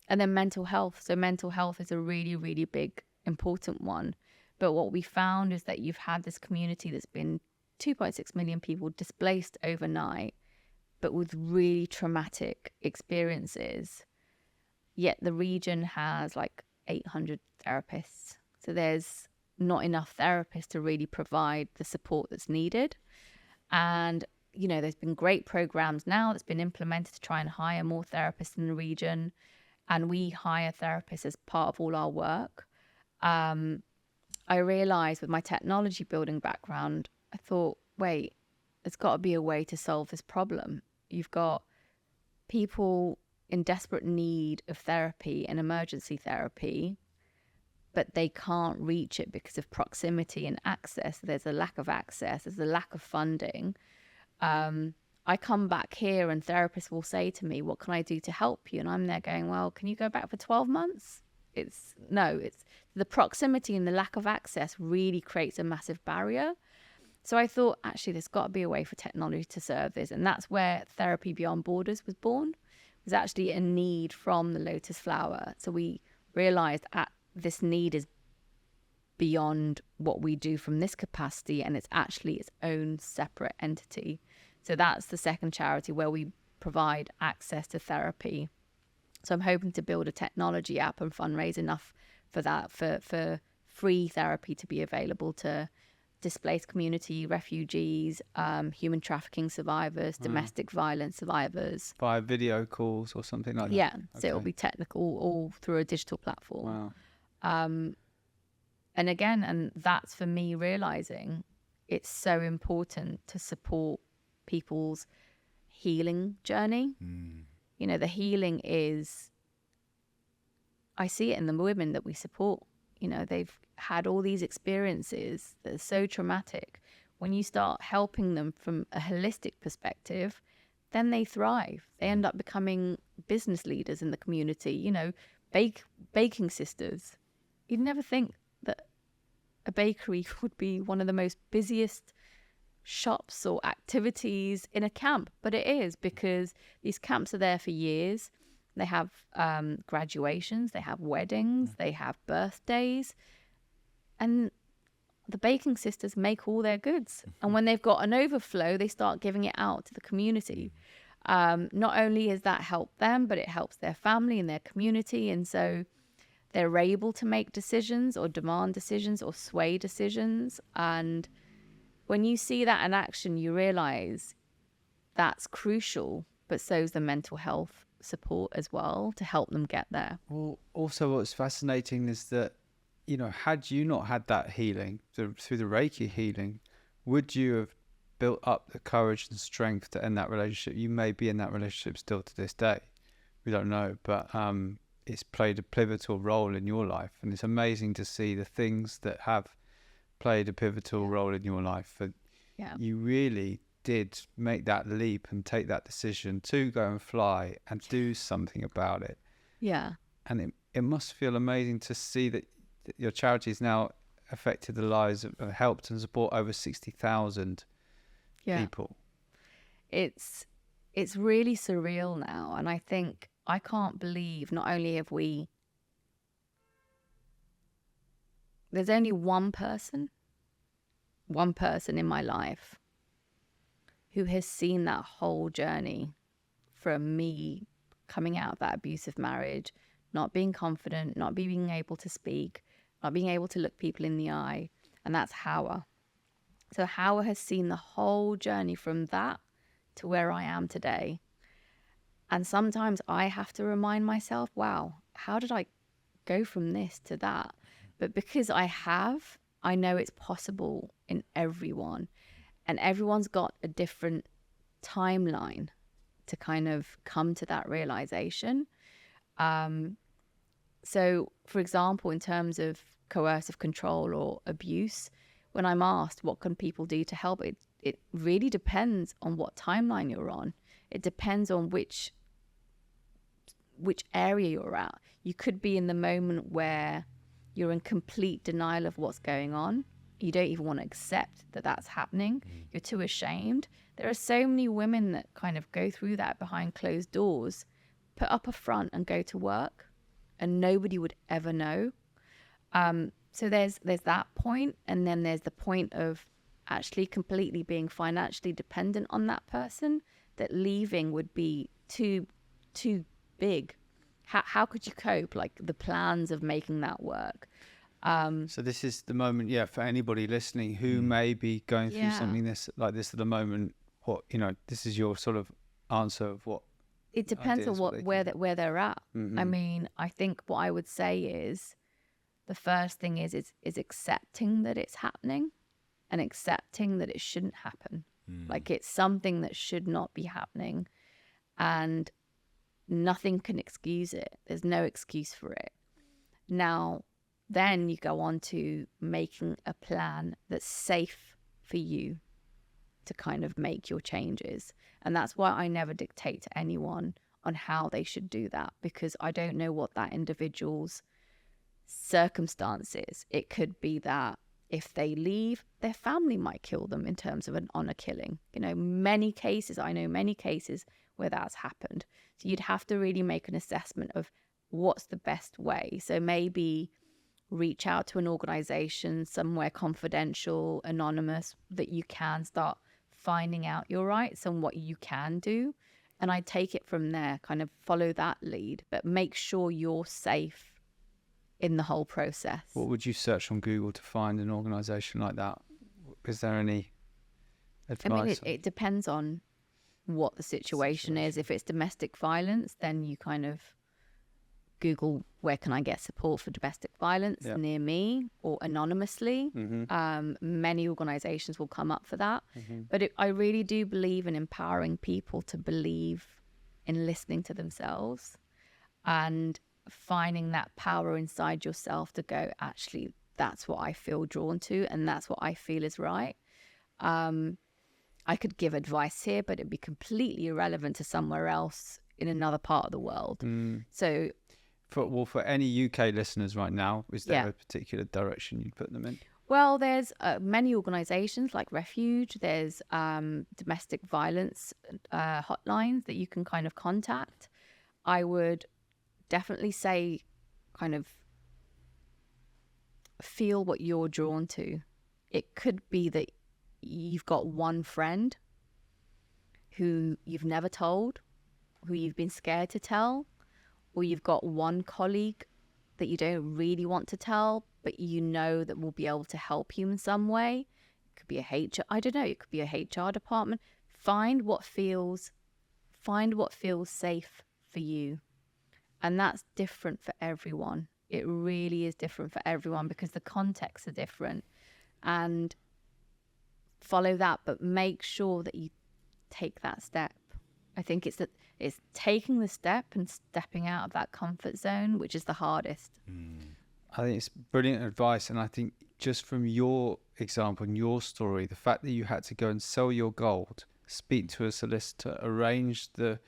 then mental health. So mental health is a really, really big, important one. But what we found is that you've had this community that's been 2.6 million people displaced overnight, but with really traumatic experiences. Yet the region has like 800 therapists. So there's not enough therapists to really provide the support that's needed. And, there's been great programs now that's been implemented to try and hire more therapists in the region. And we hire therapists as part of all our work. I realized with my technology building background, I thought, wait, there's got to be a way to solve this problem. You've got people in desperate need of therapy and emergency therapy, but they can't reach it because of proximity and access. There's a lack of access. There's a lack of funding. I come back here and therapists will say to me, what can I do to help you? And I'm there going, well, can you go back for 12 months? It's the proximity and the lack of access really creates a massive barrier. So I thought, actually, there's got to be a way for technology to serve this. And that's where Therapy Beyond Borders was born. It was actually a need from the Lotus Flower. So we realized this need is beyond what we do from this capacity, and it's actually its own separate entity. So that's the second charity, where we provide access to therapy. So I'm hoping to build a technology app and fundraise enough for that, for free therapy to be available to displaced community, refugees, human trafficking survivors, domestic violence survivors. Via video calls or something like that? Yeah, so Okay. it'll be technical, all through a digital platform. Wow. And again, and that's for me realizing it's so important to support people's healing journey. You know, the healing is, I see it in the women that we support. You know, they've had all these experiences that are so traumatic. When you start helping them from a holistic perspective, then they thrive. They end up becoming business leaders in the community, you know, baking sisters. You'd never think that a bakery would be one of the most busiest shops or activities in a camp, but it is, because these camps are there for years. They have graduations, they have weddings, they have birthdays, and the baking sisters make all their goods. And when they've got an overflow, they start giving it out to the community. Not only has that helped them, but it helps their family and their community. And so they're able to make decisions or demand decisions or sway decisions. And when you see that in action, you realize that's crucial, but so is the mental health support as well to help them get there. Well, also what's fascinating is that, you know, had you not had that healing through the Reiki healing, would you have built up the courage and strength to end that relationship? You may be in that relationship still to this day. We don't know, but it's played a pivotal role in your life, and it's amazing to see the things that have played a pivotal role in your life. And you really did make that leap and take that decision to go and fly and do something about it. Yeah. And it must feel amazing to see that your charity has now affected the lives of, helped and support over 60,000 people. It's really surreal now. And I think, I can't believe, not only have there's only one person in my life who has seen that whole journey from me coming out of that abusive marriage, not being confident, not being able to speak, not being able to look people in the eye, and that's Hawa. So Hawa has seen the whole journey from that to where I am today. And sometimes I have to remind myself, wow, how did I go from this to that? But because I know it's possible in everyone. And everyone's got a different timeline to kind of come to that realization. So, for example, in terms of coercive control or abuse, when I'm asked what can people do to help, it really depends on what timeline you're on. It depends on which area you're at. You could be in the moment where you're in complete denial of what's going on. You don't even want to accept that that's happening. You're too ashamed. There are so many women that kind of go through that behind closed doors, put up a front and go to work, and nobody would ever know. So there's that point, and then there's the point of actually completely being financially dependent on that person, that leaving would be too big. How could you cope? Like the plans of making that work. So this is the moment, for anybody listening who may be going through something like this at the moment. What, this is your sort of answer of what. It depends on where they're at. Mm-hmm. I mean, I think what I would say is the first thing is accepting that it's happening, and accepting that it shouldn't happen. Like it's something that should not be happening, and nothing can excuse it. There's no excuse for it. Now, then you go on to making a plan that's safe for you to kind of make your changes. And that's why I never dictate to anyone on how they should do that, because I don't know what that individual's circumstance is. It could be that if they leave, their family might kill them in terms of an honor killing. I know many cases where that's happened. So you'd have to really make an assessment of what's the best way. So maybe reach out to an organization somewhere confidential, anonymous, that you can start finding out your rights and what you can do. And I take it from there, kind of follow that lead, but make sure you're safe in the whole process. What would you search on Google to find an organisation like that? Is there any advice? I mean, it depends on what the situation is. If it's domestic violence, then you kind of Google, where can I get support for domestic violence near me or anonymously. Many organizations will come up for that. But I really do believe in empowering people to believe in listening to themselves and finding that power inside yourself to go, actually, that's what I feel drawn to and that's what I feel is right. I could give advice here, but it'd be completely irrelevant to somewhere else in another part of the world. So for any UK listeners right now, is there a particular direction you'd put them in? Well, there's many organisations like Refuge. There's domestic violence hotlines that you can kind of contact. I would definitely say kind of feel what you're drawn to. It could be that you've got one friend who you've never told, who you've been scared to tell, or you've got one colleague that you don't really want to tell, but you know that will be able to help you in some way. It could be a HR, I don't know, it could be a HR department. Find what feels safe for you. And that's different for everyone. It really is different for everyone because the contexts are different. And follow that, but make sure that you take that step. I think it's taking the step and stepping out of that comfort zone, which is the hardest. I think it's brilliant advice. And I think just from your example and your story, the fact that you had to go and sell your gold, speak to a solicitor, arrange the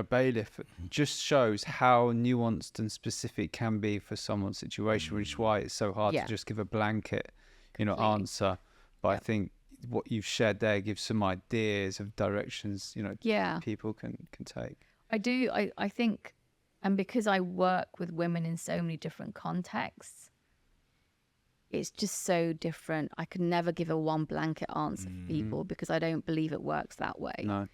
bailiff, just shows how nuanced and specific can be for someone's situation, which is why it's so hard to just give a blanket, answer. But I think what you've shared there gives some ideas of directions, people can take. I do. I think, and because I work with women in so many different contexts, it's just so different. I could never give a one blanket answer for people because I don't believe it works that way. No.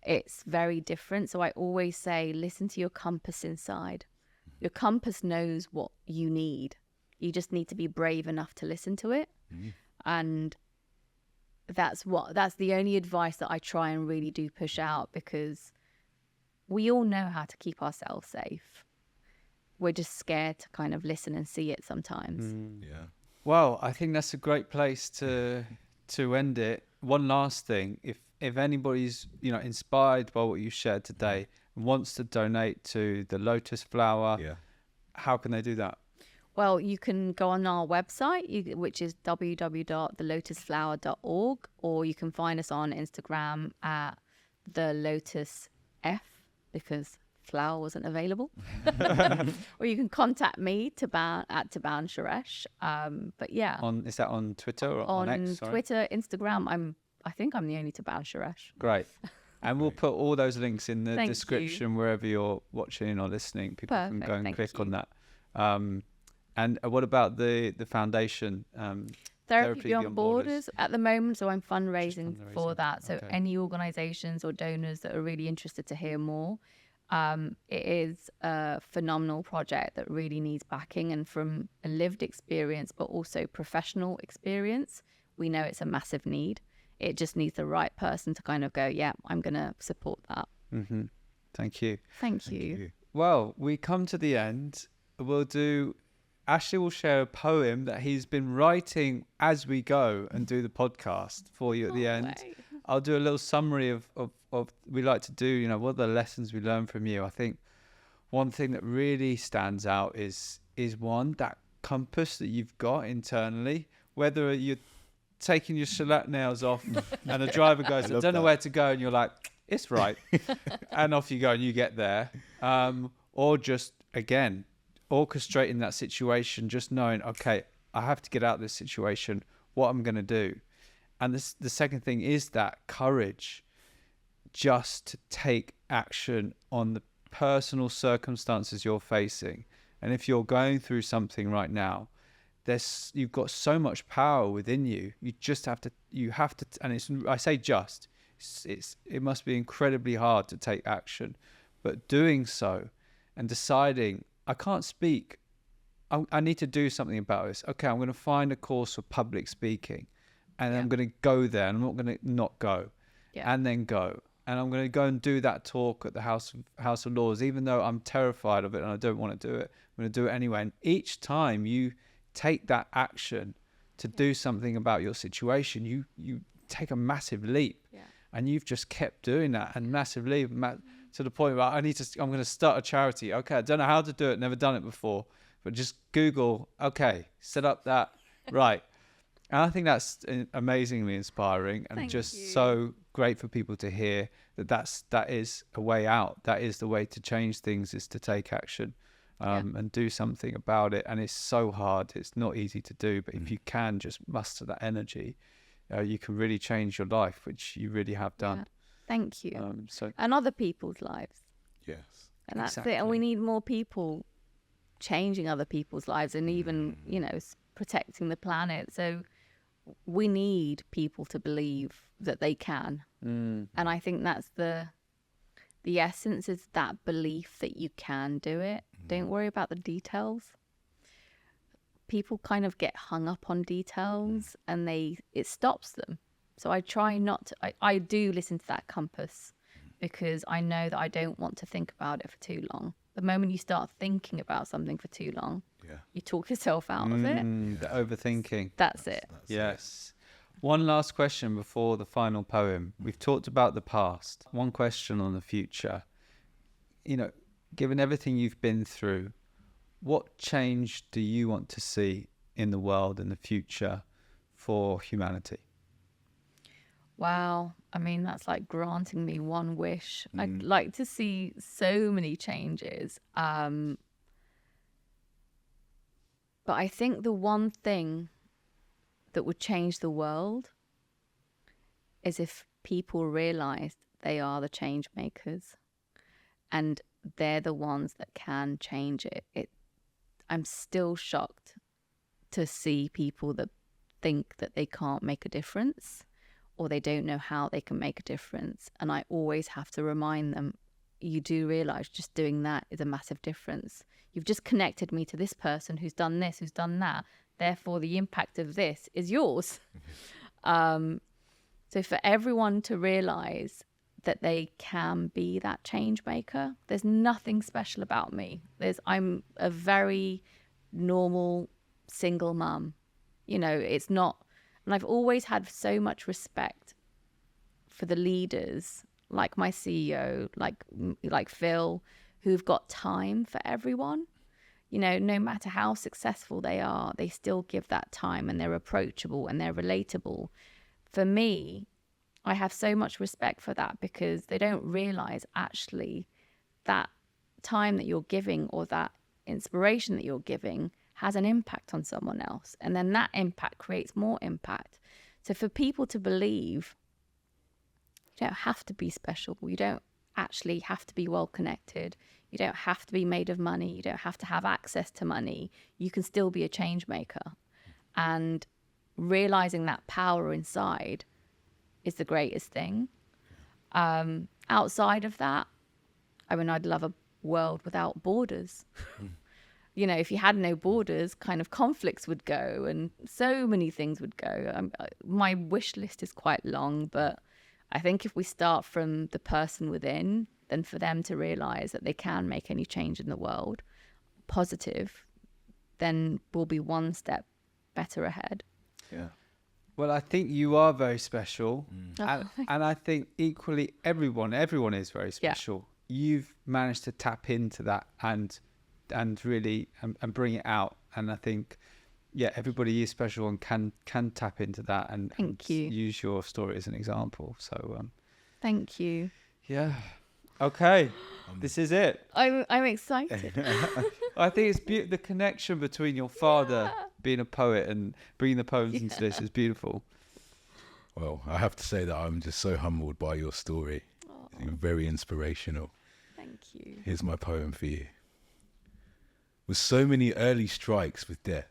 It's very different. So I always say, listen to your compass inside. Your compass knows what you need. You just need to be brave enough to listen to it. And that's the only advice that I try and really do push out, because we all know how to keep ourselves safe. We're just scared to kind of listen and see it sometimes. Yeah. Well, I think that's a great place to end it. One last thing, if anybody's inspired by what you shared today and wants to donate to the Lotus Flower, how can they do that? Well, you can go on our website, which is www.thelotusflower.org, or you can find us on Instagram at the Lotus F, because flower wasn't available. Or you can contact me, Taban Shoresh. But yeah, Is that on Twitter or on X? Sorry? Twitter, Instagram. I think I'm the only Taban Shoresh. Great. And we'll put all those links in the description wherever you're watching or listening. People can go and click on that. And what about the foundation? Therapy Beyond Borders at the moment, so I'm fundraising for that. So any organisations or donors that are really interested to hear more, it is a phenomenal project that really needs backing, and from a lived experience but also professional experience, we know it's a massive need. It just needs the right person to kind of go, yeah, I'm going to support that. Thank you. Thank you. Well, we come to the end. Ashley will share a poem that he's been writing as we go and do the podcast for you at the end. I'll do a little summary of we like to do, what are the lessons we learn from you. I think one thing that really stands out is that compass that you've got internally, whether you're taking your shellac nails off and the driver goes, I don't know where to go, and you're like, it's right. And off you go and you get there. Or just, again, orchestrating that situation, just knowing, okay, I have to get out of this situation, what I'm going to do. And the second thing is that courage just to take action on the personal circumstances you're facing. And if you're going through something right now, you've got so much power within you. You just have to, and I say just, it must be incredibly hard to take action, but doing so and deciding, I can't speak, I need to do something about this. Okay, I'm going to find a course for public speaking, and I'm going to go there, and I'm not going to not go, and then go. And I'm going to go and do that talk at the House of Lords, even though I'm terrified of it and I don't want to do it. I'm going to do it anyway. And each time you take that action to do something about your situation, you take a massive leap. Yeah. And you've just kept doing that, and massive leap to the point where I'm going to start a charity. Okay, I don't know how to do it, never done it before, but just Google, okay, set up that, right. And I think that's amazingly inspiring, and so great for people to hear that is a way out. That is the way to change things, is to take action and do something about it. And it's so hard. It's not easy to do, but if you can just muster that energy, you can really change your life, which you really have done. Yeah. Thank you. So and other people's lives. Yes. And that's it. And we need more people changing other people's lives, and even, protecting the planet. So we need people to believe that they can. And I think that's the essence, is that belief that you can do it. Don't worry about the details. People kind of get hung up on details, and it stops them. So I try not to. I do listen to that compass, because I know that I don't want to think about it for too long. The moment you start thinking about something for too long, you talk yourself out of it. The overthinking. That's it. Yes. One last question before the final poem. We've talked about the past. One question on the future. Given everything you've been through, what change do you want to see in the world in the future for humanity? Wow. I mean, that's like granting me one wish. I'd like to see so many changes. But I think the one thing that would change the world is if people realized they are the change makers, and they're the ones that can change it. I'm still shocked to see people that think that they can't make a difference, or they don't know how they can make a difference. And I always have to remind them, you do realize just doing that is a massive difference. You've just connected me to this person who's done this, who's done that. Therefore, the impact of this is yours. So for everyone to realize that they can be that change maker, there's nothing special about me. I'm a very normal single mum. It's not. And I've always had so much respect for the leaders, like my CEO, like Phil, who've got time for everyone. No matter how successful they are, they still give that time, and they're approachable and they're relatable. For me, I have so much respect for that, because they don't realize actually that time that you're giving, or that inspiration that you're giving, has an impact on someone else. And then that impact creates more impact. So for people to believe, you don't have to be special. You don't actually have to be well connected. You don't have to be made of money. You don't have to have access to money. You can still be a change maker. And realizing that power inside is the greatest thing. Outside of that, I'd love a world without borders. If you had no borders, kind of conflicts would go, and so many things would go. My wish list is quite long, but I think if we start from the person within, then for them to realize that they can make any change in the world, positive, then we'll be one step better ahead. Yeah. Well, I think you are very special. And I think equally everyone is very special. You've managed to tap into that and really and bring it out. And I think, everybody is special and can tap into that and use your story as an example. So thank you. Yeah. Okay. This is it. I'm excited. I think it's the connection between your father being a poet and bringing the poems into this is beautiful. Well, I have to say that I'm just so humbled by your story. You're very inspirational. Thank you. Here's my poem for you. With so many early strikes with death,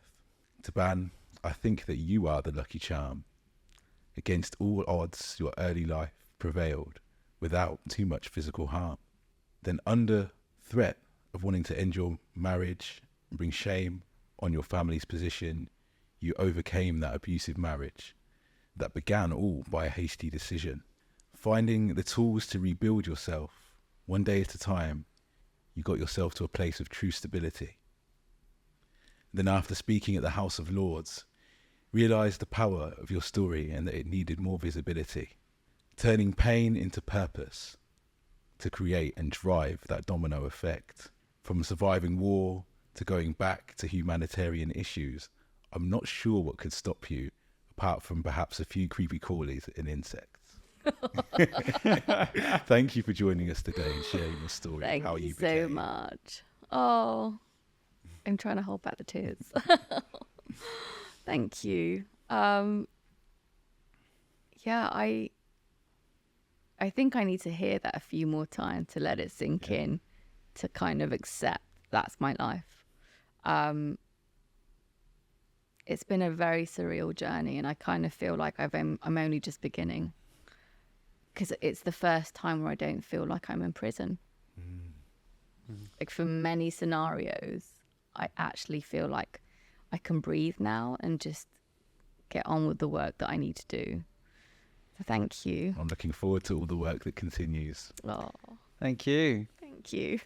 Taban, I think that you are the lucky charm. Against all odds, your early life prevailed without too much physical harm. Then under threat of wanting to end your marriage and bring shame on your family's position, you overcame that abusive marriage that began all by a hasty decision. Finding the tools to rebuild yourself, one day at a time, you got yourself to a place of true stability. Then after speaking at the House of Lords, realised the power of your story and that it needed more visibility, turning pain into purpose to create and drive that domino effect. From surviving war to going back to humanitarian issues, I'm not sure what could stop you, apart from perhaps a few creepy crawlies and insects. Thank you for joining us today and sharing your story. Thank how you you so became. much. Oh, I'm trying to hold back the tears. Thank you. Yeah, I think I need to hear that a few more times to let it sink in, to kind of accept that's my life. It's been a very surreal journey, and I kind of feel like I'm only just beginning, because it's the first time where I don't feel like I'm in prison. Like, for many scenarios, I actually feel like I can breathe now and just get on with the work that I need to do. So thank you. I'm looking forward to all the work that continues. Oh, Thank you. thank you.